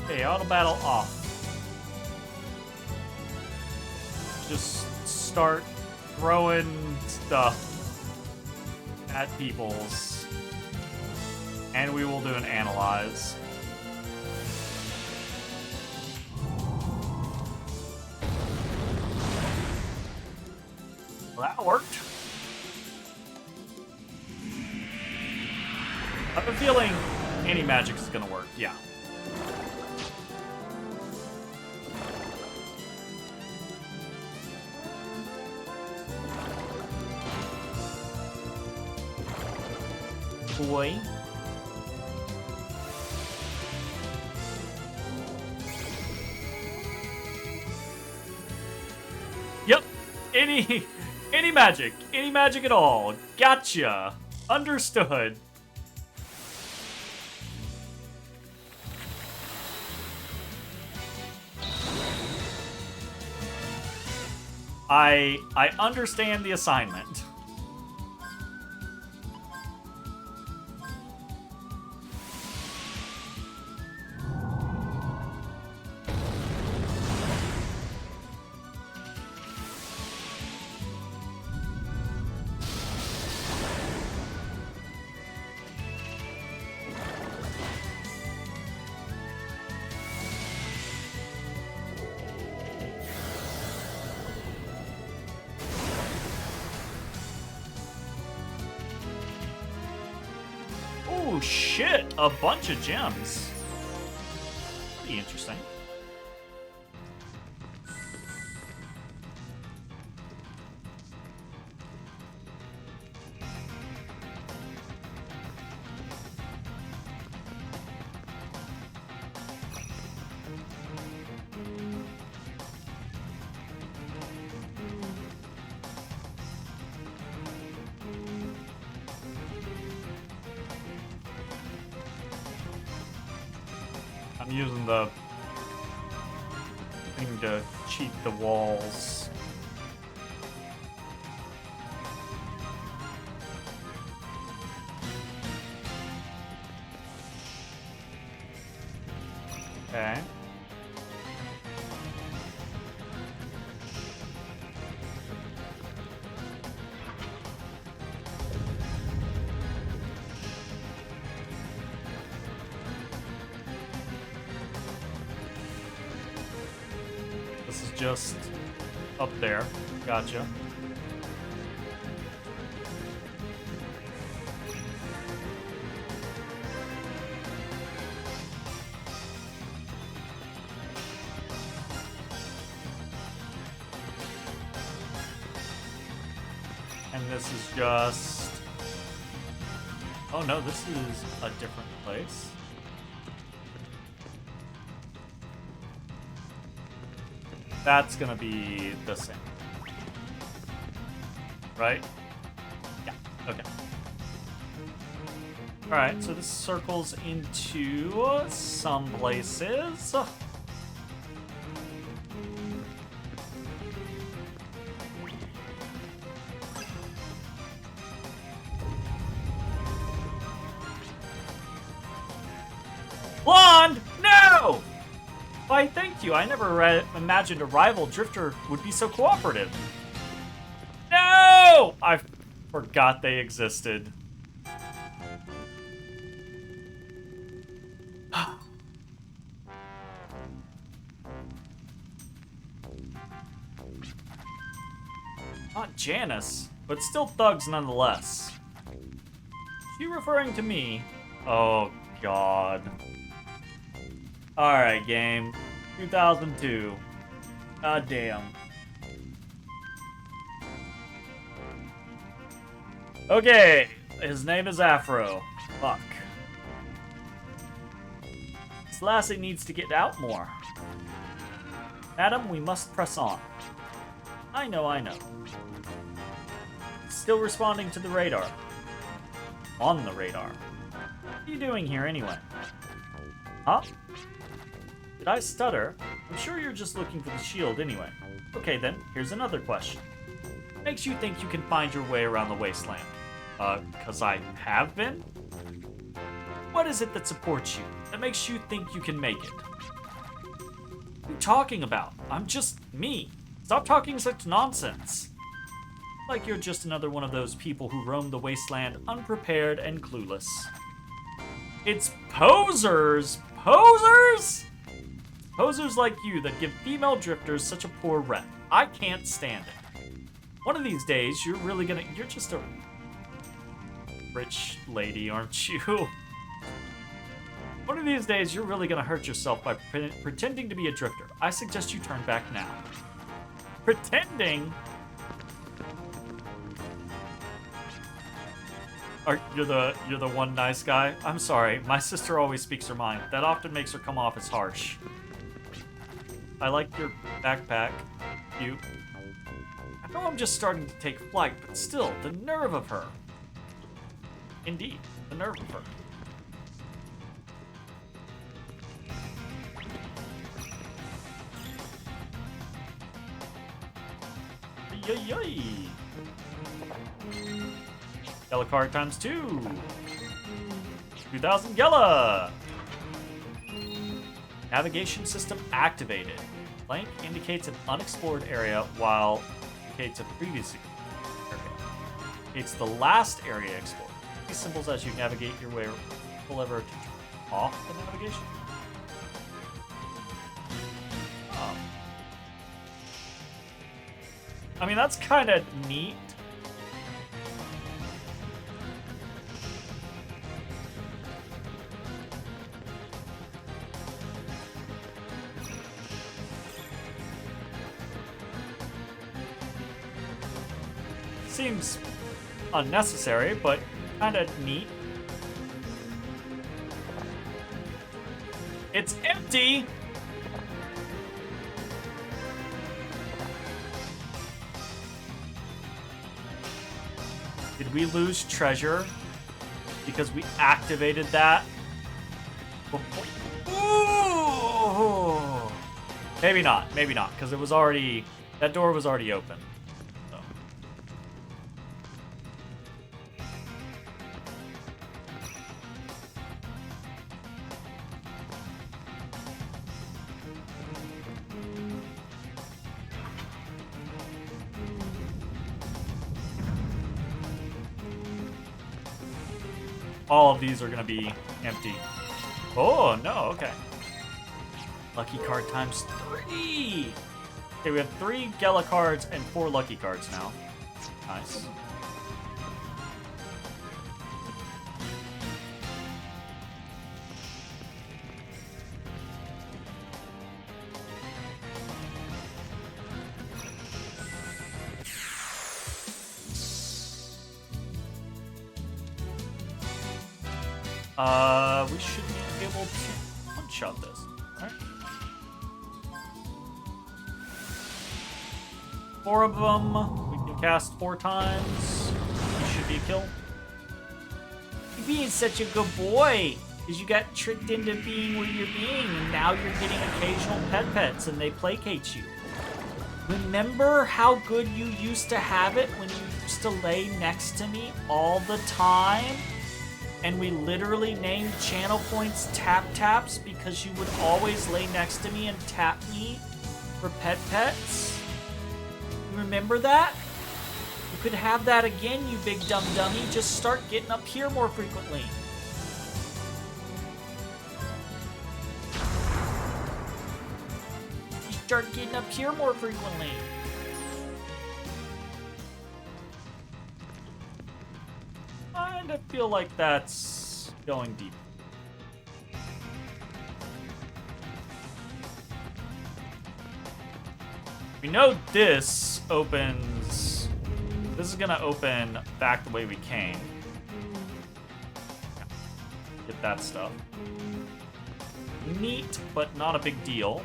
Okay, auto battle off. Just start throwing stuff at peoples. And we will do an analyze. Well, that worked. I have a feeling any magic is gonna work, yeah. Boy. Yep. Any magic at all. Gotcha. Understood. I understand the assignment. Oh shit, a bunch of gems. Pretty interesting. I'm using the thing to cheat the walls. Okay. Just up there. Gotcha. And this is just... Oh no, this is a different place. That's gonna be the same. Right? Yeah, okay. Alright, so this circles into some places. Blonde! No! Why, thank you. I never imagined a rival drifter would be so cooperative. No! I forgot they existed. Not Janice, but still thugs nonetheless. She referring to me? Oh, God. Alright, game. 2002. God damn. Okay, his name is Afro. Fuck. This lassie needs to get out more. Madam, we must press on. I know, I know. Still responding to the radar. On the radar. What are you doing here anyway? Huh? Did I stutter? I'm sure you're just looking for the shield anyway. Okay then, here's another question. What makes you think you can find your way around the wasteland? 'Cause I have been? What is it that supports you, that makes you think you can make it? What are you talking about? I'm just me. Stop talking such nonsense. Like you're just another one of those people who roam the wasteland unprepared and clueless. It's posers! Posers? Posers like you that give female drifters such a poor rep. I can't stand it. One of these days, you're just a rich lady, aren't you? One of these days, you're really gonna hurt yourself by pretending to be a drifter. I suggest you turn back now. Pretending? You're the one nice guy? I'm sorry, my sister always speaks her mind. That often makes her come off as harsh. I like your backpack. You. I know I'm just starting to take flight, but still, the nerve of her. Indeed, the nerve of her. Yay! Yellow card times 2. 2,000 Yella. Navigation system activated. Blank indicates an unexplored area, while indicates a previous area. It's the last area explored. These symbols as you navigate your way. Pull lever to turn off the navigation. I mean, that's kind of neat. Seems unnecessary, but kind of neat. It's empty! Did we lose treasure because we activated that? Ooh! Maybe not, because it was already... That door was already open. So. All of these are going to be empty. Oh, no, okay. Lucky card times 3! Okay, we have 3 Gala cards and 4 lucky cards now. Nice. We should be able to one-shot this, right? 4 of them. We can cast 4 times. It should be a kill. You're being such a good boy. Because you got tricked into being where you're being, and now you're getting occasional pets, and they placate you. Remember how good you used to have it when you used to lay next to me all the time? and we literally named channel points Tap Taps because you would always lay next to me and tap me for pet pets? You remember that? You could have that again, you big dumb dummy. Just start getting up here more frequently. Start getting up here more frequently. I feel like that's going deep. We know this opens. This is gonna open back the way we came. Get that stuff. Neat, but not a big deal.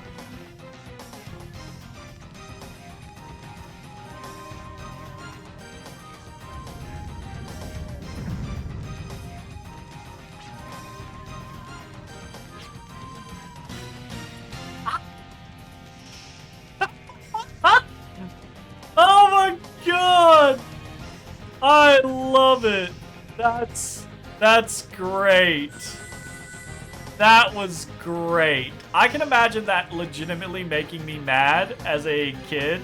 Oh my god! I love it. That's great. That was great. I can imagine that legitimately making me mad as a kid.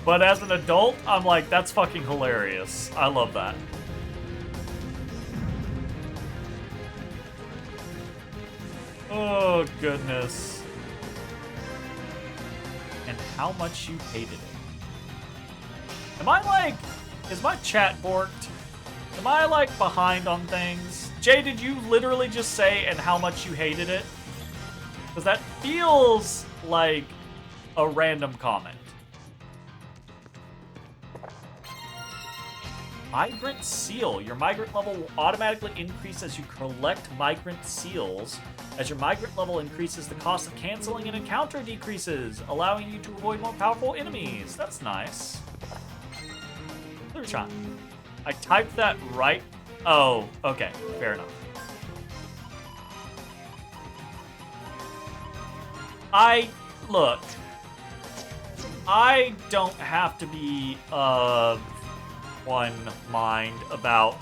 But as an adult, I'm like, that's fucking hilarious. I love that. Oh, goodness. And how much you hated it. Am I like... Is my chat borked? Am I like behind on things? Jay, did you literally just say and how much you hated it? Because that feels like a random comment. Migrant Seal. Your migrant level will automatically increase as you collect migrant seals. As your migrant level increases, the cost of canceling an encounter decreases, allowing you to avoid more powerful enemies. That's nice. Clear shot. I typed that right. Oh, okay. Fair enough. Look. I don't have to be one mind about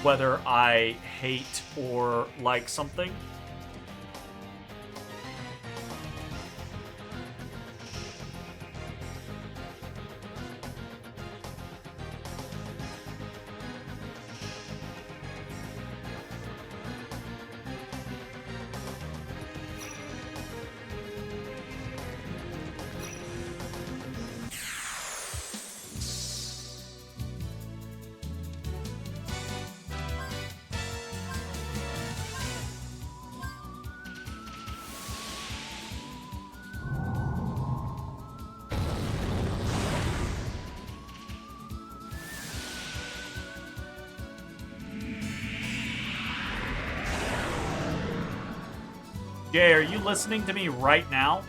whether I hate or like something. Jay, are you listening to me right now?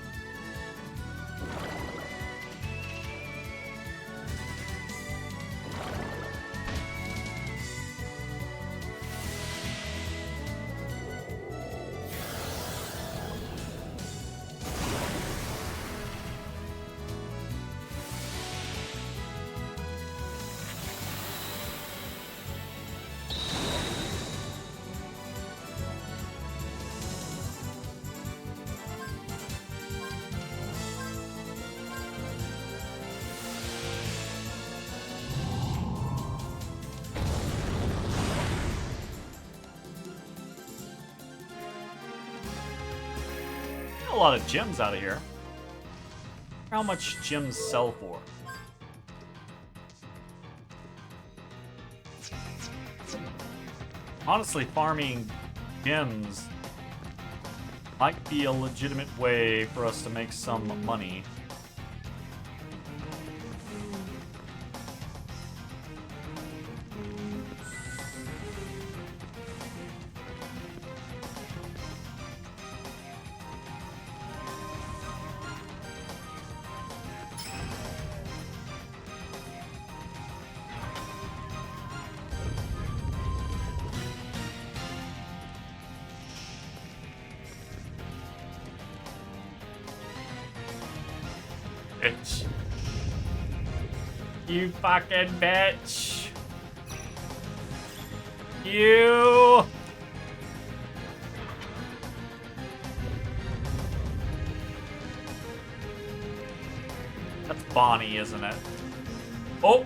A lot of gems out of here. How much gems sell for? Honestly, farming gems might be a legitimate way for us to make some money. Bitch. You fucking bitch. You. That's Bonnie, isn't it? Oh.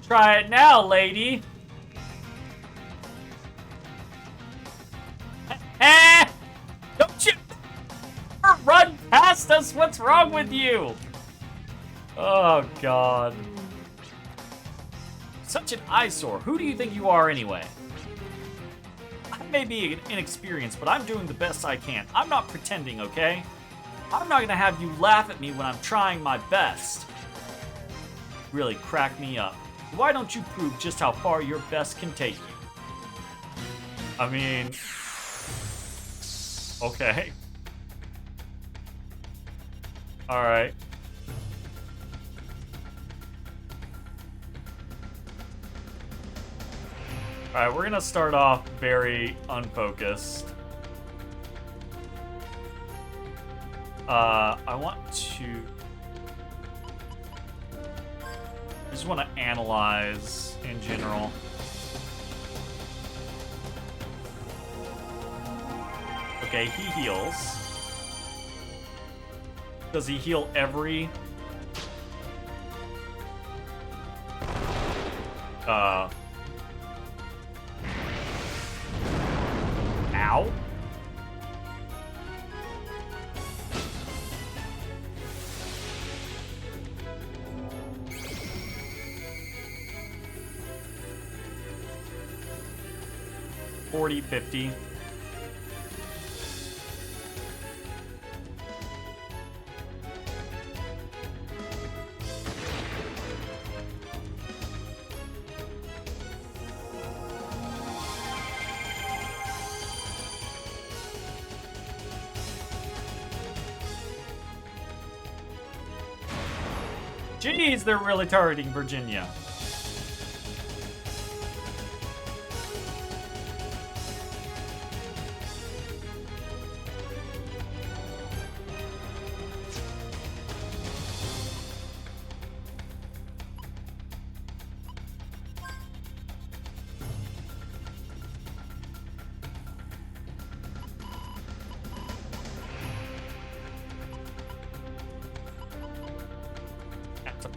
Try it now, lady. Don't you run past us? What's wrong with you? Oh, God. Such an eyesore. Who do you think you are anyway? I may be inexperienced, but I'm doing the best I can. I'm not pretending, okay? I'm not gonna have you laugh at me when I'm trying my best. Really crack me up. Why don't you prove just how far your best can take you? I mean... Okay. Alright. Alright, we're gonna start off very unfocused. I want to... I just want to analyze in general. Okay, he heals. Does he heal every... Ow? $40, $50. Jeez, they're really targeting Virginia.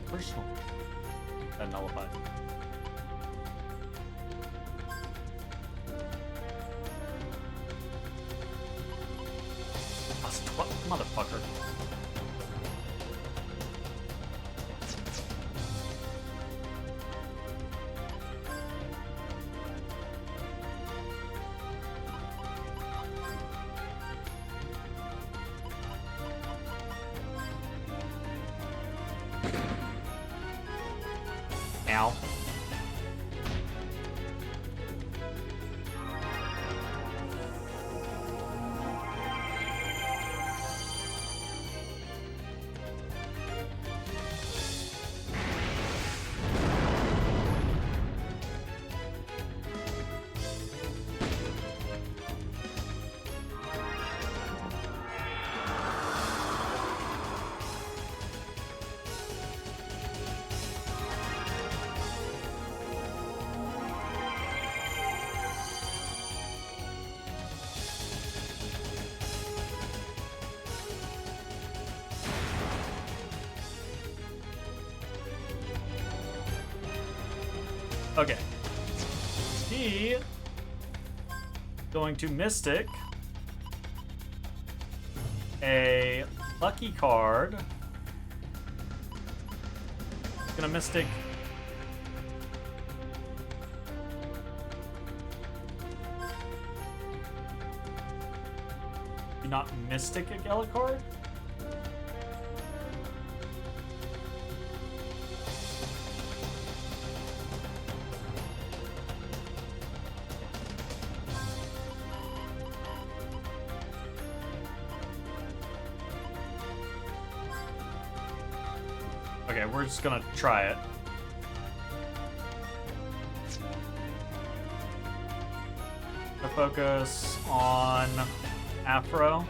Personal. That nullifies. Motherfucker. Ow. Okay. He going to Mystic a lucky card. Gonna Mystic not Mystic a Gala card? Okay, we're just gonna try it. The focus on Afro.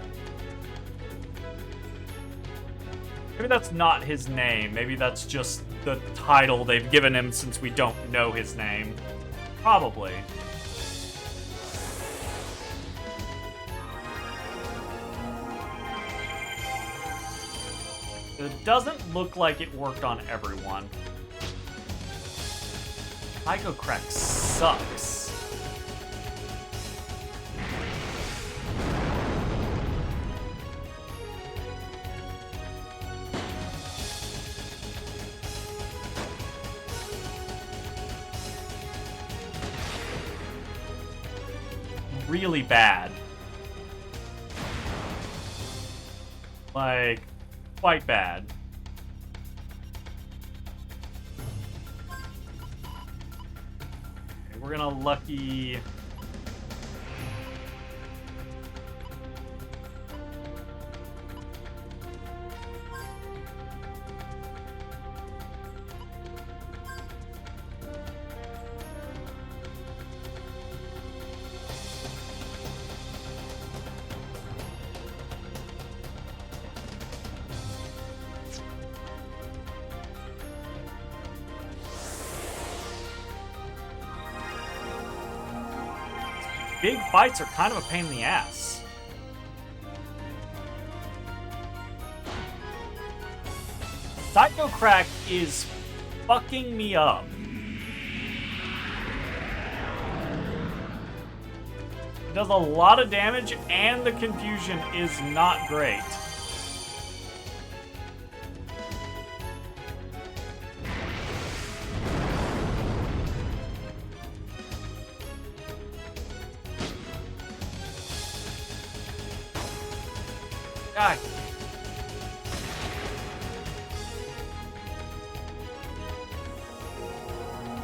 Maybe that's not his name. Maybe that's just the title they've given him since we don't know his name. Probably. It doesn't look like it worked on everyone. Psycho Crack sucks. Really bad. Like, quite bad. Okay, we're gonna lucky... Big fights are kind of a pain in the ass. Psycho Crack is fucking me up. It does a lot of damage, and the confusion is not great. Die.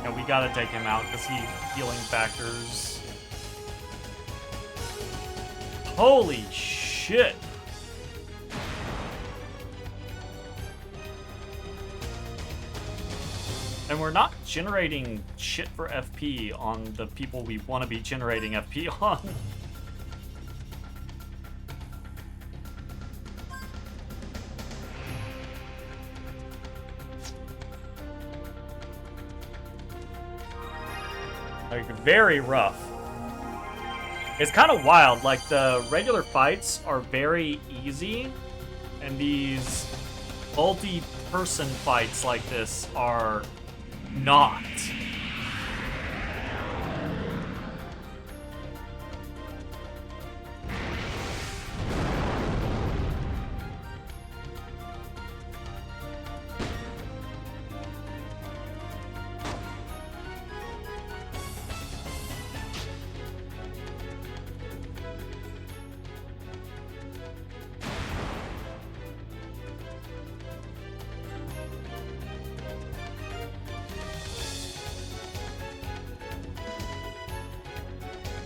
Yeah, we gotta take him out because he's healing factors. Holy shit. And we're not generating shit for FP on the people we want to be generating FP on. Like, very rough. It's kind of wild. Like, the regular fights are very easy, and these multi-person fights like this are not.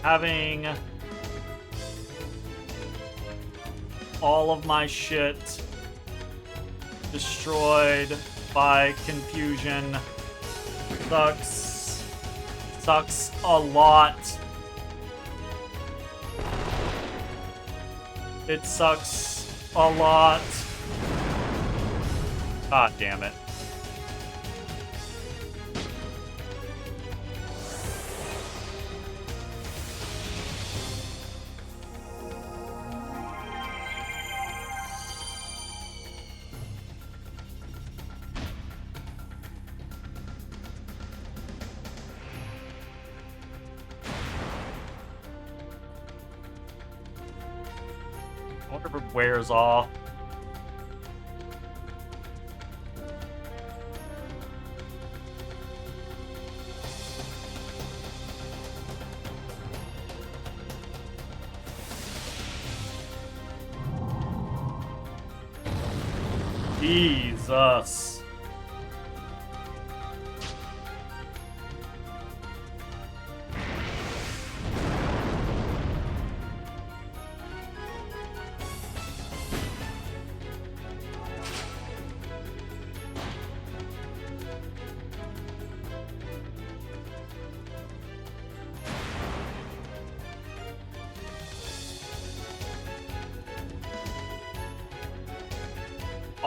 Having all of my shit destroyed by confusion sucks. Sucks a lot. It sucks a lot. God damn it. I wonder if it wears off. Jesus.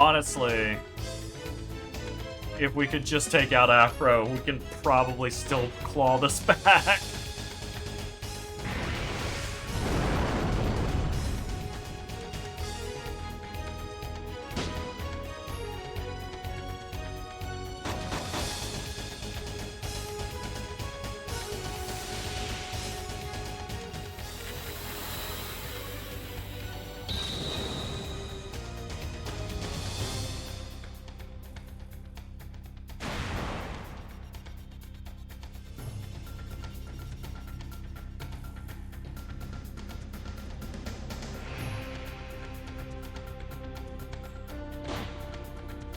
Honestly, if we could just take out Afro, we can probably still claw this back.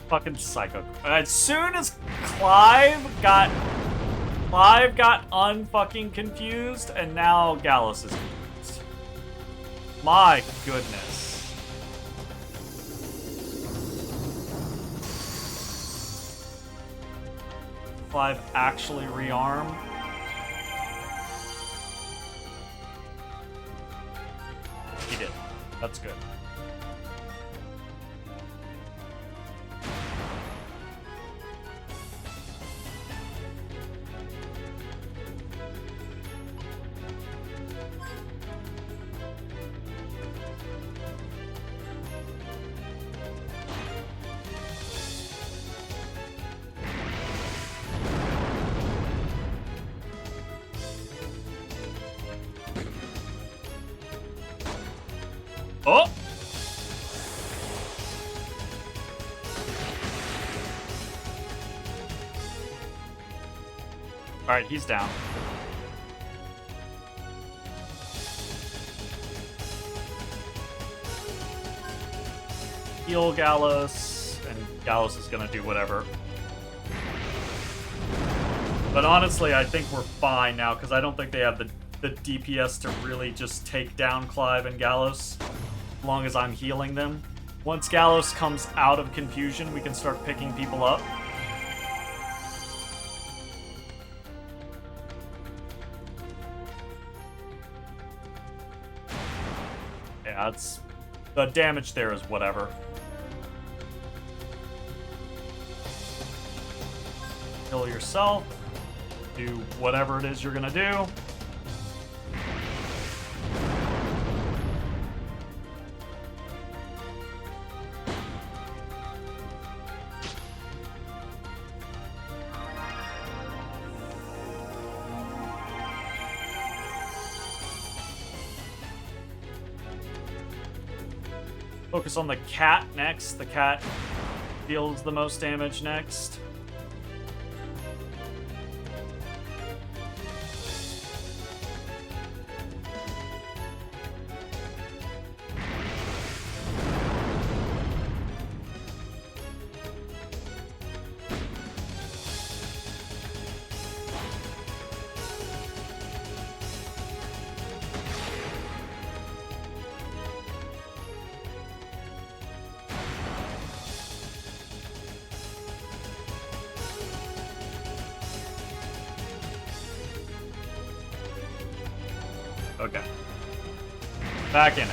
Fucking psycho. As soon as Clive got unfucking confused, and now Gallus is confused. My goodness. Clive actually rearm. He did. That's good. Oh! Alright, he's down. Heal Gallus, and Gallus is gonna do whatever. But honestly, I think we're fine now, because I don't think they have the DPS to really just take down Clive and Gallus, as long as I'm healing them. Once Gallus comes out of confusion, we can start picking people up. Yeah, it's... the damage there is whatever. Heal yourself. Do whatever it is you're gonna do. Focus on the cat next. The cat deals the most damage next. Okay. Back in it.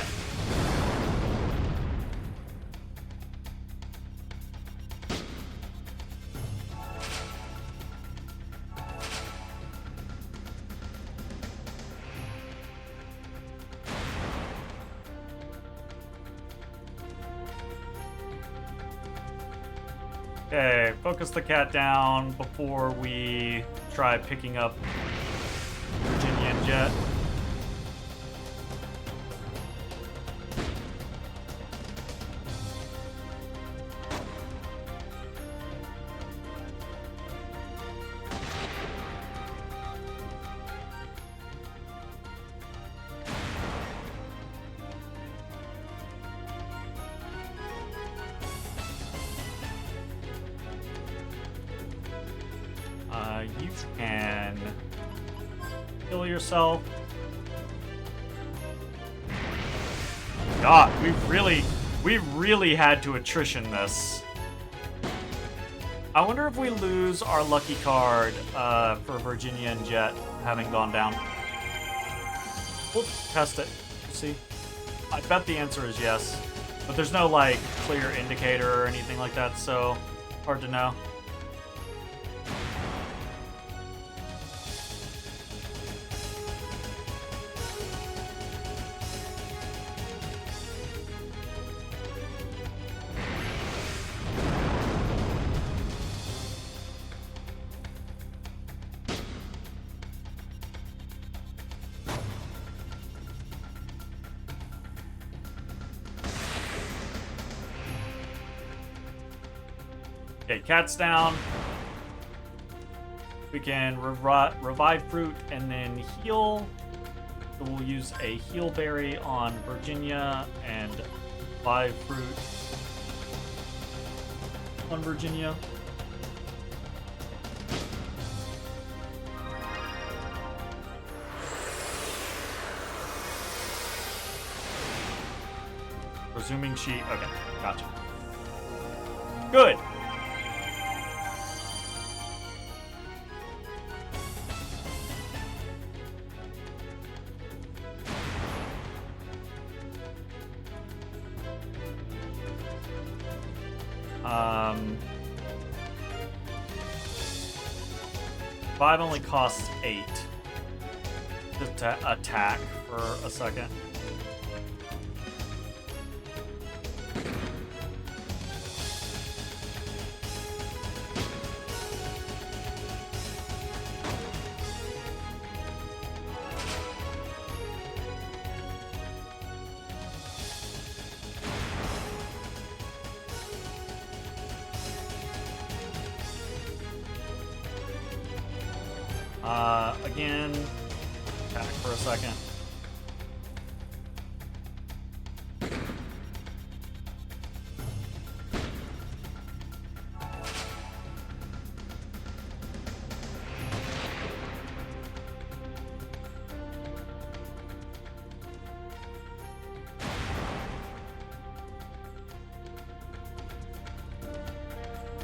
Okay, focus the cat down before we try picking up Virginian Jet. You can kill yourself. God, we really had to attrition this. I wonder if we lose our lucky card for Virginia and Jet having gone down. We'll test it. See? I bet the answer is yes. But there's no, like, clear indicator or anything like that, so hard to know. Okay, cat's down. We can revive fruit and then heal. So we'll use a heal berry on Virginia and revive fruit on Virginia. Presuming she... Okay, gotcha. Good. Five only costs 8 to attack for a second. Again, attack for a second.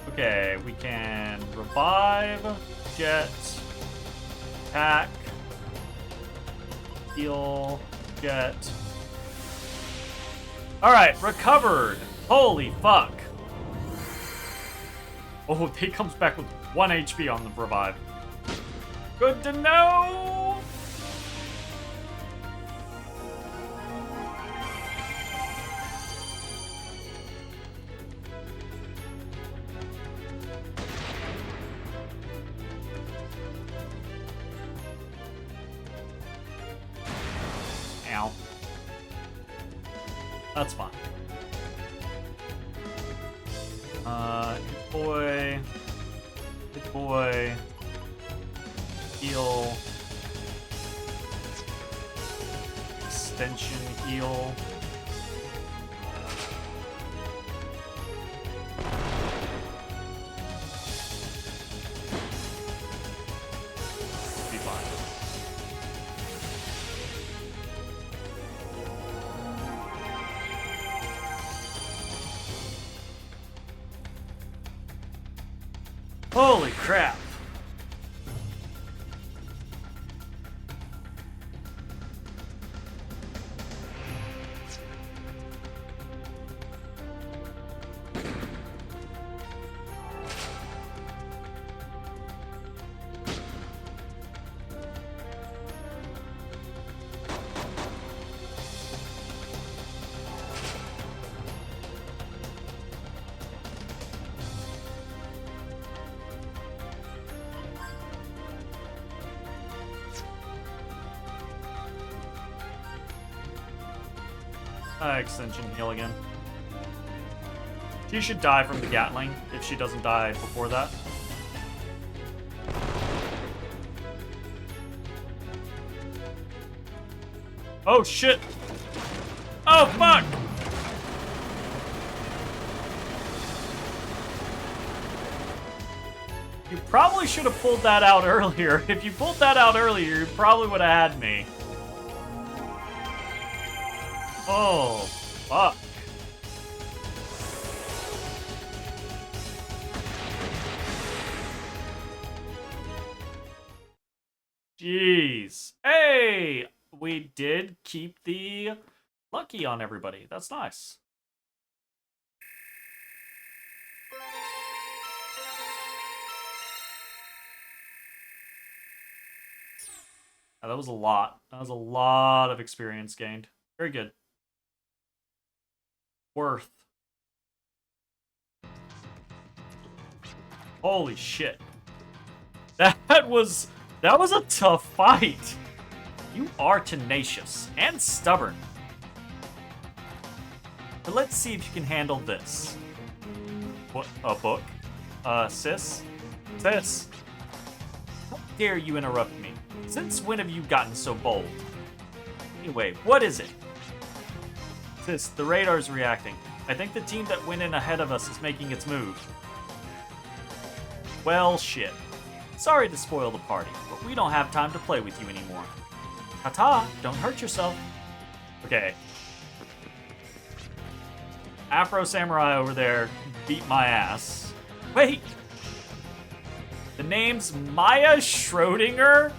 Okay, we can revive, jet, attack, heal, jet. Alright, recovered. Holy fuck. Oh, he comes back with 1 HP on the revive. Good to know! Ow. That's fine. Hit boy. Hit boy. Heal. Extension heal. Be fine. Holy crap. Extension heal again. She should die from the Gatling if she doesn't die before that. Oh shit! Oh fuck! You probably should have pulled that out earlier. If you pulled that out earlier, you probably would have had me. Oh, fuck. Jeez. Hey! We did keep the lucky on everybody. That's nice. That was a lot. That was a lot of experience gained. Very good. Worth. Holy shit. That was a tough fight. You are tenacious and stubborn. But let's see if you can handle this. What? A book? Sis? Sis? How dare you interrupt me? Since when have you gotten so bold? Anyway, what is it? Sis, the radar's reacting. I think the team that went in ahead of us is making its move. Well, shit. Sorry to spoil the party, but we don't have time to play with you anymore. Ta-ta, don't hurt yourself. Okay. Afro Samurai over there beat my ass. Wait! The name's Maya Schrodinger?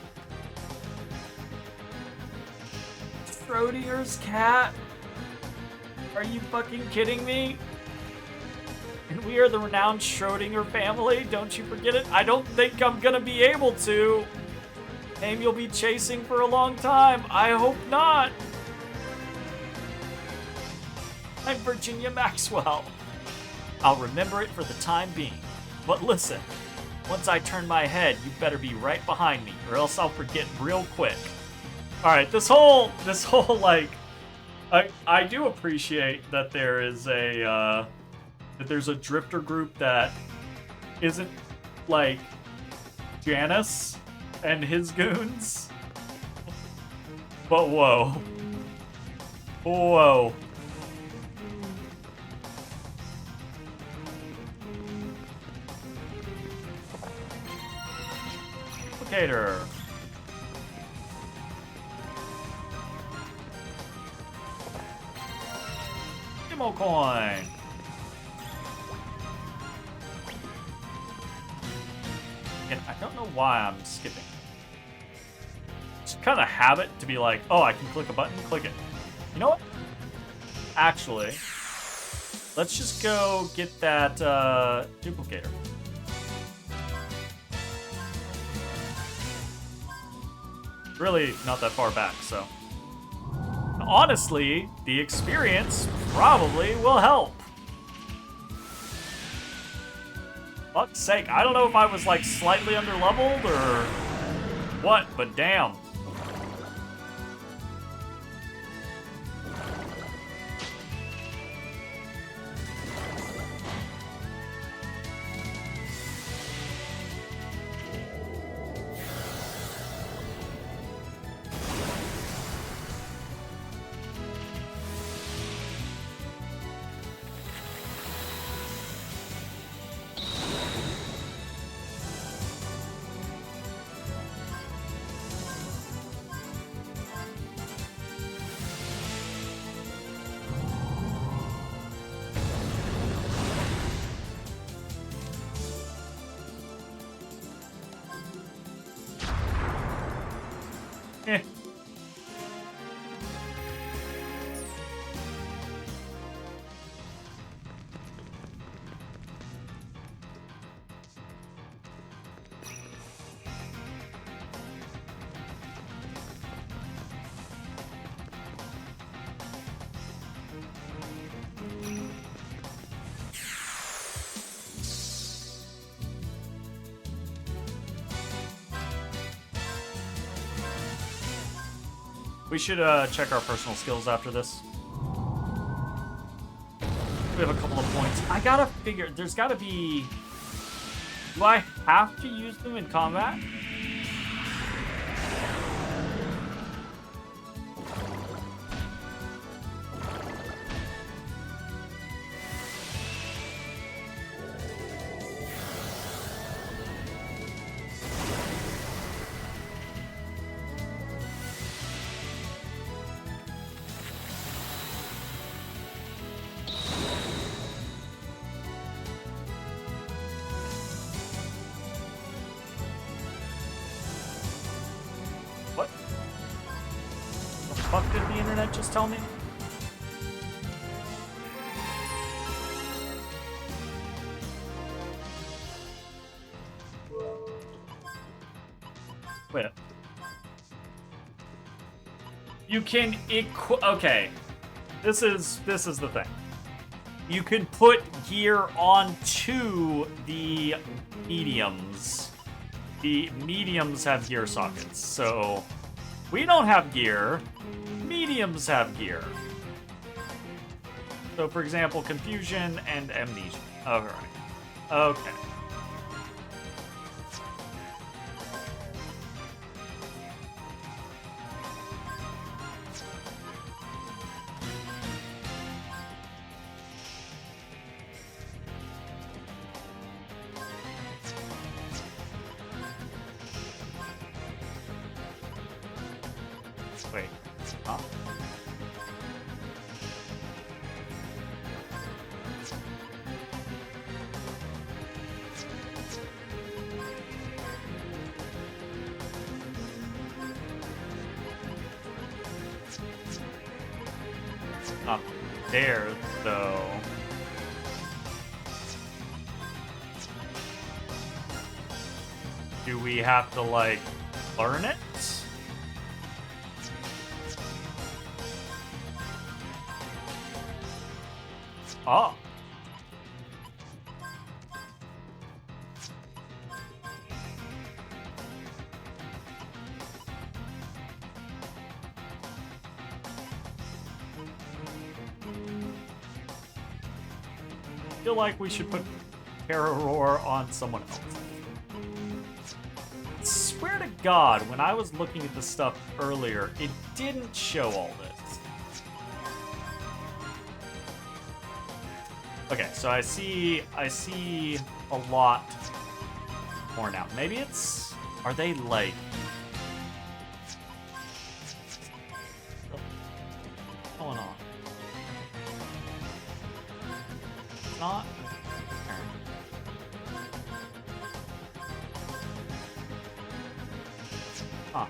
Schrodinger's cat? Are you fucking kidding me? And we are the renowned Schrodinger family, don't you forget it? I don't think I'm gonna be able to. Name you'll be chasing for a long time. I hope not. I'm Virginia Maxwell. I'll remember it for the time being. But listen, once I turn my head, you better be right behind me, or else I'll forget real quick. Alright, this whole like I do appreciate that there is a that there's a drifter group that isn't like Janus and his goons. But whoa. Whoa. Duplicator. Demo coin. And I don't know why I'm skipping. It's kind of habit to be like, oh, I can click a button, click it. You know what? Actually, let's just go get that duplicator. Really not that far back, so. Honestly, the experience probably will help. Fuck's sake, I don't know if I was like slightly underleveled or what, but damn. Eh. We should check our personal skills after this. We have a couple of points. I gotta figure, there's gotta be... Do I have to use them in combat? What? The fuck did the internet just tell me? Wait. You can okay. This is the thing. You can put gear onto the mediums. The mediums have gear sockets, so we don't have gear. Mediums have gear. So, for example, confusion and amnesia. All right. Okay. Wait. Huh? Not there, though. Do we have to, like, learn it? Oh. I feel like we should put Pararoar on someone else. Swear to God, when I was looking at the stuff earlier, it didn't show all this. Okay, so I see a lot more now. Maybe it's, are they like, what's going on? Not. Huh.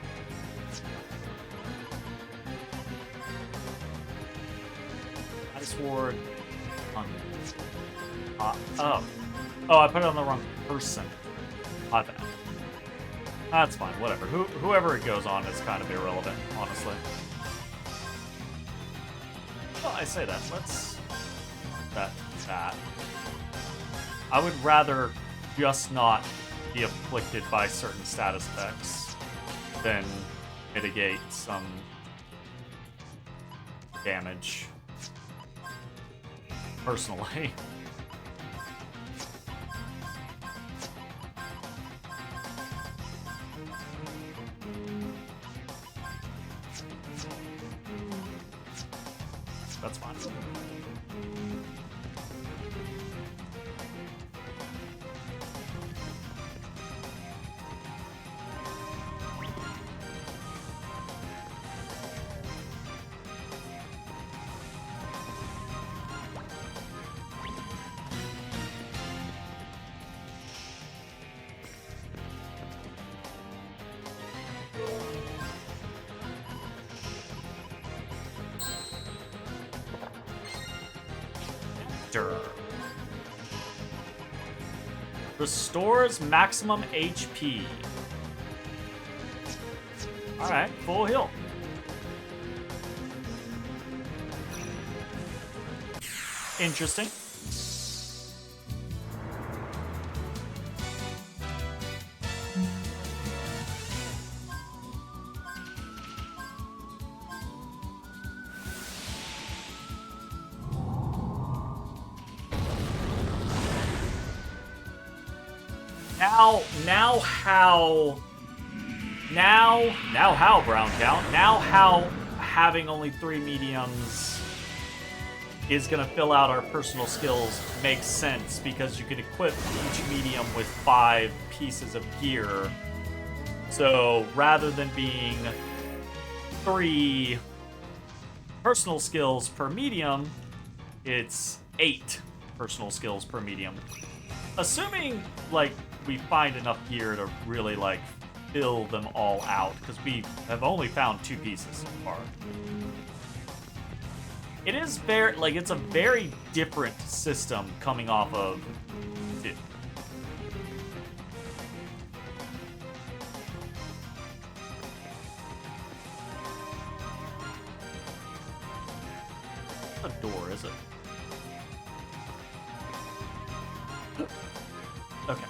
Ice Ward on. Oh. Oh, I put it on the wrong person. My bad. That's fine, whatever. Whoever it goes on is kind of irrelevant, honestly. Well, I say that. Let's... that. I would rather just not be afflicted by certain status effects than mitigate some damage. Personally. That's fine. Restores maximum HP. Alright, full heal. Interesting. Now how, Brown Count? Now how having only 3 mediums is gonna fill out our personal skills makes sense, because you can equip each medium with 5 pieces of gear. So rather than being 3 personal skills per medium, it's 8 personal skills per medium. Assuming, like, we find enough gear to really, like, fill them all out, because we have only found 2 pieces so far. It is very, like, it's a very different system coming off of 2. A door, is it? Okay.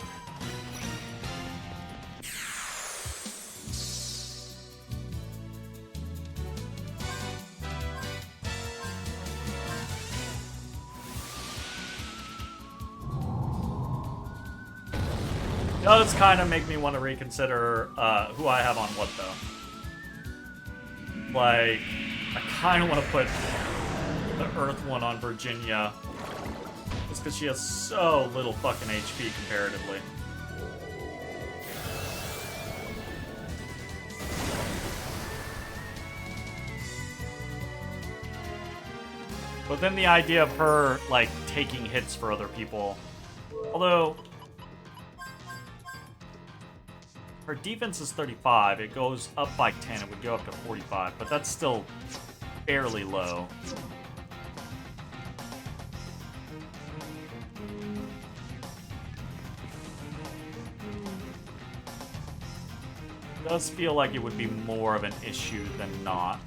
It does kind of make me want to reconsider who I have on what, though. Like, I kind of want to put the Earth one on Virginia. Just because she has so little fucking HP comparatively. But then the idea of her, like, taking hits for other people. Although... her defense is 35. It goes up by 10. It would go up to 45. But that's still fairly low. It does feel like it would be more of an issue than not.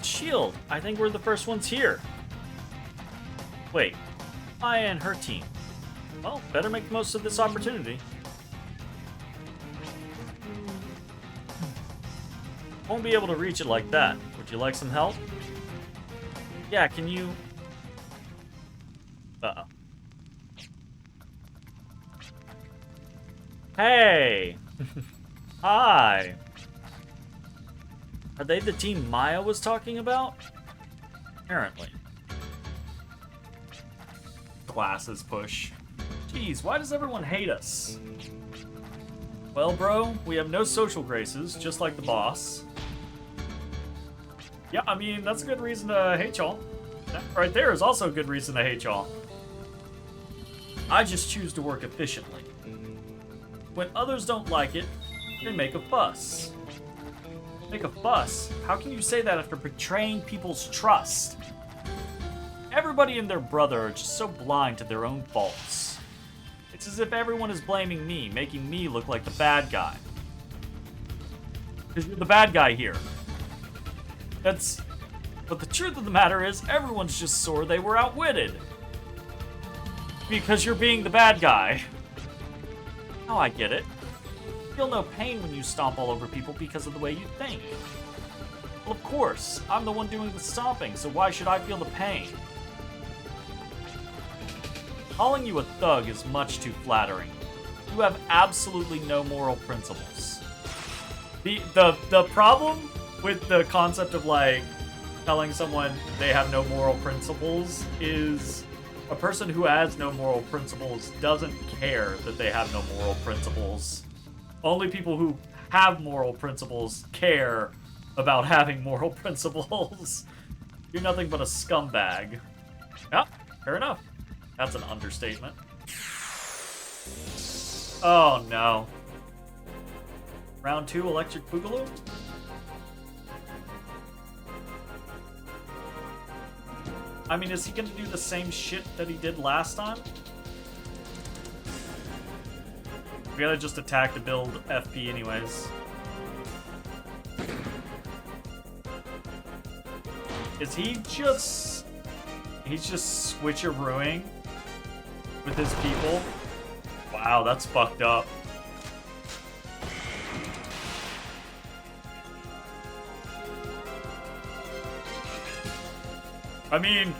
Shield. I think we're the first ones here. Wait. Maya and her team. Well, better make the most of this opportunity. Won't be able to reach it like that. Would you like some help? Yeah, can you... Uh-oh. Hey! Hi! Are they the team Maya was talking about? Apparently. Glasses push. Jeez, why does everyone hate us? Well, bro, we have no social graces, just like the boss. Yeah, I mean, that's a good reason to hate y'all. That right there is also a good reason to hate y'all. I just choose to work efficiently. When others don't like it, they make a fuss. Make a fuss? How can you say that after betraying people's trust? Everybody and their brother are just so blind to their own faults. It's as if everyone is blaming me, making me look like the bad guy. Because you're the bad guy here. But the truth of the matter is, everyone's just sore they were outwitted. Because you're being the bad guy. Oh, I get it. You feel no pain when you stomp all over people because of the way you think. Well, of course. I'm the one doing the stomping, so why should I feel the pain? Calling you a thug is much too flattering. You have absolutely no moral principles. The problem with the concept of, like, telling someone they have no moral principles is a person who has no moral principles doesn't care that they have no moral principles. Only people who have moral principles care about having moral principles. You're nothing but a scumbag. Yeah, fair enough. That's an understatement. Oh no. Round 2, Electric Boogaloo? I mean, is he gonna do the same shit that he did last time? We gotta just attack to build FP anyways. Is he just... he's just switcherooing with his people? Wow, that's fucked up. I mean,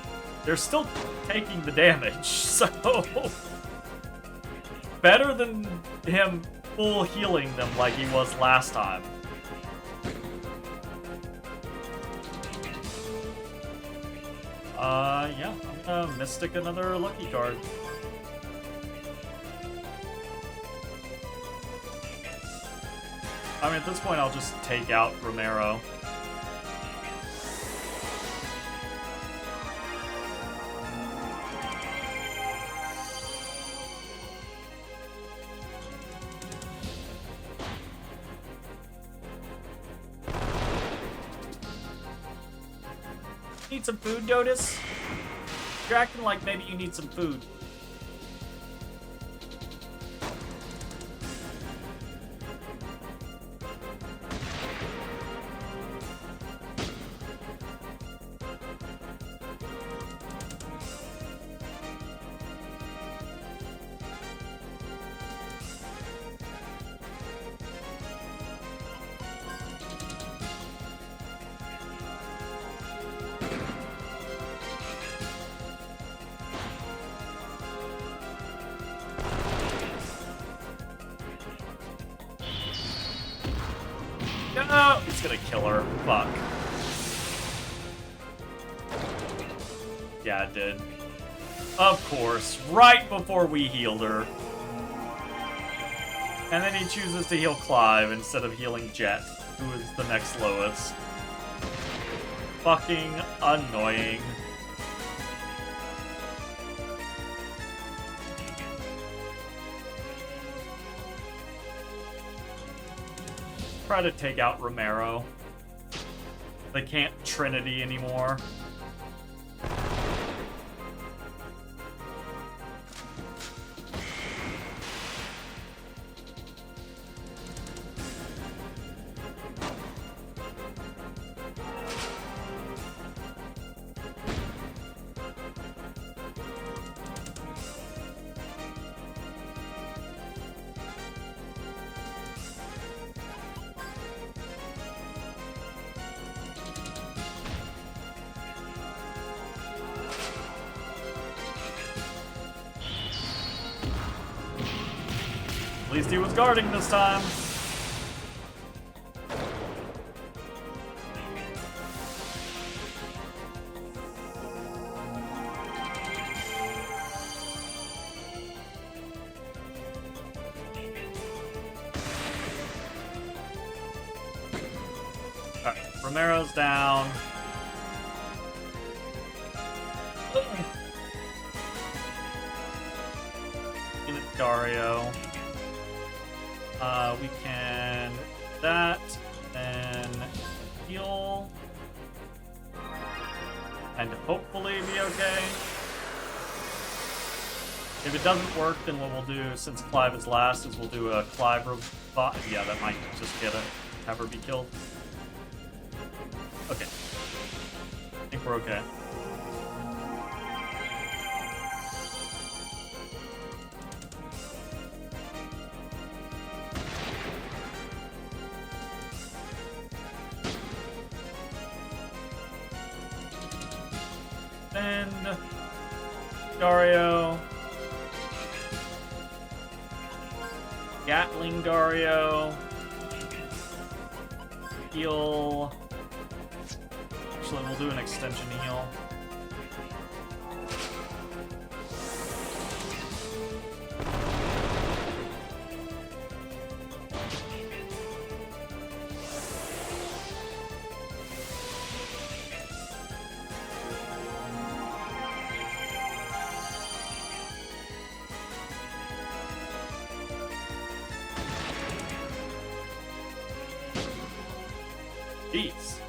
they're still taking the damage, so... better than him full healing them like he was last time. Yeah, I'm gonna Mystic another lucky card. I mean, at this point, I'll just take out Romero. Need some food, Dotus? You're acting like maybe you need some food. No, he's gonna kill her. Fuck. Yeah, it did. Of course, right before we healed her. And then he chooses to heal Clive instead of healing Jet, who is the next lowest. Fucking annoying. Try to take out Romero. They can't Trinity anymore. At least he was guarding this time. Alright, Romero's down. Give it Dario. We can that, then heal, and hopefully be okay. If it doesn't work, then what we'll do, since Clive is last, is we'll do a Clive robot. Yeah, that might just get it, have her be killed. Okay. I think we're okay. Then Dario. Gatling Dario. Heal. Actually, we'll do an extension heal. Jeez.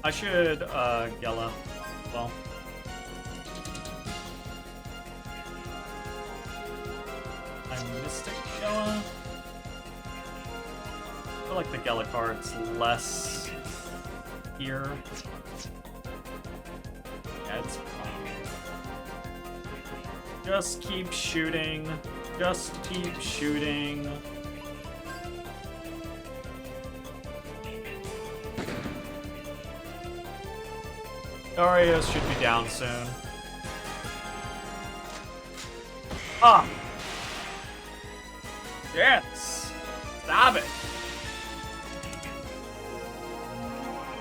I should, Gela. Well. I Mystic Gela. I feel like the Gela card's less here. Yeah, it's fine. Just keep shooting. Just keep shooting. Darius should be down soon. Ah! Yes! Stop it!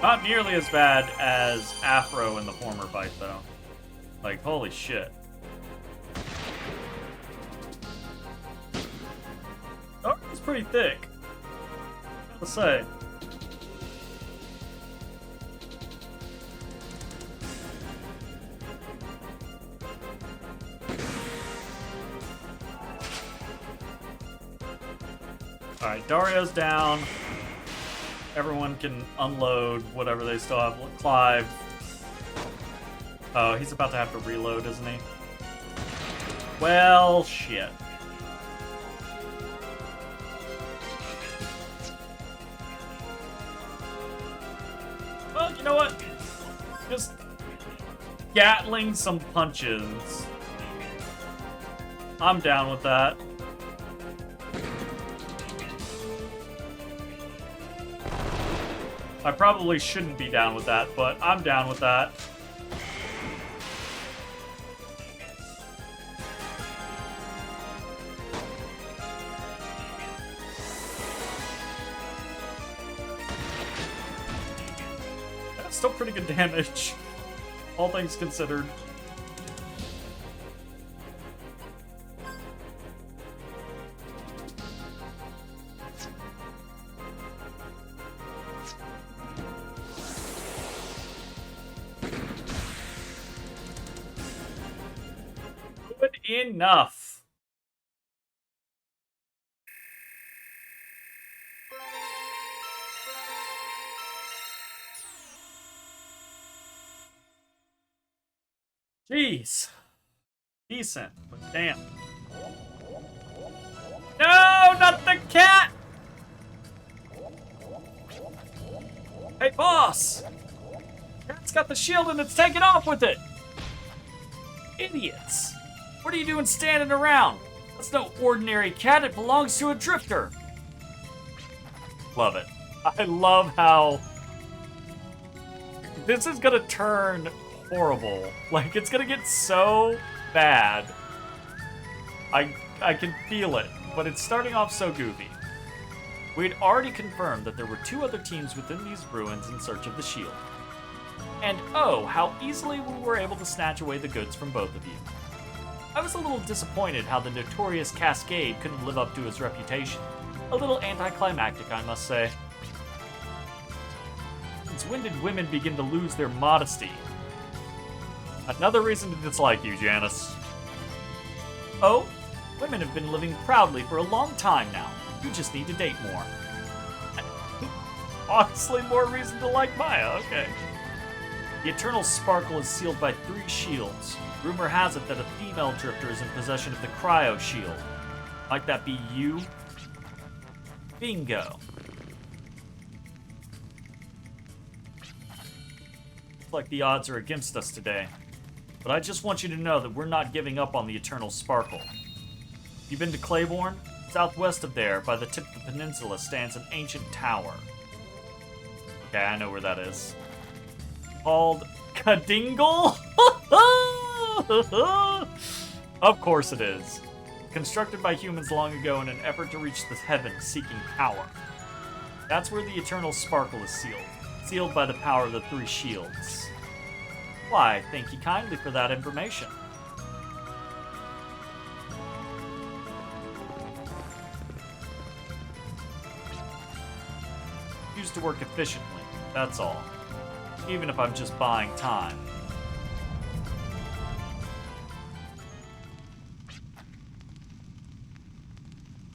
Not nearly as bad as Afro in the former fight, though. Like, holy shit. Oh, it's pretty thick. I gotta say. Alright, Dario's down. Everyone can unload whatever they still have. Clive. Oh, he's about to have to reload, isn't he? Well, shit. Well, you know what? Just Gatling some punches. I'm down with that. I probably shouldn't be down with that, but I'm down with that. That's still pretty good damage, all things considered. Enough. Jeez. Decent, but damn. No, not the cat! Hey, boss! Cat's got the shield and it's taken off with it! Idiots! What are you doing standing around? That's no ordinary cat, it belongs to a drifter. Love it. I love how this is gonna turn horrible. Like, it's gonna get so bad. I can feel it, but it's starting off so goofy. We had already confirmed that there were 2 other teams within these ruins in search of the shield. And oh, how easily we were able to snatch away the goods from both of you. I was a little disappointed how the notorious Cascade couldn't live up to his reputation. A little anticlimactic, I must say. Since when did women begin to lose their modesty? Another reason to dislike you, Janice. Oh, women have been living proudly for a long time now. You just need to date more. Honestly, more reason to like Maya, okay. The Eternal Sparkle is sealed by 3 shields. Rumor has it that a female drifter is in possession of the Cryo Shield. Might that be you? Bingo. Looks like the odds are against us today. But I just want you to know that we're not giving up on the Eternal Sparkle. You been to Claiborne? Southwest of there, by the tip of the peninsula, stands an ancient tower. Okay, I know where that is. Called Kadingle? Of course it is. Constructed by humans long ago in an effort to reach the heavens seeking power. That's where the Eternal Sparkle is sealed. Sealed by the power of the 3 shields. Why, thank you kindly for that information. Choose to work efficiently, that's all. Even if I'm just buying time.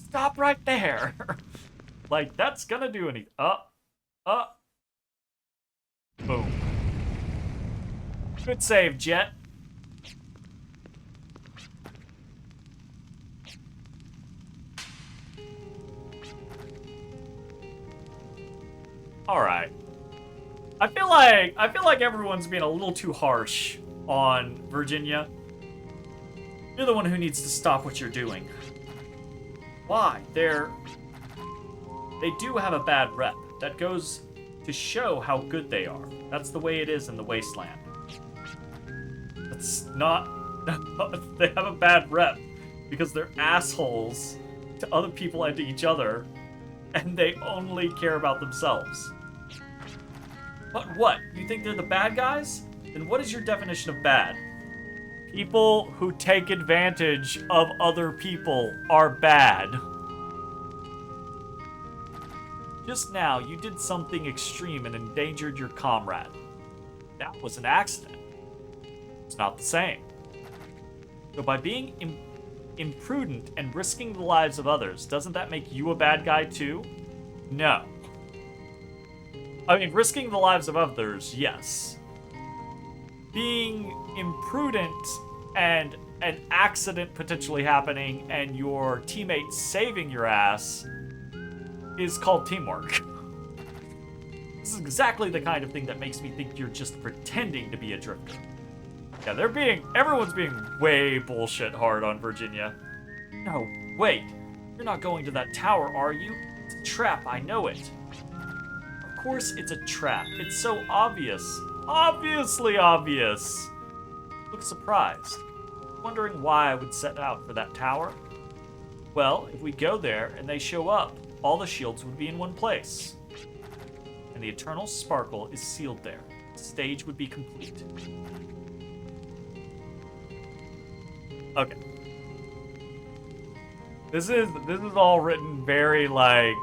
Stop right there. Like, that's gonna do anything. Boom. Good save, Jet. All right. I feel like everyone's being a little too harsh on Virginia. You're the one who needs to stop what you're doing. Why? They do have a bad rep. That goes to show how good they are. That's the way it is in the Wasteland. It's not... They have a bad rep because they're assholes to other people and to each other, and they only care about themselves. But what? You think they're the bad guys? Then what is your definition of bad? People who take advantage of other people are bad. Just now, you did something extreme and endangered your comrade. That was an accident. It's not the same. So by being imprudent and risking the lives of others, doesn't that make you a bad guy too? No. I mean, risking the lives of others, yes. Being imprudent and an accident potentially happening and your teammate saving your ass is called teamwork. This is exactly the kind of thing that makes me think you're just pretending to be a drifter. Yeah, everyone's being way bullshit hard on Virginia. No, wait. You're not going to that tower, are you? It's a trap, I know it. Of course it's a trap. It's so obvious. Obviously obvious. Look surprised. Wondering why I would set out for that tower? Well, if we go there and they show up, all the shields would be in one place. And the eternal sparkle is sealed there. The stage would be complete. Okay. This is all written very like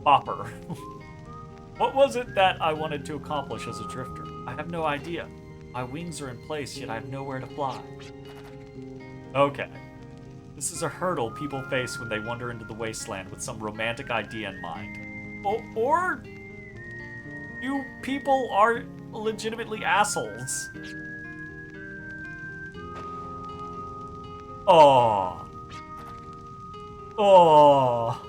Popper. What was it that I wanted to accomplish as a drifter? I have no idea. My wings are in place, yet I have nowhere to fly. Okay. This is a hurdle people face when they wander into the wasteland with some romantic idea in mind. Or you people are legitimately assholes. Oh. Oh.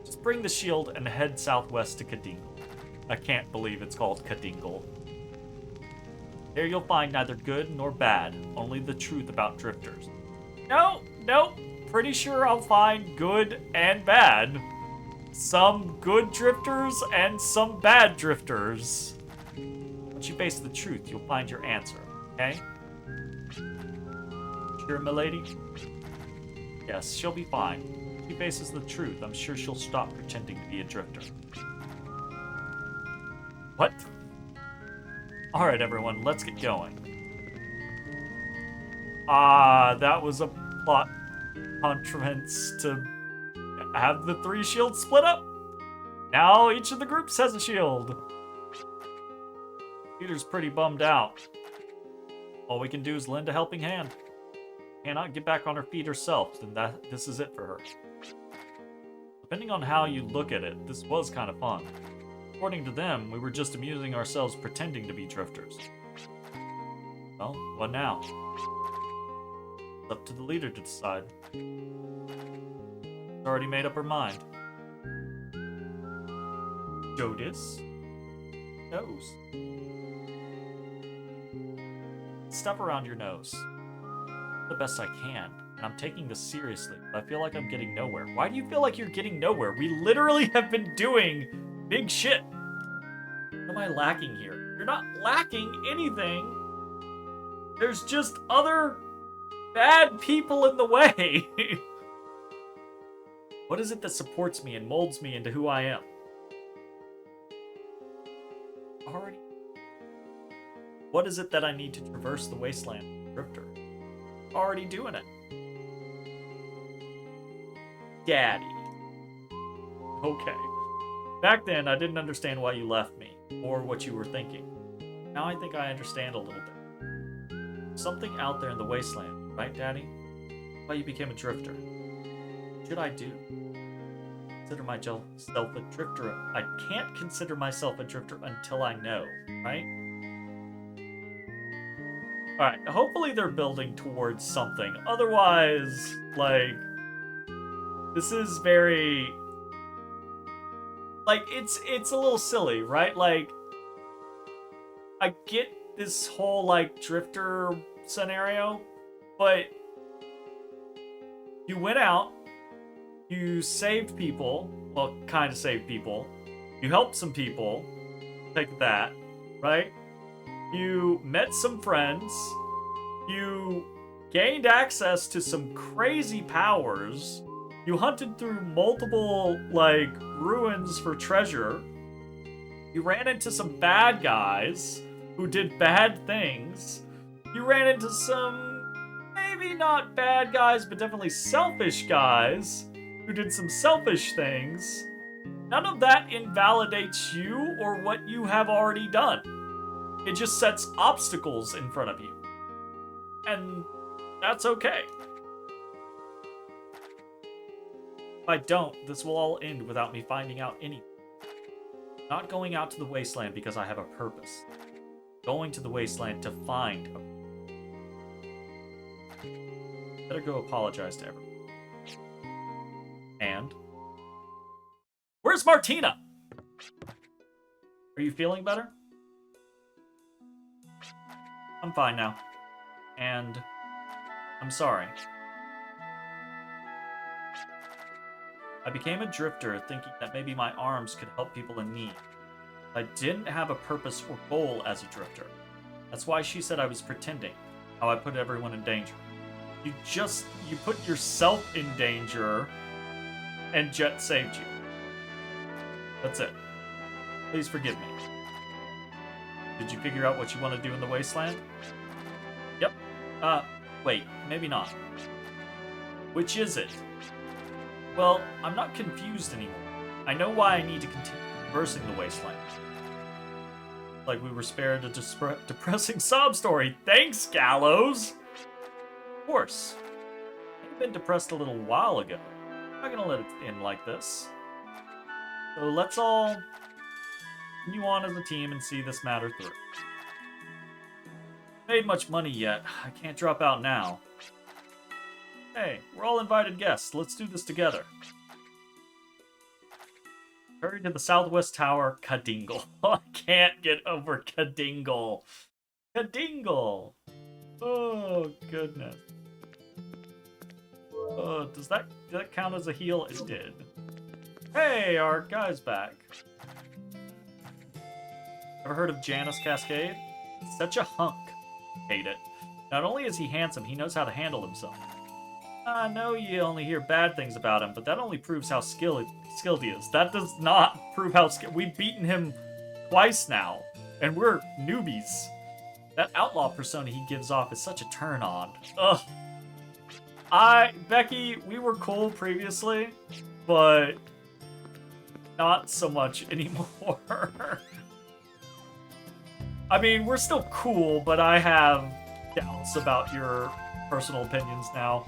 Just bring the shield and head southwest to Kadingle. I can't believe it's called Kadingle. There you'll find neither good nor bad, only the truth about drifters. No, pretty sure I'll find good and bad. Some good drifters and some bad drifters. Once you face the truth, you'll find your answer, okay? Sure, milady? Yes, she'll be fine. If she faces the truth, I'm sure she'll stop pretending to be a drifter. What? Alright, everyone, let's get going. That was a plot contrivance to have the 3 shields split up. Now each of the groups has a shield. Peter's pretty bummed out. All we can do is lend a helping hand. Cannot get back on her feet herself, then this is it for her. Depending on how you look at it, this was kind of fun. According to them, we were just amusing ourselves pretending to be drifters. Well, what now? It's up to the leader to decide. She's already made up her mind. Jodis? Nose. Stuff around your nose. The best I can, and I'm taking this seriously, but I feel like I'm getting nowhere. Why do you feel like you're getting nowhere? We literally have been doing big shit. What am I lacking here? You're not lacking anything. There's just other bad people in the way. What is it that supports me and molds me into who I am? Already. What is it that I need to traverse the wasteland, Drifter? Already doing it. Daddy. Okay. Back then, I didn't understand why you left me, or what you were thinking. Now I think I understand a little bit. Something out there in the wasteland, right, Daddy? Why you became a drifter. What should I do? Consider myself a drifter. I can't consider myself a drifter until I know, right? Alright, hopefully they're building towards something. Otherwise, like, this is very... Like, it's a little silly, right? Like, I get this whole, like, drifter scenario, but you went out, you saved people, well, kind of saved people, you helped some people, take that, right? You met some friends, you gained access to some crazy powers, you hunted through multiple, like, ruins for treasure, you ran into some bad guys who did bad things, you ran into some, maybe not bad guys, but definitely selfish guys who did some selfish things. None of that invalidates you or what you have already done. It just sets obstacles in front of you. And that's okay. If I don't, this will all end without me finding out anything. Not going out to the wasteland because I have a purpose. Going to the wasteland to find a... Better go apologize to everyone. And... Where's Martina? Are you feeling better? I'm fine now. And... I'm sorry. I became a drifter thinking that maybe my arms could help people in need. I didn't have a purpose or goal as a drifter. That's why she said I was pretending, how I put everyone in danger. You put yourself in danger, and Jet saved you. That's it. Please forgive me. Did you figure out what you want to do in the wasteland? Yep. Wait, maybe not. Which is it? Well, I'm not confused anymore. I know why I need to continue traversing the wasteland. Like we were spared a depressing sob story. Thanks, Gallows! Of course. I've been depressed a little while ago. I'm not gonna let it end like this. So let's all continue on as a team and see this matter through. Made much money yet. I can't drop out now. Hey, we're all invited guests. Let's do this together. Hurry to the southwest tower, Kadingle. I can't get over Kadingle. Kadingle! Oh, goodness. Does that count as a heal? It did. Hey, our guy's back. Ever heard of Janus Cascade? Such a hunk. Hate it. Not only is he handsome, he knows how to handle himself. I know you only hear bad things about him, but that only proves how skilled he is. That does not prove how skilled. We've beaten him twice now, and we're newbies. That outlaw persona he gives off is such a turn on. Ugh. Becky, we were cool previously, but not so much anymore. I mean, we're still cool, but I have doubts about your personal opinions now.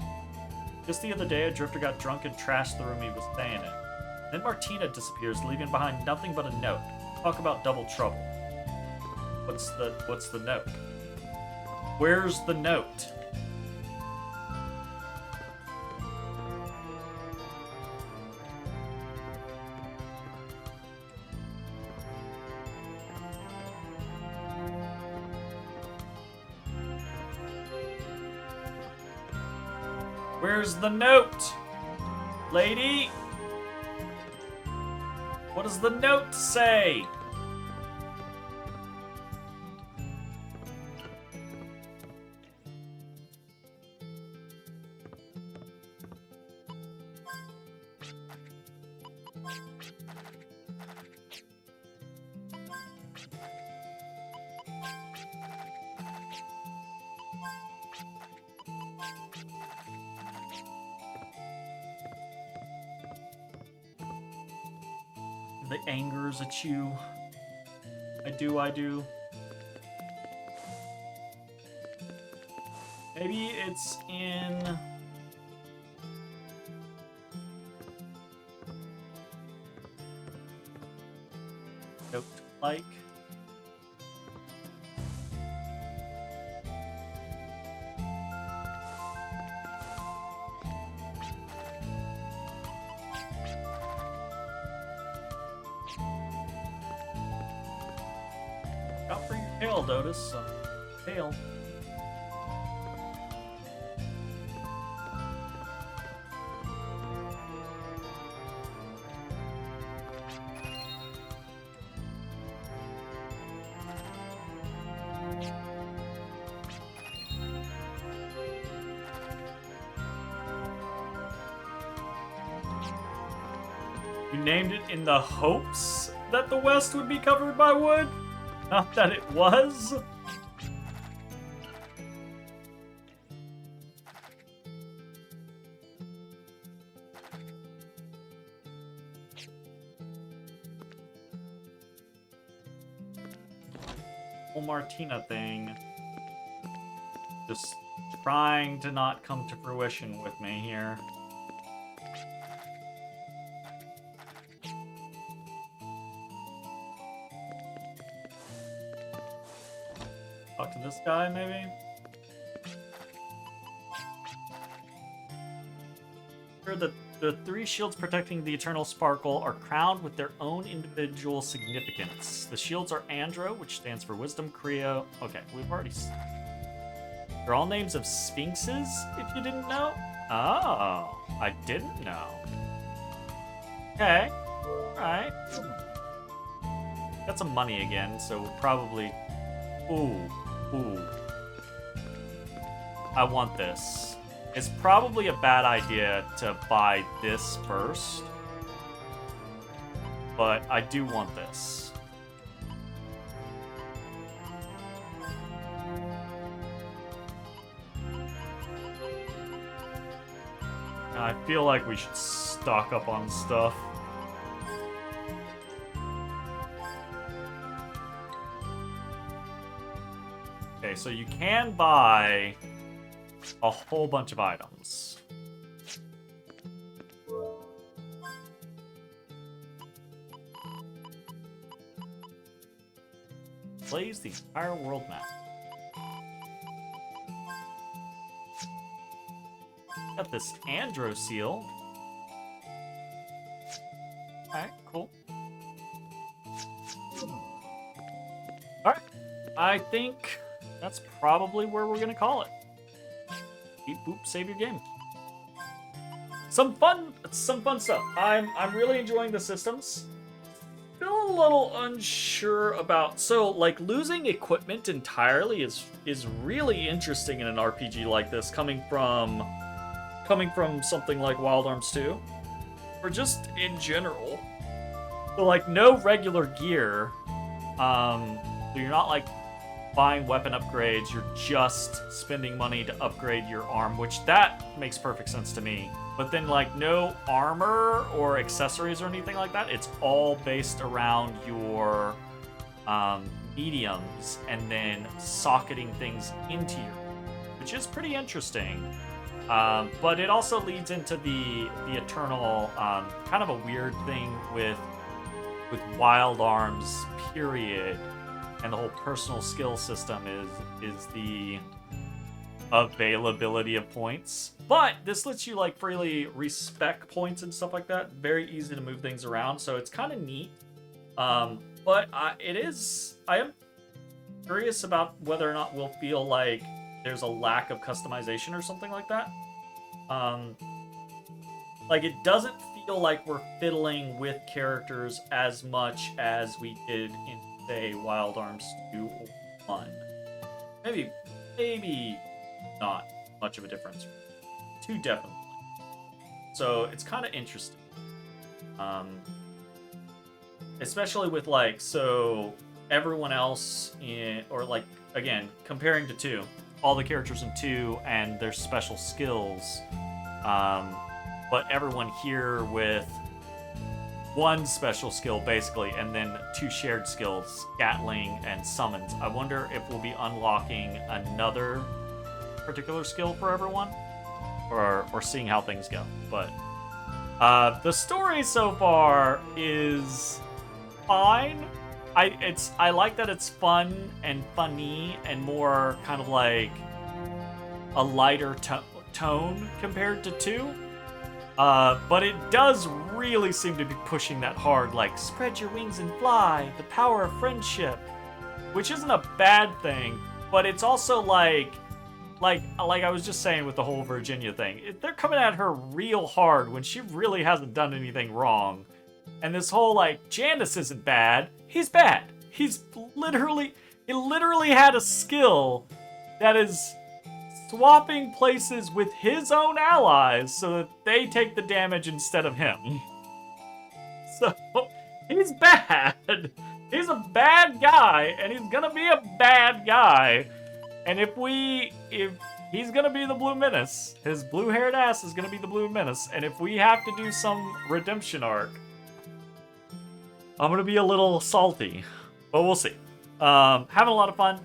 Just the other day, a drifter got drunk and trashed the room he was staying in. Then Martina disappears, leaving behind nothing but a note. Talk about double trouble. What's the note? Where's the note? Where's the note? Lady? What does the note say? The angers at you. I do. Maybe it's in... Note like. Out for you. Hail, Dotus. Hail. You named it in the hopes that the West would be covered by wood? Not that it was? Whole Martina thing. Just trying to not come to fruition with me here. Talk to this guy, maybe? Sure, the three shields protecting the Eternal Sparkle are crowned with their own individual significance. The shields are Andro, which stands for Wisdom, Creo. Okay, we've already... They're all names of sphinxes, if you didn't know? Oh, I didn't know. Okay, alright. Got some money again, so we'll probably... Ooh. I want this. It's probably a bad idea to buy this first, but I do want this. I feel like we should stock up on stuff. Okay, so you can buy a whole bunch of items. Plays the entire world map. Got this Andro seal. Alright, cool. Alright, I think that's probably where we're gonna call it. Beep boop, save your game. Some fun stuff. I'm really enjoying the systems. Still a little unsure about. So like losing equipment entirely is really interesting in an RPG like this, coming from something like Wild Arms 2, or just in general. So like no regular gear. So you're not like buying weapon upgrades, you're just spending money to upgrade your arm, which that makes perfect sense to me. But then like no armor or accessories or anything like that. It's all based around your mediums and then socketing things into your, which is pretty interesting. But it also leads into the eternal kind of a weird thing with Wild Arms, period. And the whole personal skill system is the availability of points. But this lets you like freely respec points and stuff like that. Very easy to move things around, so it's kind of neat. But I am curious about whether or not we'll feel like there's a lack of customization or something like that. Like it doesn't feel like we're fiddling with characters as much as we did in say Wild Arms 2 or 1. Maybe not much of a difference. 2 definitely. So it's kind of interesting. Especially with like, so everyone else in, or like, again, comparing to 2, all the characters in 2 and their special skills, but everyone here with 1 special skill basically, and then 2 shared skills, Gatling and Summons. I wonder if we'll be unlocking another particular skill for everyone, or seeing how things go. But the story so far is fine. I like that it's fun and funny and more kind of like a lighter tone compared to 2. But it does really seem to be pushing that hard, like, spread your wings and fly, the power of friendship. which isn't a bad thing, but it's also like I was just saying with the whole Virginia thing, they're coming at her real hard when she really hasn't done anything wrong. And this whole like, Janus isn't bad, he's bad. He literally had a skill that is swapping places with his own allies so that they take the damage instead of him. So, he's bad. He's a bad guy, and he's gonna be a bad guy. And if he's gonna be the Blue Menace, his blue-haired ass is gonna be the Blue Menace, and if we have to do some redemption arc, I'm gonna be a little salty, but we'll see. Having a lot of fun.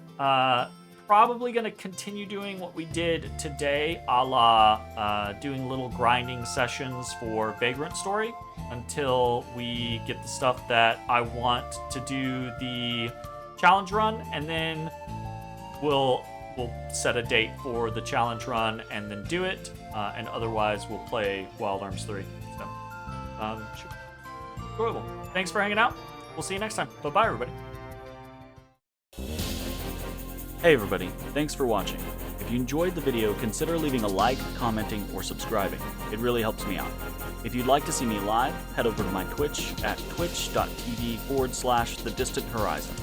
Probably gonna continue doing what we did today, a la doing little grinding sessions for Vagrant Story until we get the stuff that I want to do the challenge run, and then we'll set a date for the challenge run and then do it, and otherwise we'll play Wild Arms 3. So, enjoyable. Thanks for hanging out. We'll see you next time. Bye-bye, everybody. Hey everybody, thanks for watching. If you enjoyed the video, consider leaving a like, commenting, or subscribing. It really helps me out. If you'd like to see me live, head over to my Twitch at twitch.tv/thedistanthorizon.